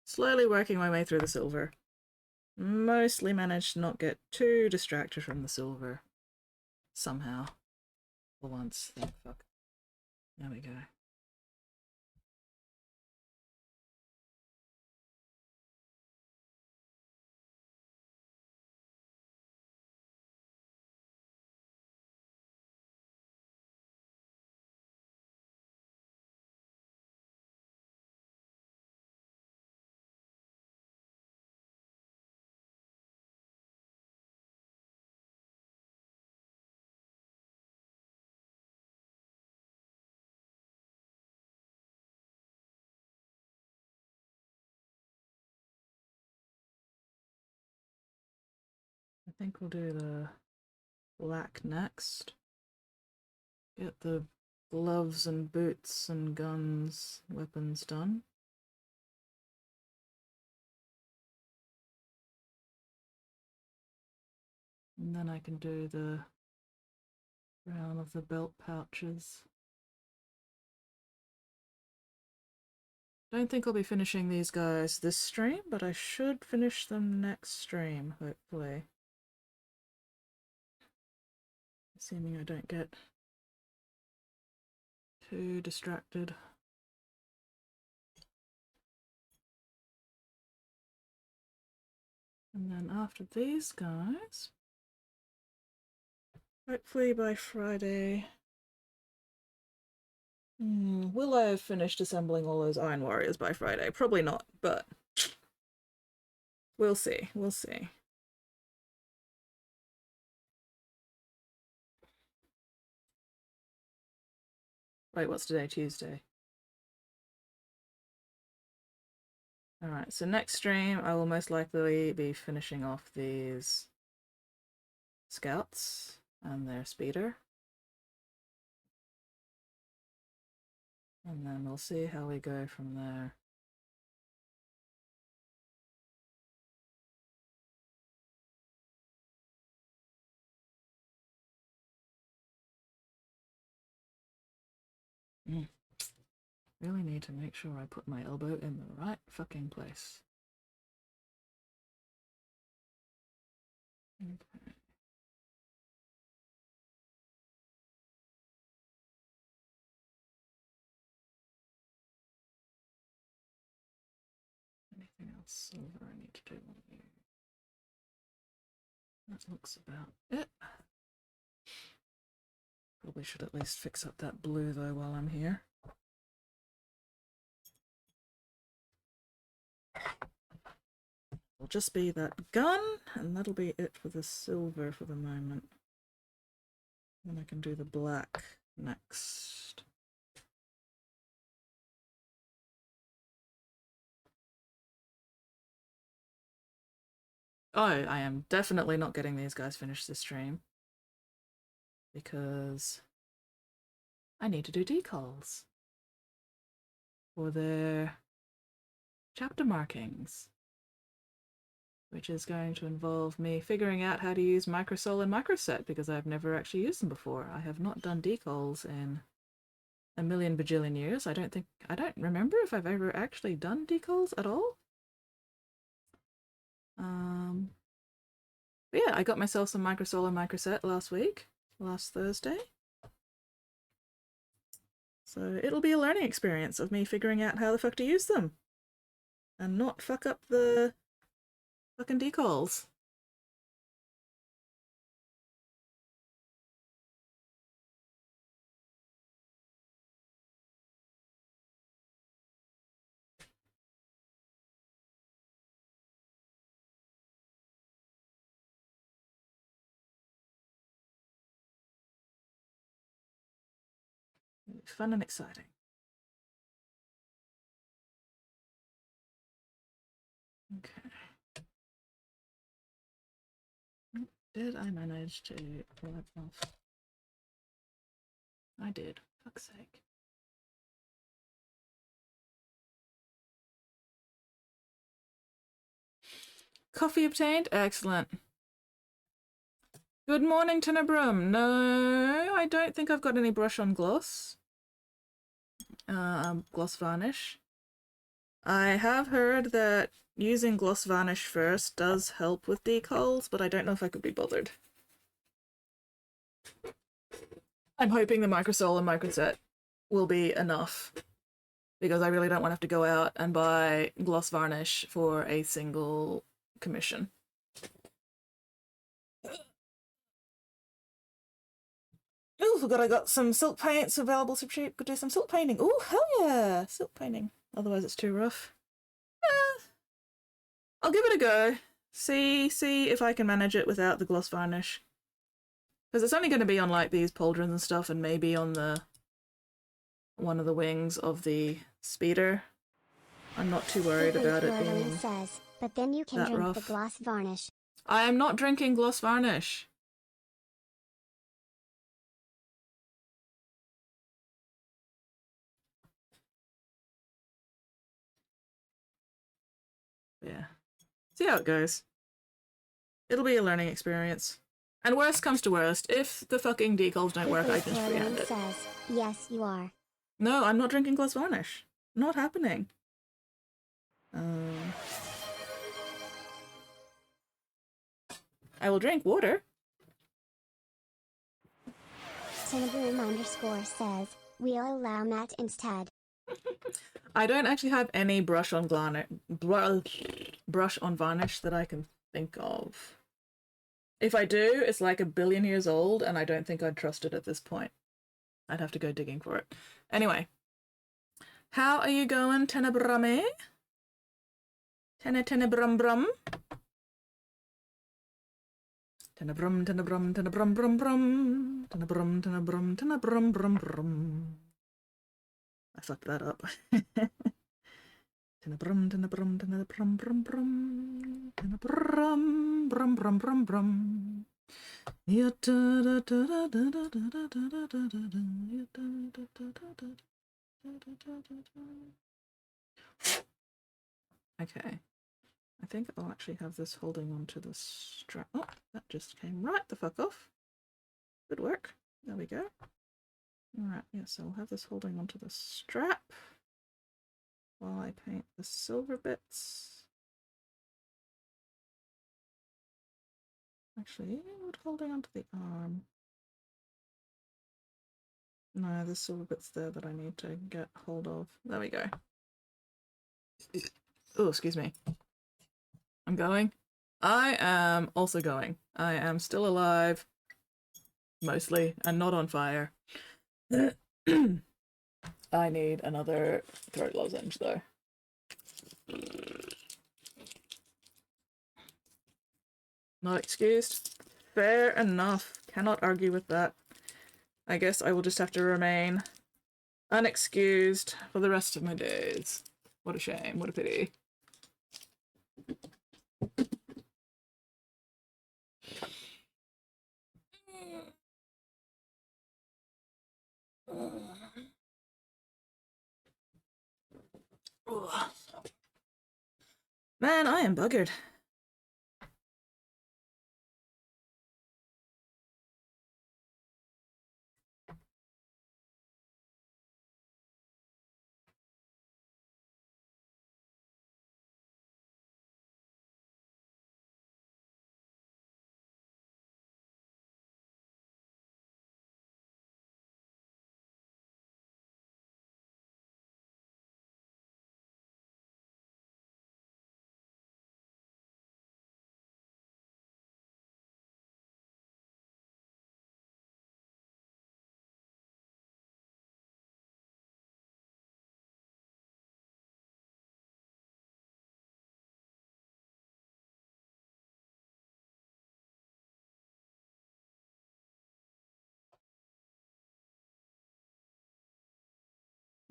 Slowly working my way through the silver. Mostly managed to not get too distracted from the silver. Somehow. For once. Thank fuck. There we go. I think we'll do the black next. Get the gloves and boots and guns, weapons done. And then I can do the brown of the belt pouches. Don't think I'll be finishing these guys this stream, but I should finish them next stream, hopefully. Assuming I don't get too distracted. And then after these guys, hopefully by Friday, will I have finished assembling all those Iron Warriors by Friday? Probably not, but we'll see. We'll see. Wait, what's today? Tuesday. Alright, so next stream I will most likely be finishing off these Scouts and their speeder. And then we'll see how we go from there. Really need to make sure I put my elbow in the right fucking place. Okay. Anything else silver I need to do on you? That looks about it. Probably should at least fix up that blue though while I'm here. It'll just be that gun, and that'll be it for the silver for the moment. Then I can do the black next. Oh, I am definitely not getting these guys finished this stream. Because I need to do decals for their chapter markings, which is going to involve me figuring out how to use microsol and microset because I've never actually used them before. I have not done decals in a million bajillion years. I don't remember if I've ever actually done decals at all. But yeah, I got myself some microsol and microset last Thursday. So it'll be a learning experience of me figuring out how the fuck to use them and not fuck up the fucking decals. Fun and exciting. Okay. Did I manage to pull that off? I did. Fuck's sake. Coffee obtained? Excellent. Good morning, Tenebrum. No, I don't think I've got any brush on gloss. Gloss varnish. I have heard that using gloss varnish first does help with decals, but I don't know if I could be bothered. I'm hoping the microsol and microset will be enough because I really don't want to have to go out and buy gloss varnish for a single commission. Oh, forgot I got some silk paints available so cheap. Could do some silk painting. Oh, hell yeah! Silk painting. Otherwise it's too rough. I'll give it a go. See if I can manage it without the gloss varnish. Because it's only going to be on like these pauldrons and stuff and maybe on the one of the wings of the speeder. I'm not too worried about it being says, but then you can drink rough. the gloss varnish. I am not drinking gloss varnish. Yeah. See how it goes. It'll be a learning experience. And worst comes to worst, if the fucking decals don't work, I can just freehand it. Says, yes, you are. No, I'm not drinking gloss varnish. Not happening. I will drink water. Cinnaboom_ says, we'll allow matte instead. I don't actually have any brush on varnish that I can think of. If I do, it's like a billion years old, and I don't think I'd trust it at this point. I'd have to go digging for it. Anyway, how are you going, Tenebrame? Tenebrum brum. Tenebrum, tenebrum, tenebrum brum brum. Tenebrum, tenebrum, tenebrum brum brum. I fucked that up. Tenebrum, tenebrum, tenebrum brum brum. Tenebrum, brum brum brum brum. Okay. I think I'll actually have this holding onto the strap. Oh, that just came right the fuck off. Good work. There we go. Alright, yeah, so I'll have this holding onto the strap while I paint the silver bits. Actually, what holding onto the arm? No, there's silver bits there that I need to get hold of. There we go. Oh, excuse me. I'm going. I am also going. I am still alive. Mostly, and not on fire. I need another throat lozenge though. Not excused. Fair enough. Cannot argue with that. I guess I will just have to remain unexcused for the rest of my days. What a shame. What a pity. Man, I am buggered.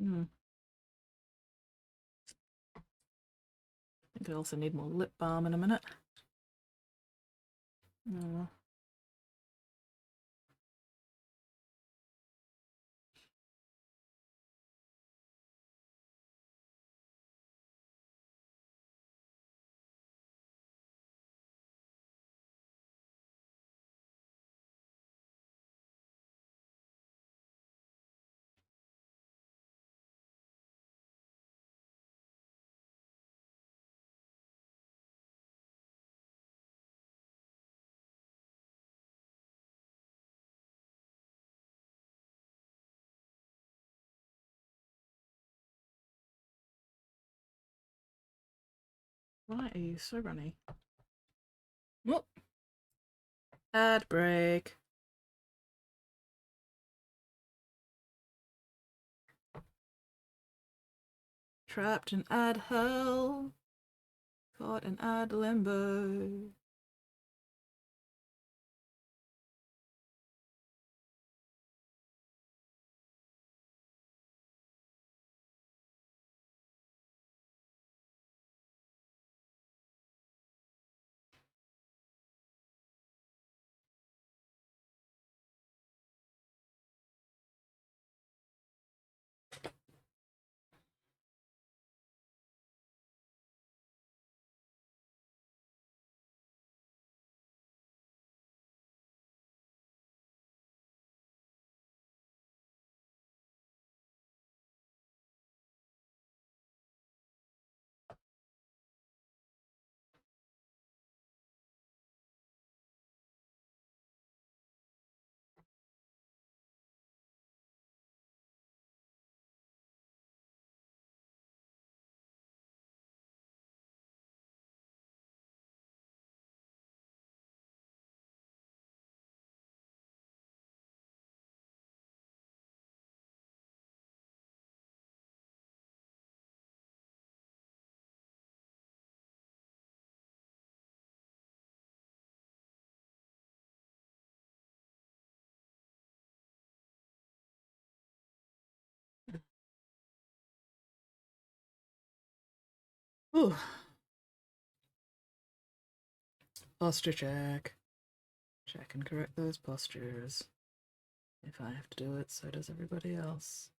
I think I also need more lip balm in a minute. Oh. Why are you so runny? Whoop. Ad break. Trapped in ad hell. Caught in ad limbo. Ooh. Posture check. Check and correct those postures. If I have to do it, so does everybody else.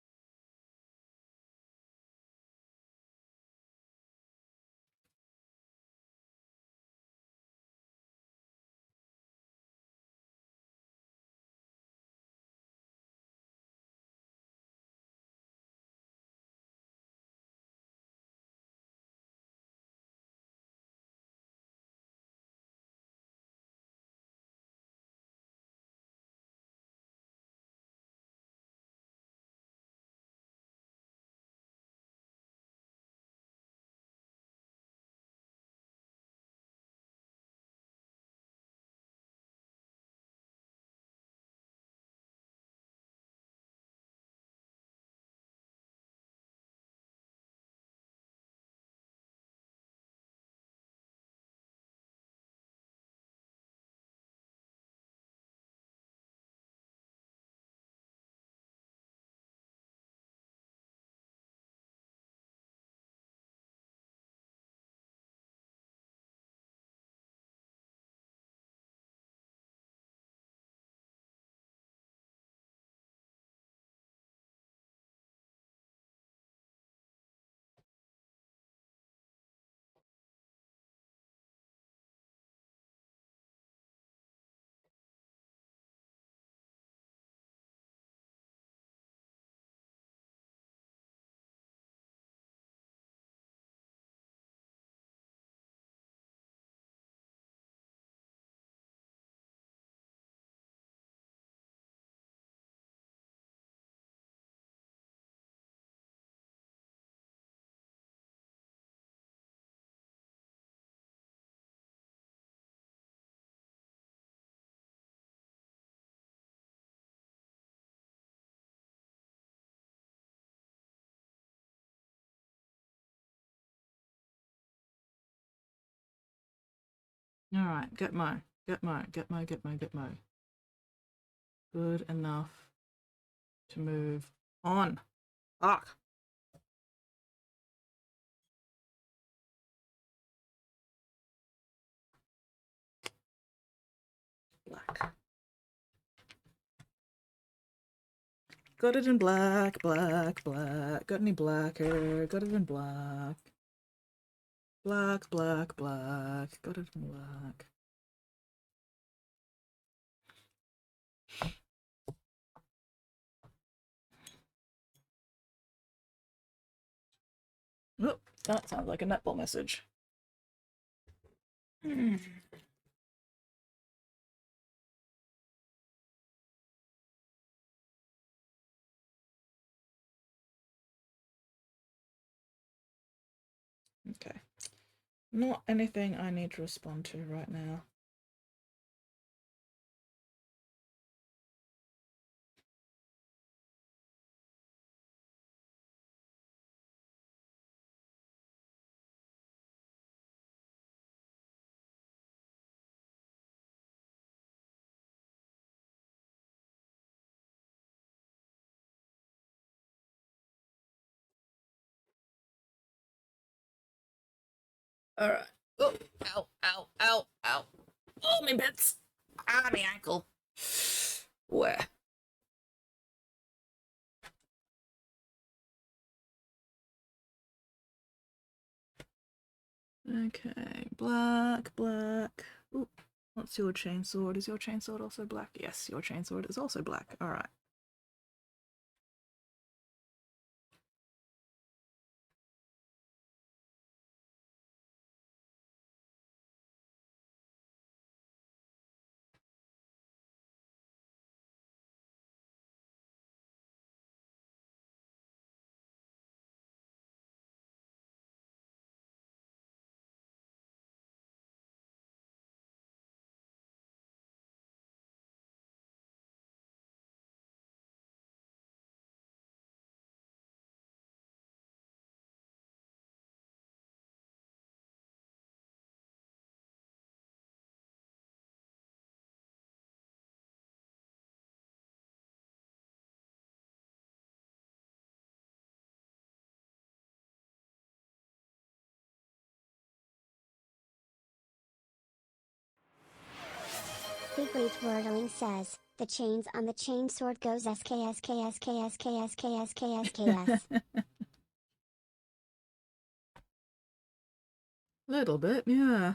Alright, get mo. Good enough to move on. Fuck. Black. Got it in black. Got any blacker? Got it in black. Black. Got it in black. Oh, that sounds like a netball message. Okay. Not anything I need to respond to right now. Alright. Oh, ow. Oh, my bits. Ah, my ankle. Where? Okay, black. Ooh, what's your chainsword? Is your chainsword also black? Yes, your chainsword is also black. Alright. Figleet Wordling says, the chains on the chain sword goes SKSKSKSKSKSKSKSKS. Little bit, yeah.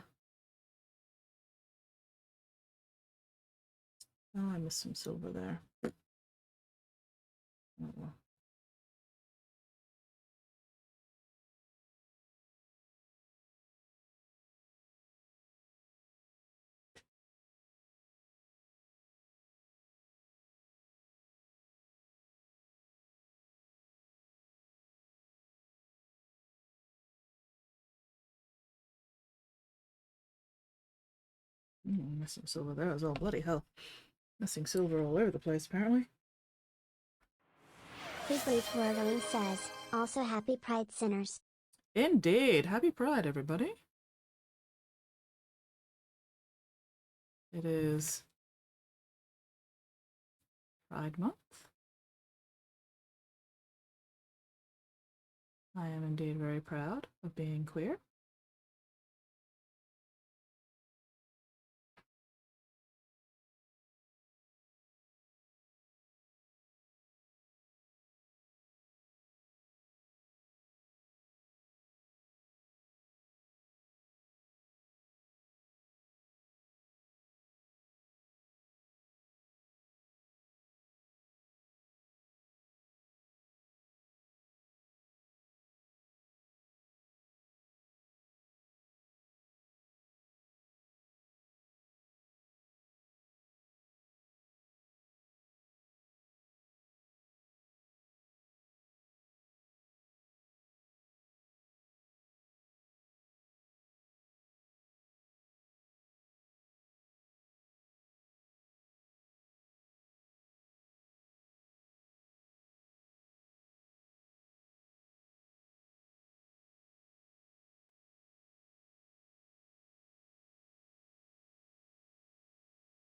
Oh, I missed some silver there. Oh, well. Missing silver there as well. Bloody hell. Missing silver all over the place, apparently. Figleet Wordling says, also happy Pride Sinners. Indeed. Happy Pride, everybody. It is Pride Month. I am indeed very proud of being queer.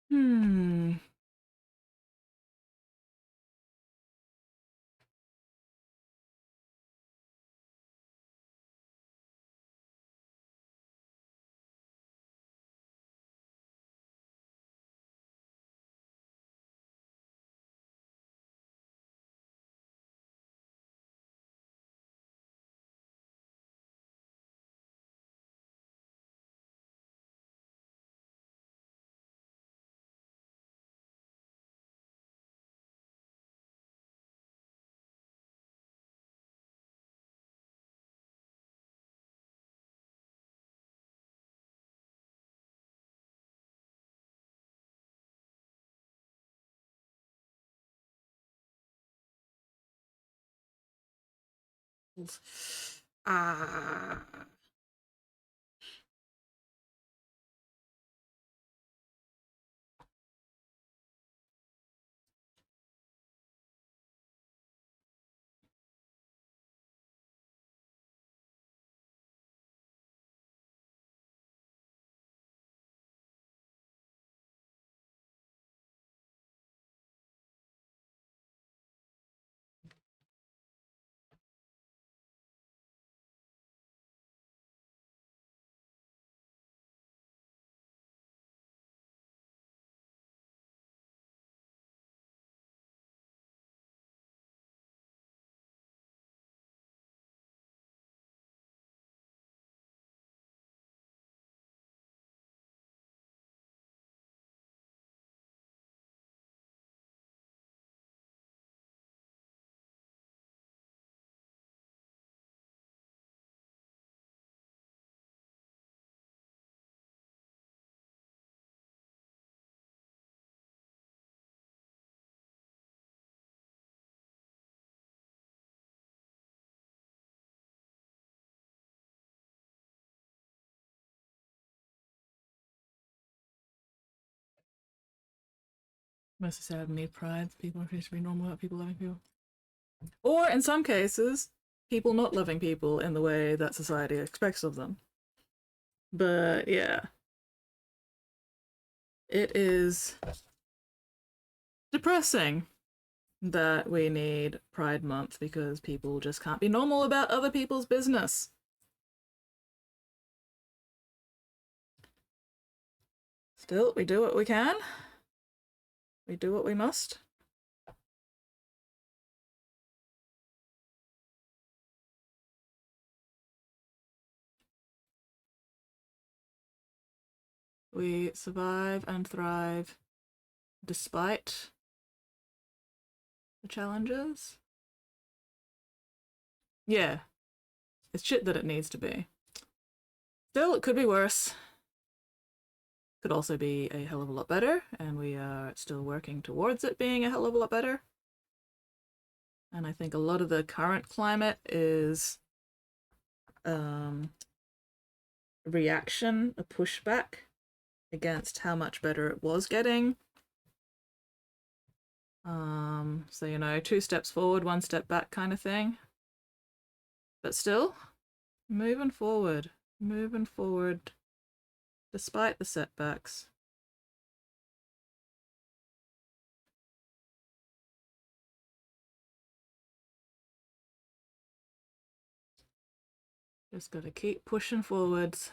Hmm. Ah. Must have said need pride. People are supposed to be normal about people loving people. Or in some cases, people not loving people in the way that society expects of them. But yeah. It is depressing that we need Pride Month because people just can't be normal about other people's business. Still, we do what we can. We do what we must. We survive and thrive despite the challenges. Yeah, it's shit that it needs to be. Still, it could be worse. Could also be a hell of a lot better, and we are still working towards it being a hell of a lot better. And I think a lot of the current climate is reaction, a pushback against how much better it was getting. So, you know, 2 steps forward, 1 step back kind of thing. But still, moving forward despite the setbacks. Just gotta keep pushing forwards.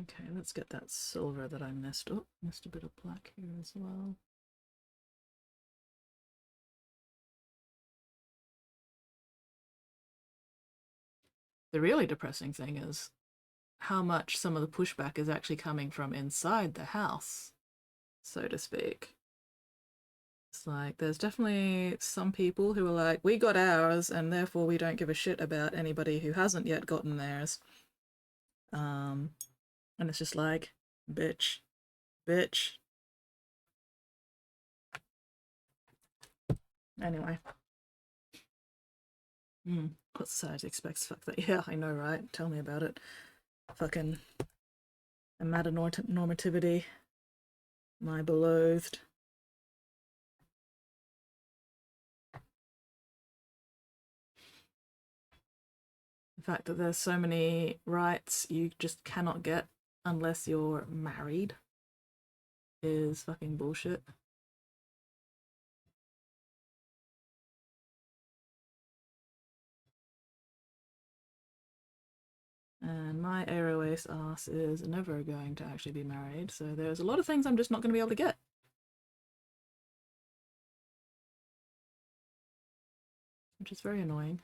Okay, let's get that silver that I missed. Oh, missed a bit of black here as well. The really depressing thing is how much some of the pushback is actually coming from inside the house, so to speak. It's like there's definitely some people who are like, we got ours and therefore we don't give a shit about anybody who hasn't yet gotten theirs. And it's just like, bitch. Anyway. What society expects? Fuck that. Yeah, I know, right? Tell me about it. Fucking normativity. My beloathed. The fact that there's so many rights you just cannot get unless you're married is fucking bullshit. And my AUS ass is never going to actually be married, so there's a lot of things I'm just not going to be able to get. Which is very annoying.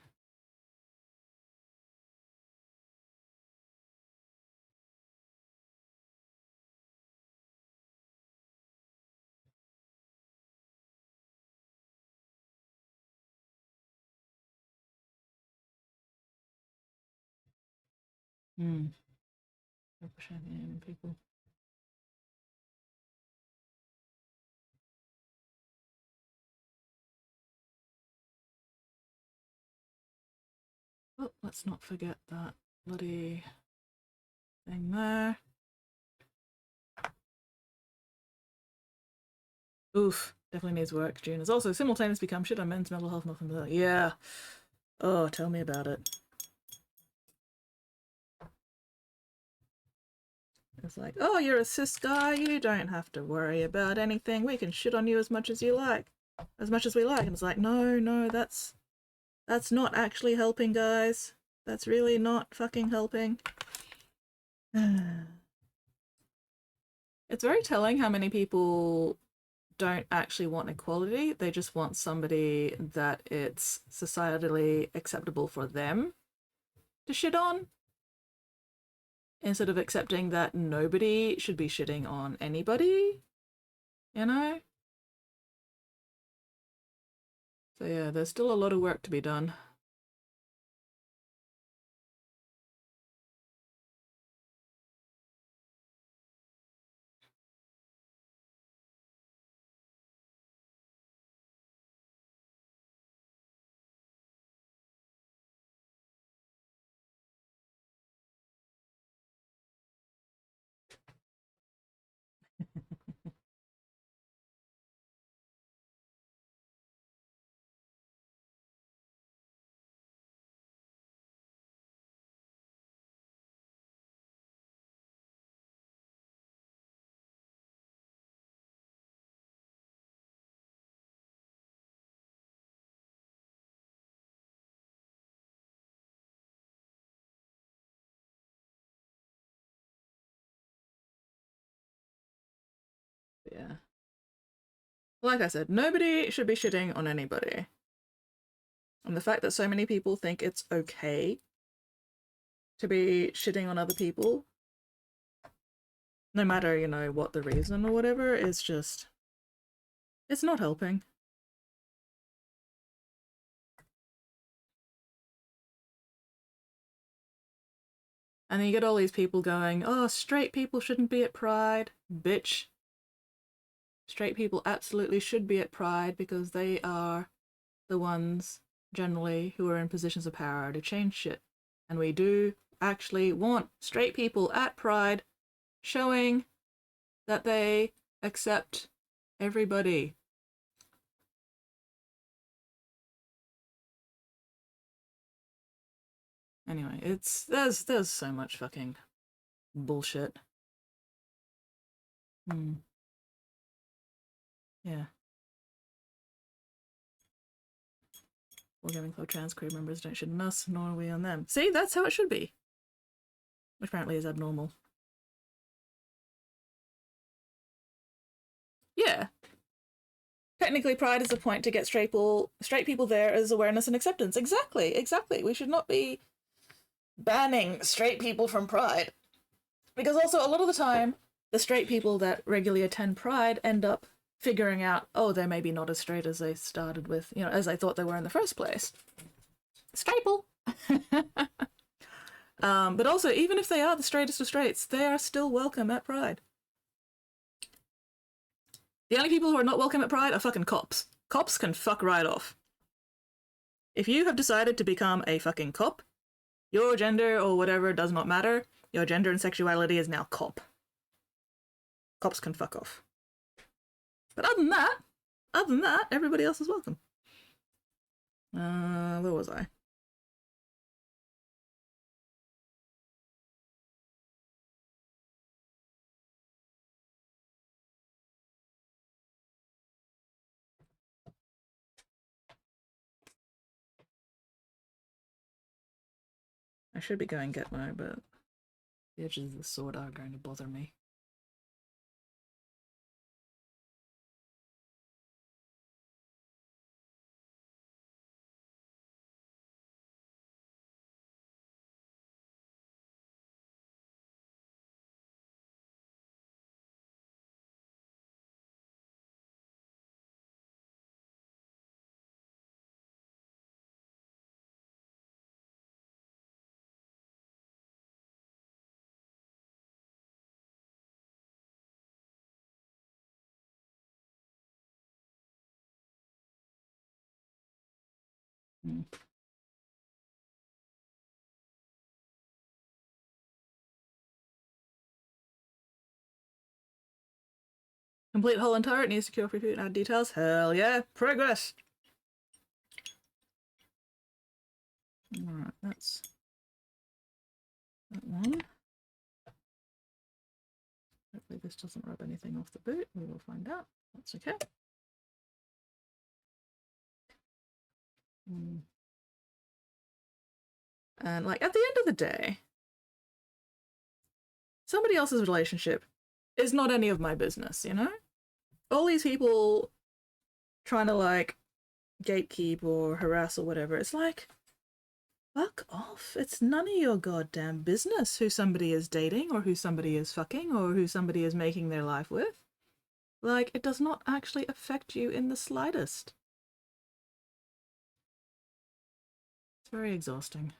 People. Oh, let's not forget that bloody thing there. Oof, definitely needs work. June has also simultaneously become shit on men's mental health. Nothing but yeah. Oh, tell me about it. It's like, oh, you're a cis guy. You don't have to worry about anything. We can shit on you as much as you like, as much as we like. And it's like, no, that's not actually helping, guys. That's really not fucking helping. It's very telling how many people don't actually want equality. They just want somebody that it's societally acceptable for them to shit on, instead of accepting that nobody should be shitting on anybody, you know? So yeah, there's still a lot of work to be done. Like I said, nobody should be shitting on anybody. And the fact that so many people think it's okay to be shitting on other people, no matter, you know, what the reason or whatever, is just... it's not helping. And then you get all these people going, oh, straight people shouldn't be at Pride. Bitch. Straight people absolutely should be at Pride because they are the ones, generally, who are in positions of power to change shit. And we do actually want straight people at Pride showing that they accept everybody. Anyway, there's so much fucking bullshit. Yeah. Wargaming Club trans crew members don't shit on us, nor are we on them. See, that's how it should be. Which apparently is abnormal. Yeah. Technically, Pride is a point to get straight people there as awareness and acceptance. Exactly, exactly. We should not be banning straight people from Pride. Because also, a lot of the time, the straight people that regularly attend Pride end up figuring out, oh, they're maybe not as straight as they started with, you know, as they thought they were in the first place. Straight people! But also, even if they are the straightest of straights, they are still welcome at Pride. The only people who are not welcome at Pride are fucking cops. Cops can fuck right off. If you have decided to become a fucking cop, your gender or whatever does not matter. Your gender and sexuality is now cop. Cops can fuck off. But other than that, everybody else is welcome. Where was I? I should be going Gitmo, but the edges of the sword are going to bother me. Complete whole and turret needs secure free food and add details. Hell yeah. Progress! Alright, that's that one. Hopefully this doesn't rub anything off the boot. We will find out. That's okay. And like at the end of the day, somebody else's relationship is not any of my business, you know? All these people trying to like gatekeep or harass or whatever, it's like, fuck off. It's none of your goddamn business who somebody is dating or who somebody is fucking or who somebody is making their life with. Like, it does not actually affect you in the slightest. It's very exhausting.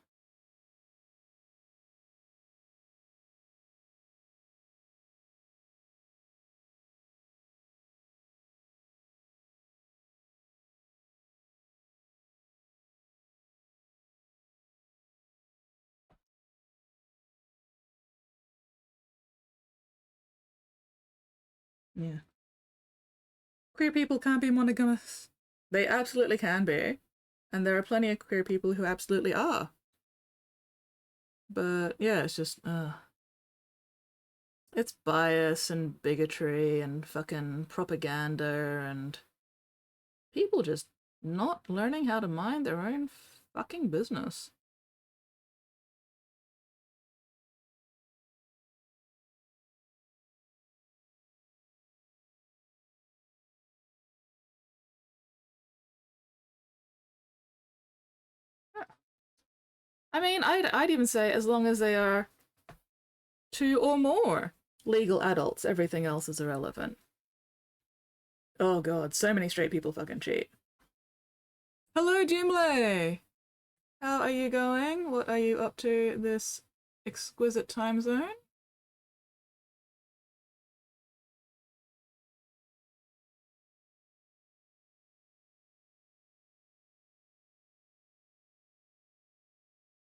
Yeah. Queer people can't be monogamous. They absolutely can be. And there are plenty of queer people who absolutely are. But yeah, it's just, it's bias and bigotry and fucking propaganda and people just not learning how to mind their own fucking business. I mean, I'd even say as long as they are 2 or more legal adults, everything else is irrelevant. Oh god, so many straight people fucking cheat. Hello, Jimle! How are you going? What are you up to this exquisite time zone?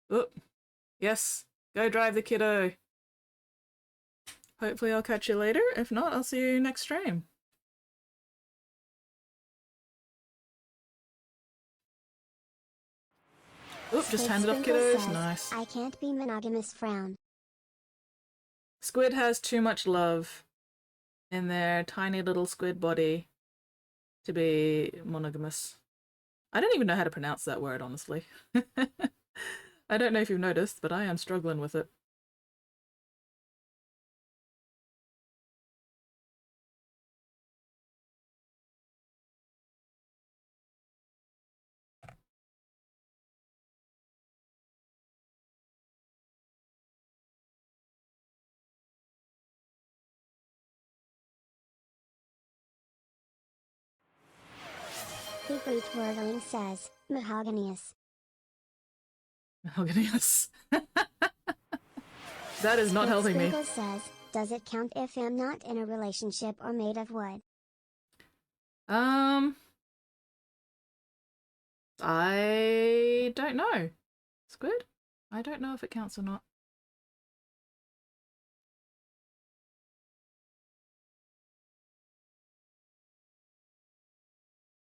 Oh, yes, go drive the kiddo. Hopefully I'll catch you later. If not, I'll see you next stream. Oop, just handed off kiddos. Says, nice. I can't be monogamous frown. Squid has too much love in their tiny little squid body to be monogamous. I don't even know how to pronounce that word, honestly. I don't know if you've noticed, but I am struggling with it. The Greek wordling says, mahoganyous. Mahoganyous. That is not helping me. Says, does it count if I'm not in a relationship or made of wood? I don't know. Squid? I don't know if it counts or not.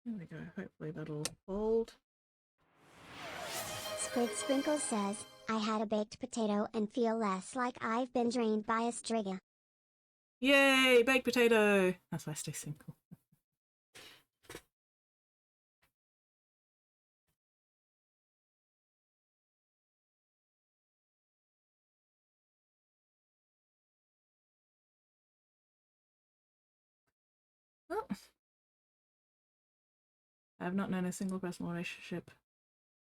There we go. Hopefully that'll hold. Squid Sprinkle says, I had a baked potato and feel less like I've been drained by a striga. Yay! Baked potato! That's why I stay single. Oh. I have not known a single personal relationship.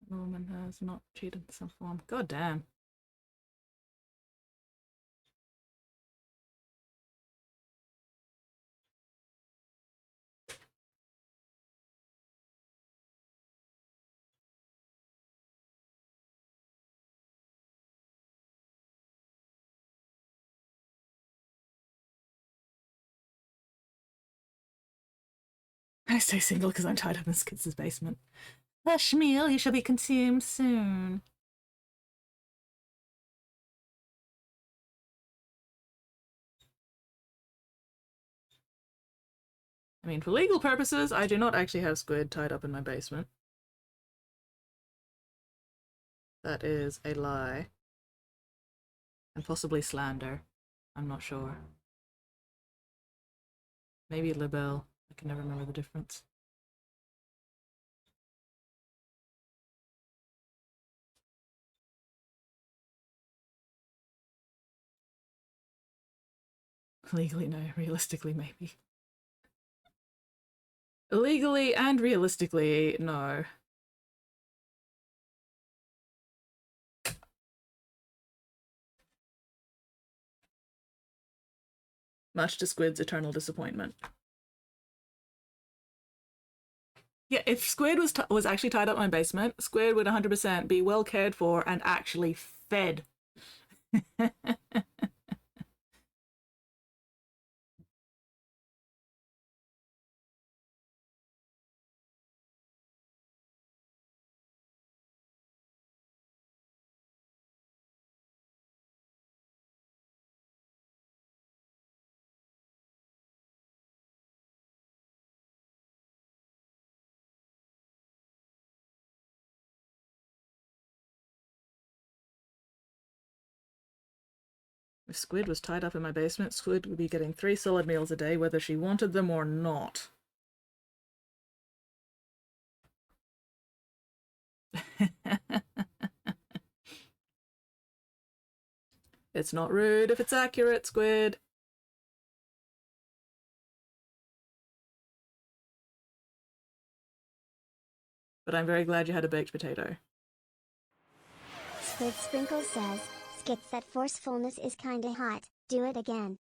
The woman has not cheated in some form. God damn. I stay single because I'm tied up in Skids' basement. Lush meal, you shall be consumed soon. I mean, for legal purposes, I do not actually have squid tied up in my basement. That is a lie. And possibly slander. I'm not sure. Maybe libel. I can never remember the difference. Legally, no. Realistically, maybe. Legally and realistically, no. Much to Squid's eternal disappointment. Yeah, if Squid was actually tied up in my basement, Squid would 100% be well cared for and actually fed. If Squid was tied up in my basement, Squid would be getting 3 solid meals a day, whether she wanted them or not. It's not rude if it's accurate, Squid. But I'm very glad you had a baked potato. Squid Sprinkle says, Skits that forcefulness is kinda hot, do it again.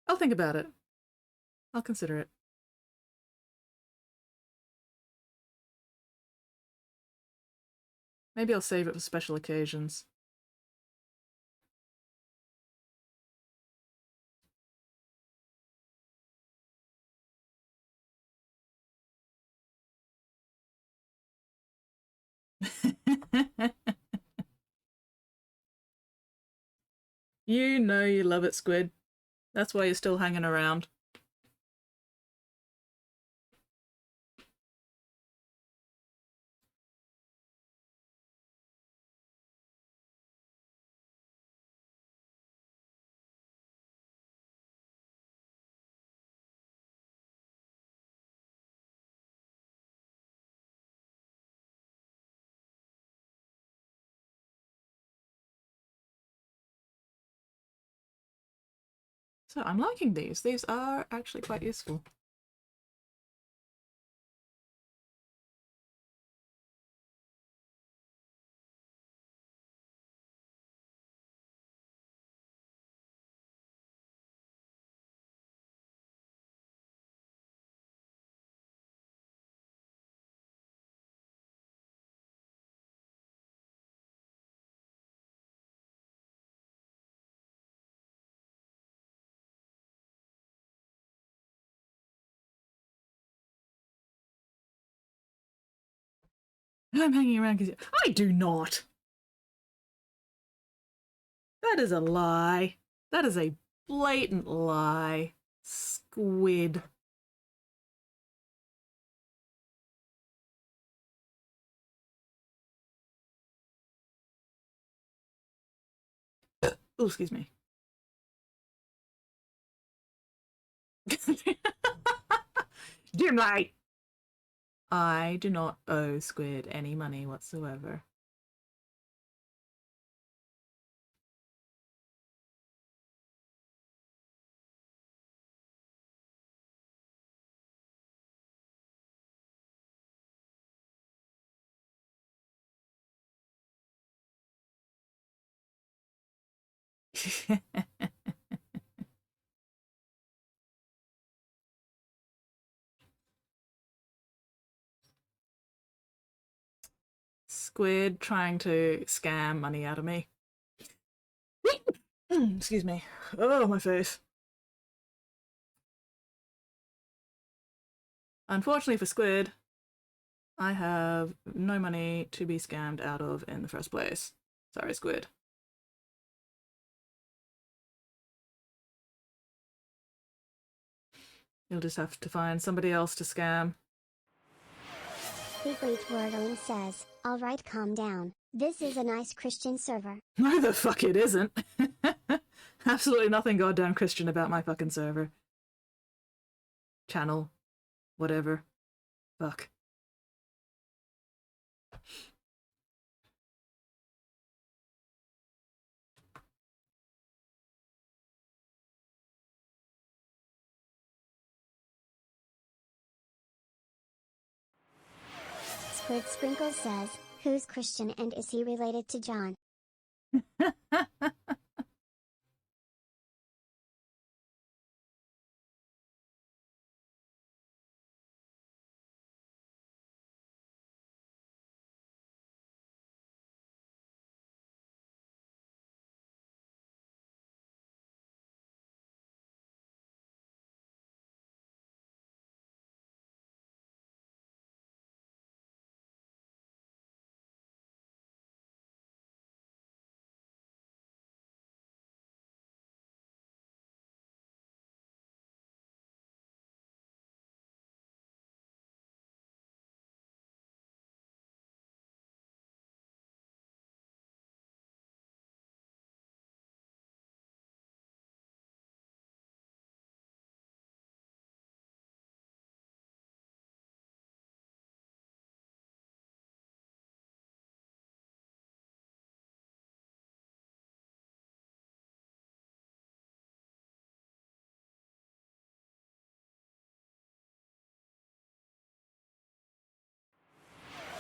I'll think about it. I'll consider it. Maybe I'll save it for special occasions. You know you love it, Squid. That's why you're still hanging around. So I'm liking these. These are actually quite useful. I'm hanging around because I do not. That is a lie. That is a blatant lie. Squid. Oh, excuse me. Dim light. I do not owe Squid any money whatsoever. Squid trying to scam money out of me. Excuse me. Oh, my face. Unfortunately for Squid, I have no money to be scammed out of in the first place. Sorry, Squid. You'll just have to find somebody else to scam. Big Leech Wordling says, alright, calm down. This is a nice Christian server. No, the fuck it isn't. Absolutely nothing goddamn Christian about my fucking server. Channel. Whatever. Fuck. Squid Sprinkle says, who's Christian and is he related to John?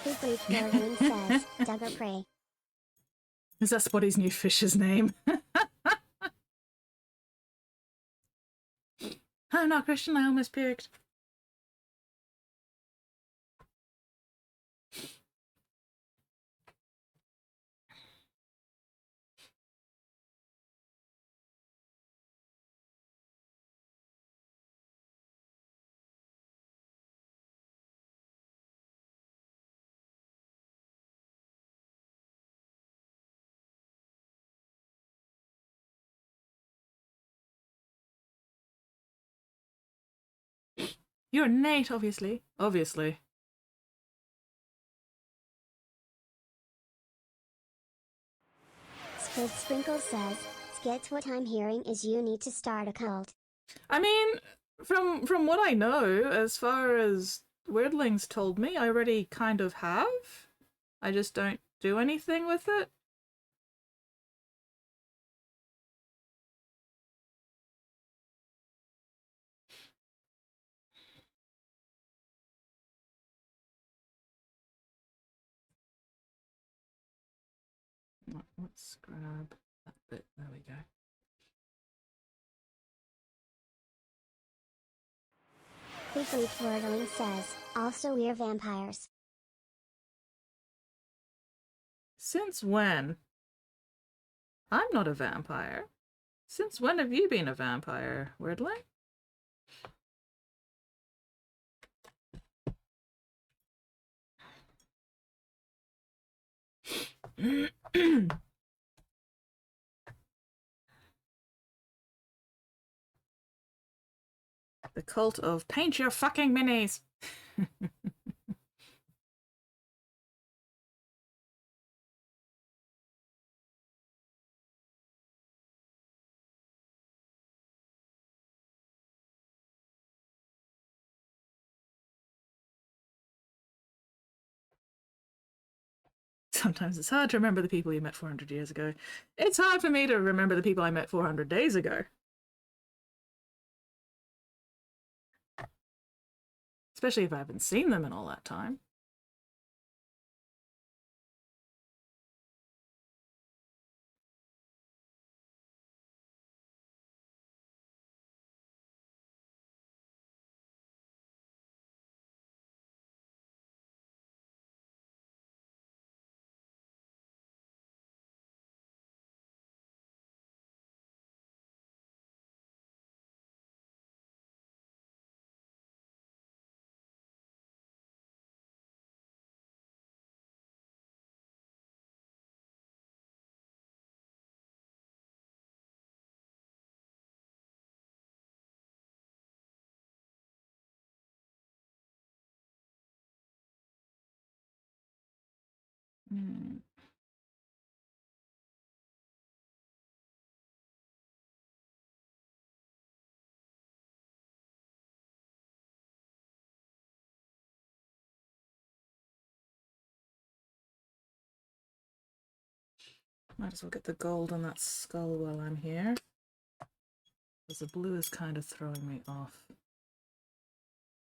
Poopy Flirting says, Duggar Prey. Is that Spotty's new fish's name? Oh no, Christian, I almost puked. You're Nate, obviously. Obviously. Squid Sprinkle says, Skits, what I'm hearing is you need to start a cult. I mean, from what I know, as far as Weirdlings told me, I already kind of have. I just don't do anything with it. Let's grab that bit. There we go. Poopy Flirting says, also we're vampires. Since when? I'm not a vampire. Since when have you been a vampire, Weirdling? The cult of paint your fucking minis. Sometimes it's hard to remember the people you met 400 years ago. It's hard for me to remember the people I met 400 days ago. Especially if I haven't seen them in all that time. Might as well get the gold on that skull while I'm here. Because the blue is kind of throwing me off.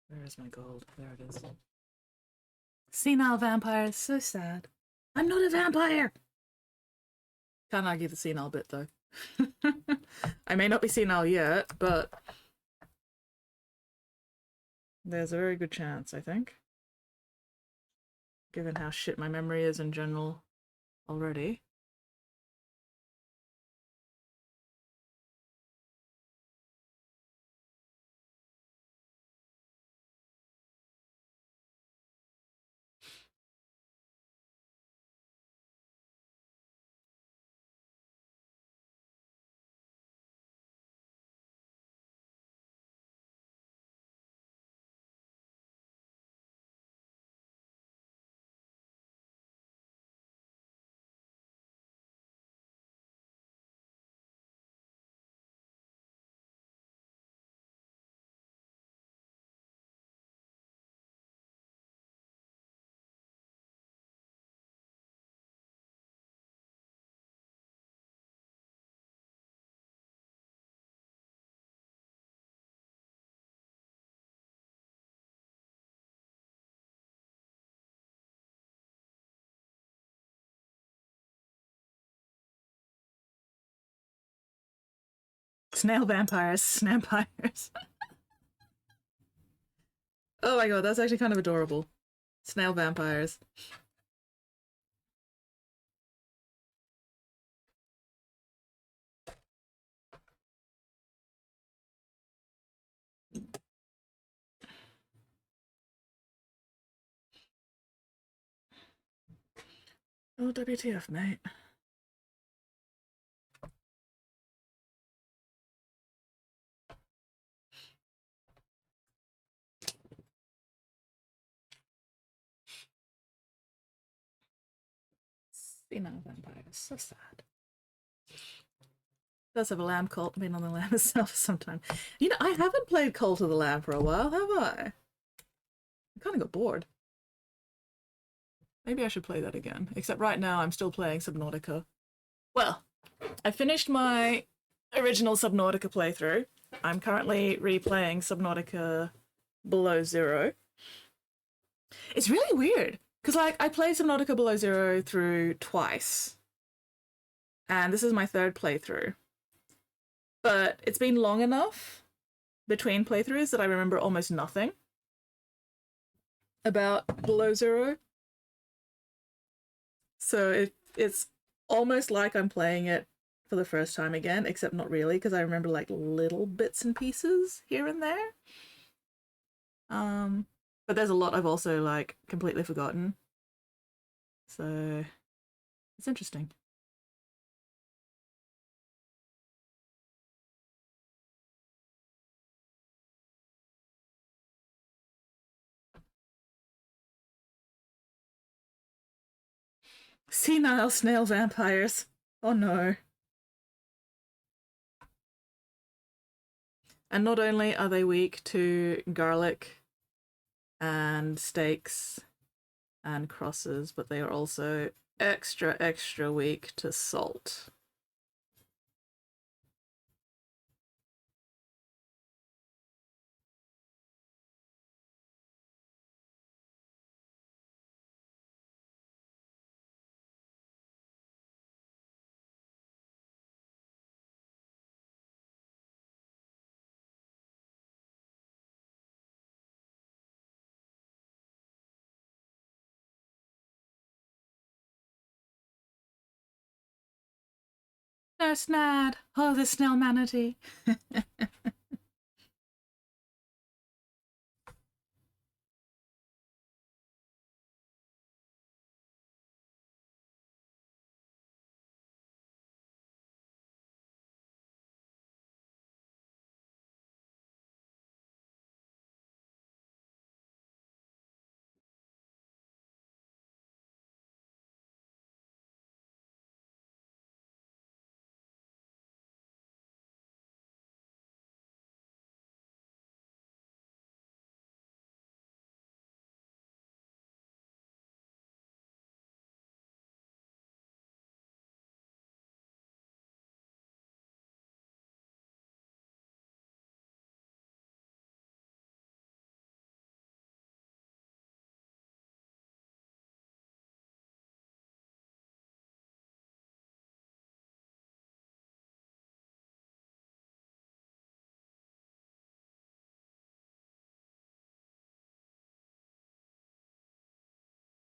Where is my gold? There it is. Senile vampire, so sad. I'm not a vampire! Can't argue the senile bit though. I may not be senile yet, but there's a very good chance, I think. Given how shit my memory is in general already. Snail vampires. Snampires. Oh my god, that's actually kind of adorable. Snail vampires. Oh, WTF, mate. Senile vampires. So sad. Does have a lamb cult been on the lamb itself sometime. You know, I haven't played Cult of the Lamb for a while, have I? I kind of got bored. Maybe I should play that again. Except right now I'm still playing Subnautica. Well, I finished my original Subnautica playthrough. I'm currently replaying Subnautica Below Zero. It's really weird, because like I played Subnautica Below Zero through twice. And this is my third playthrough. But it's been long enough between playthroughs that I remember almost nothing about Below Zero. So it's almost like I'm playing it for the first time again, except not really, because I remember like little bits and pieces here and there. But there's a lot I've also like completely forgotten. So it's interesting. Senile snail vampires. Oh no. And not only are they weak to garlic and steaks and crosses, but they are also extra weak to salt. No, Snad. Oh, the snail manatee.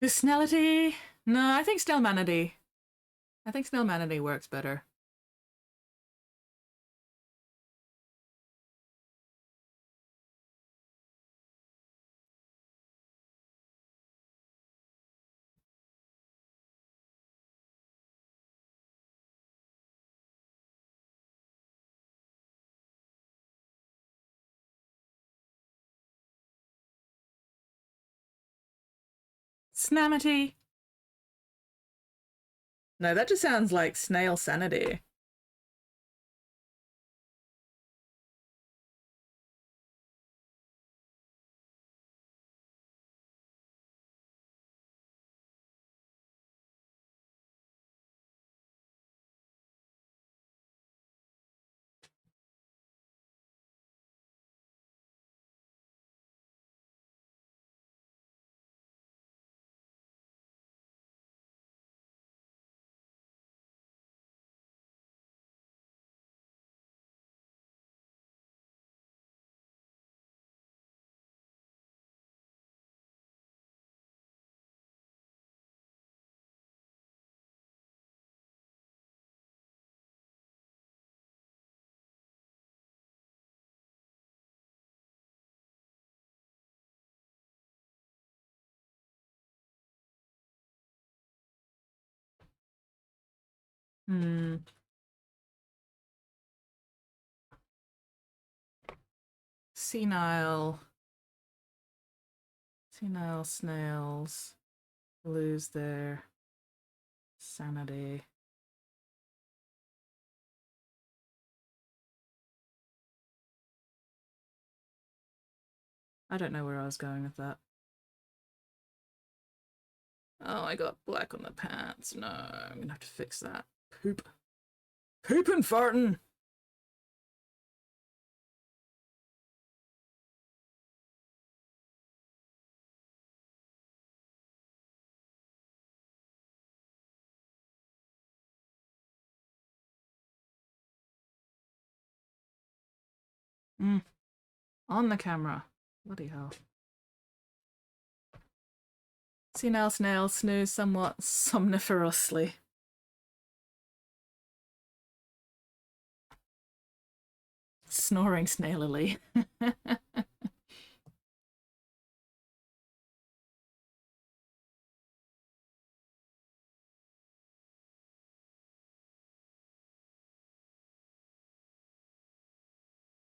Snellity? No, I think snail manatee. I think snail manatee works better. Snamity. No, that just sounds like snail sanity. Hmm. Senile snails lose their sanity. I don't know where I was going with that. Oh, I got black on the pants. No, I'm gonna have to fix that. Poop. Poop and farting! On the camera. Bloody hell. Senile snails snooze somewhat somniferously. Snoring snailily.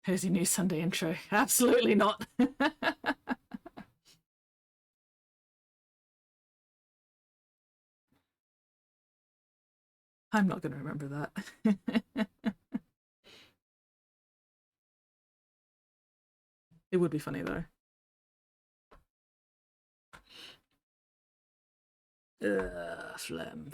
Here's your new Sunday intro. Absolutely not. I'm not going to remember that. It would be funny though. Phlegm.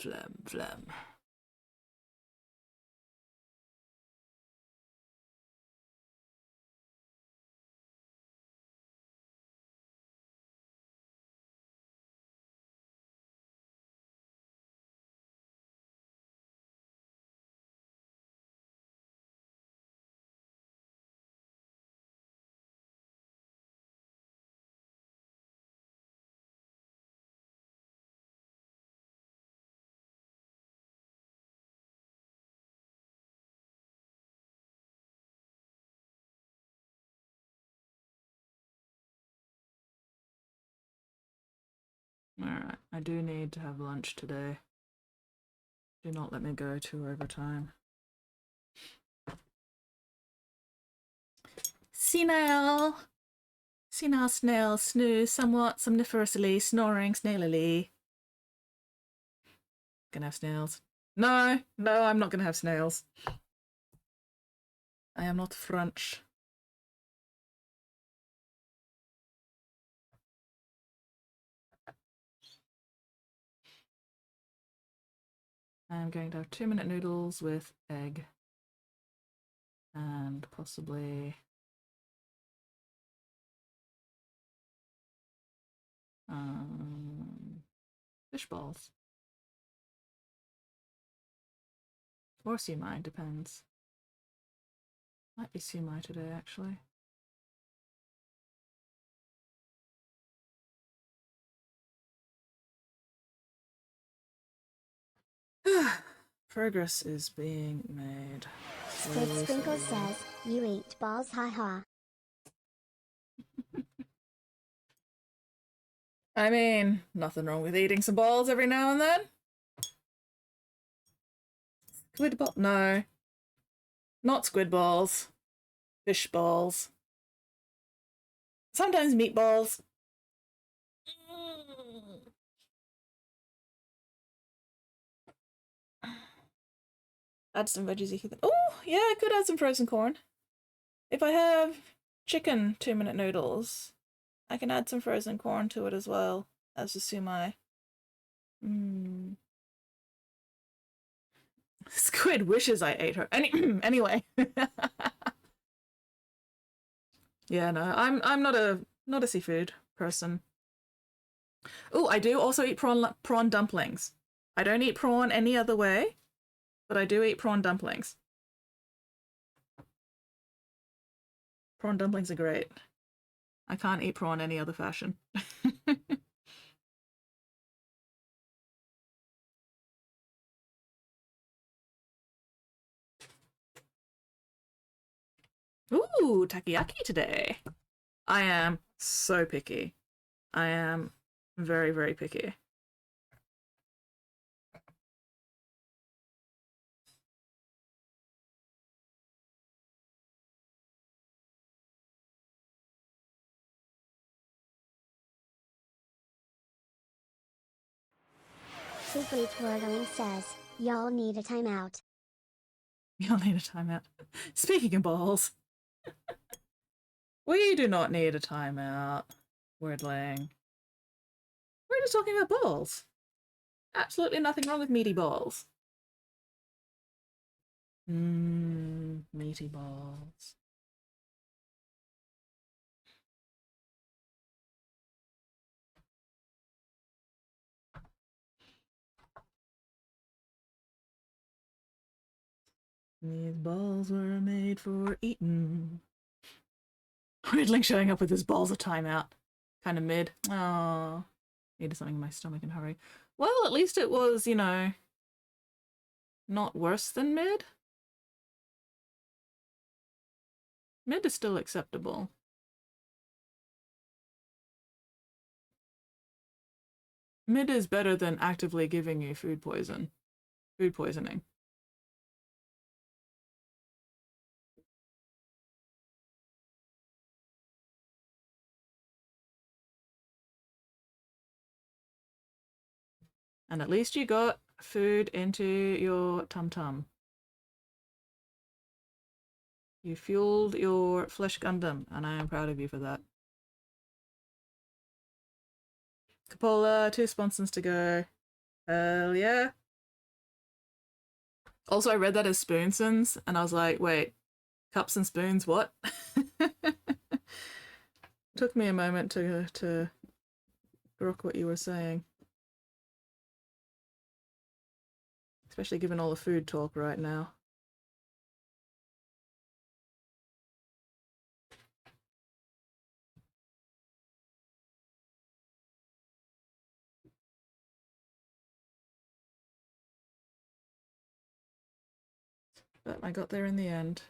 Alright, I do need to have lunch today. Do not let me go to overtime. Senile snail snooze somewhat somniferously, snoring snailily. Gonna have snails. No, I'm not gonna have snails. I am not French. I'm going to have 2-minute noodles with egg. And possibly fish balls. Or sumai, depends. Might be sumai today, actually. Progress is being made. Squid Sprinkle says, you eat balls haha. I mean, nothing wrong with eating some balls every now and then. Squid ball? No. Not squid balls. Fish balls. Sometimes meatballs. Add some veggies if you think. Oh, yeah, I could add some frozen corn. If I have chicken 2-minute noodles, I can add some frozen corn to it as well as the sumai. Squid wishes I ate her. Anyway. Yeah, no, I'm not a seafood person. Oh, I do also eat prawn dumplings. I don't eat prawn any other way, but I do eat prawn dumplings. Prawn dumplings are great. I can't eat prawn any other fashion. Ooh, takoyaki today. I am so picky. I am very, very picky. Super Twirtling says, y'all need a timeout. You'll need a timeout. Speaking of balls, we do not need a timeout. Wordling. We're just talking about balls. Absolutely nothing wrong with meaty balls. Meaty balls. These balls were made for eating. Riddling showing up with his balls of timeout. Kind of mid. Oh, needed something in my stomach in a hurry. Well, at least it was, you know, not worse than mid. Mid is still acceptable. Mid is better than actively giving you food poisoning. And at least you got food into your tum-tum. You fueled your flesh Gundam, and I am proud of you for that. Capola, 2 sponsons to go. Hell yeah. Also, I read that as spoonsons, and I was like, wait, cups and spoons, what? Took me a moment to grok what you were saying. Especially given all the food talk right now. But I got there in the end.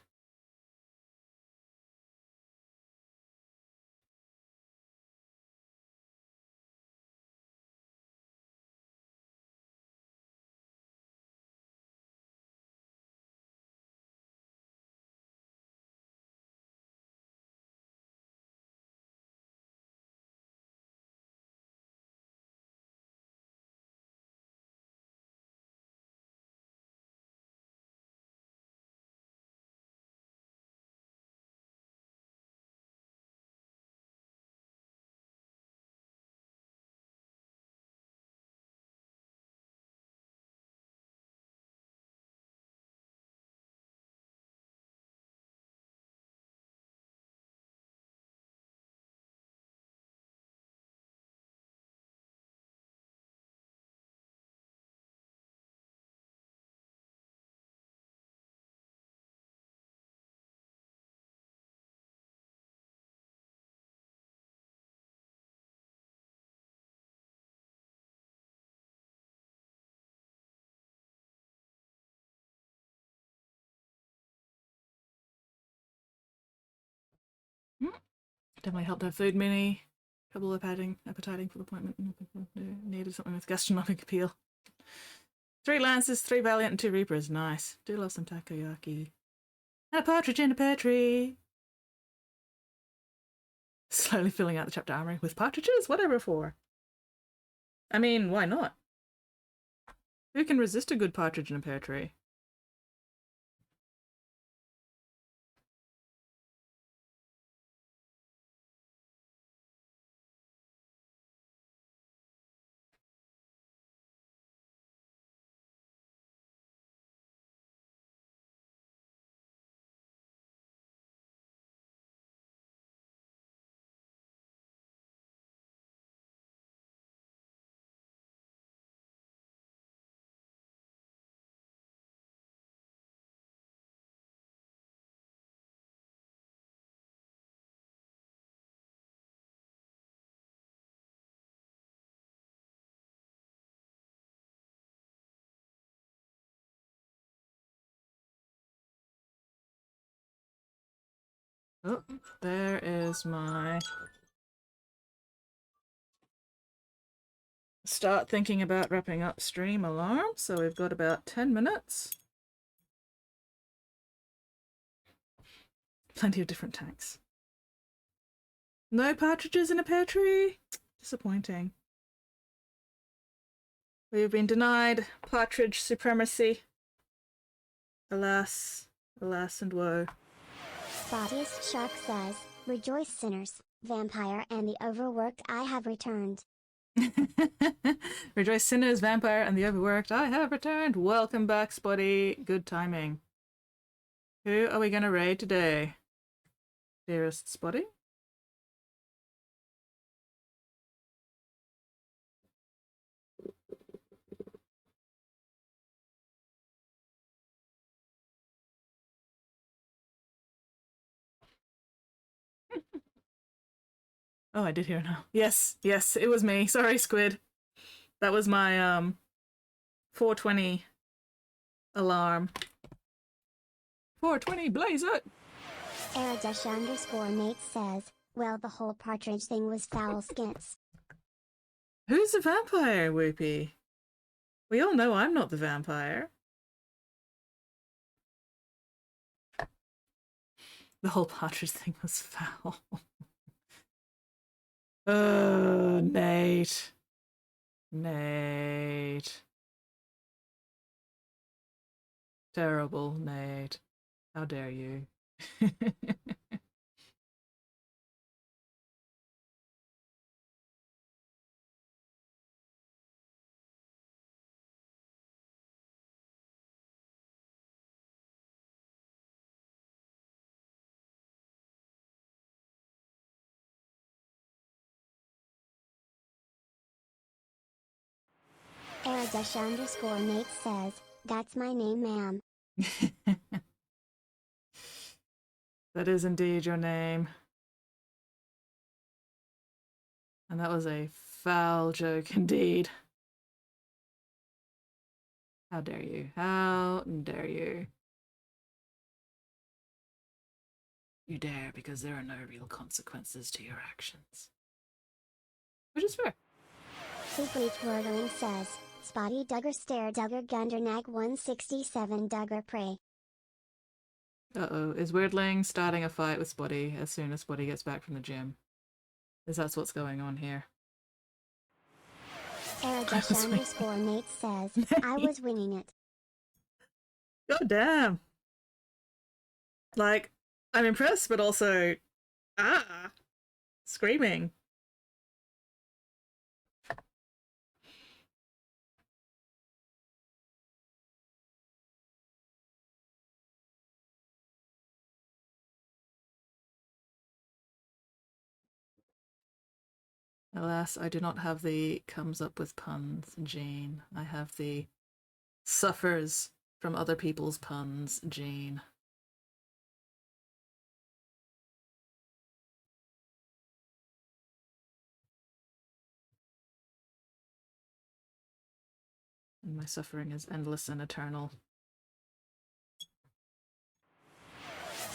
Definitely helped have food mini. Couple of appetizing for the appointment. Needed something with gastronomic appeal. 3 lances, 3 valiant, and 2 reapers. Nice. Do love some takoyaki. And a partridge in a pear tree. Slowly filling out the chapter armory with partridges? Whatever for. I mean, why not? Who can resist a good partridge in a pear tree? Oh, there is my start thinking about wrapping up stream alarm. So we've got about 10 minutes. Plenty of different tanks. No partridges in a pear tree? Disappointing. We've been denied partridge supremacy. Alas, alas and woe. Spottiest Shark says, "Rejoice sinners, vampire and the overworked I have returned." Rejoice sinners, vampire, and the overworked, I have returned. Welcome back, Spotty. Good timing. Who are we gonna raid today? Dearest Spotty? Oh, I did hear now. Yes, yes, it was me. Sorry, Squid. That was my 420 alarm. 420, blaze it! Aradesh_Nate says, "Well, the whole partridge thing was foul skits." Who's the vampire, Whoopie? We all know I'm not the vampire. The whole partridge thing was foul. Nate. Nate. Terrible, Nate. How dare you? Aradesh_Nate says, "That's my name, ma'am." That is indeed your name. And that was a foul joke indeed. How dare you? How dare you? You dare because there are no real consequences to your actions. Which is fair. Secretly Twirling says, "Spotty Duggar Stare Duggar Gundernag 167 Duggar Prey." Uh-oh, is Weirdling starting a fight with Spotty as soon as Spotty gets back from the gym? Is that what's going on here? Aradesh_Nate says, "I was winging it." God damn. Like, I'm impressed, but also, screaming. Alas, I do not have the comes up with puns gene. I have the suffers from other people's puns gene. And my suffering is endless and eternal.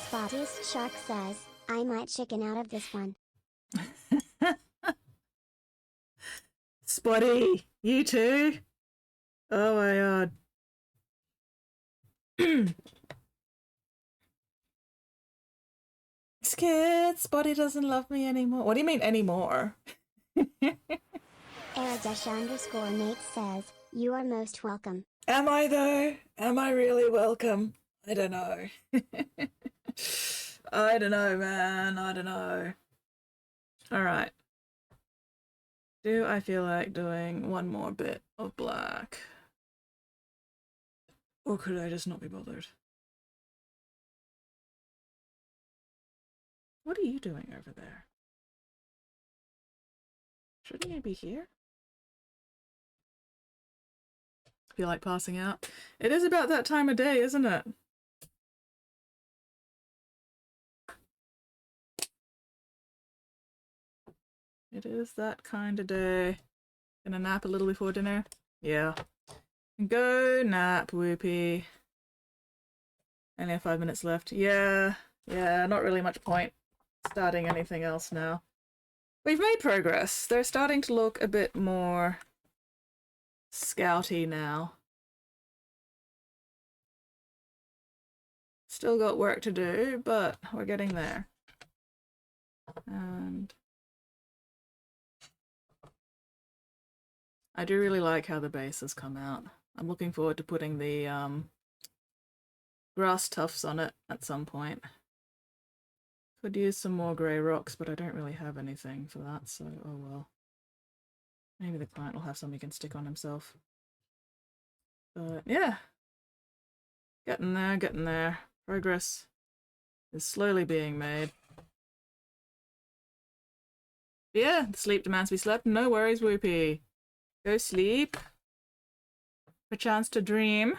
Spottiest Shark says, "I might chicken out of this one." Spotty, you too? Oh my god. Scared, Spotty doesn't love me anymore. What do you mean anymore? Aradesh_Nate says, "You are most welcome." Am I though? Am I really welcome? I don't know. I don't know, man. I don't know. Alright. Do I feel like doing one more bit of black? Or could I just not be bothered? What are you doing over there? Shouldn't you be here? Feel like passing out? It is about that time of day, isn't it? It is that kind of day. Gonna nap a little before dinner? Yeah. Go nap, Whoopie. Only have 5 minutes left. Yeah, not really much point starting anything else now. We've made progress. They're starting to look a bit more scouty now. Still got work to do, but we're getting there. And I do really like how the base has come out. I'm looking forward to putting the grass tufts on it at some point. Could use some more grey rocks, but I don't really have anything for that, so oh well. Maybe the client will have something he can stick on himself. But yeah. Getting there, getting there. Progress is slowly being made. Yeah, the sleep demands to be slept. No worries, Whoopie. Go sleep. A chance to dream.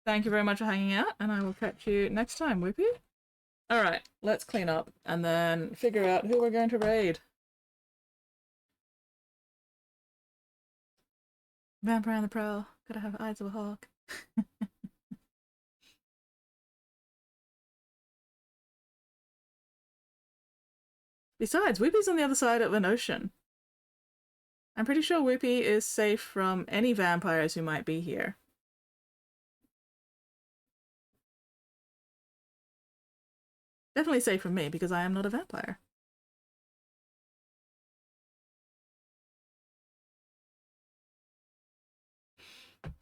Thank you very much for hanging out, and I will catch you next time, Whoopie. Alright, let's clean up and then figure out who we're going to raid. Vampire on the prowl. Gotta have eyes of a hawk. Besides, Whoopie's on the other side of an ocean. I'm pretty sure Whoopie is safe from any vampires who might be here. Definitely safe from me, because I am not a vampire.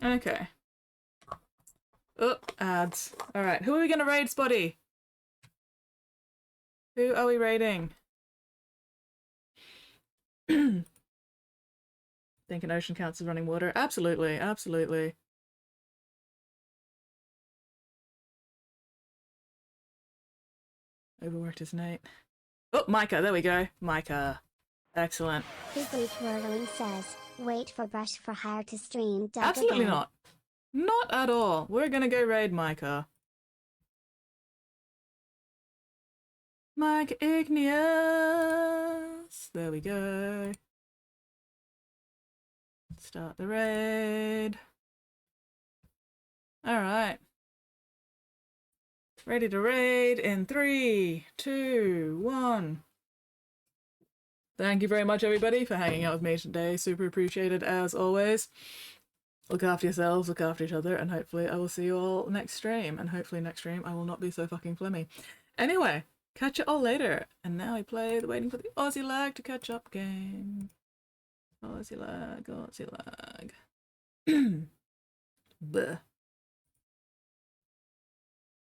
Okay. Oh, ads. Alright, who are we gonna raid, Spotty? Who are we raiding? Think an ocean counts as running water? Absolutely, absolutely. Overworked his Nate. Oh, Micah, there we go. Micah. Excellent. Quickly Twirling says, wait for Brush for Hire to stream. Doug Absolutely again. not. Not at all. We're gonna go raid Micah. Mike Igneous. There we go. Start the raid. Alright. Ready to raid in 3, 2, 1. Thank you very much, everybody, for hanging out with me today. Super appreciated, as always. Look after yourselves, look after each other, and hopefully I will see you all next stream. And hopefully next stream I will not be so fucking flimmy. Anyway, catch you all later. And now we play the Waiting for the Aussie Lag to catch up game. Aussie lag, Aussie lag. Bleh.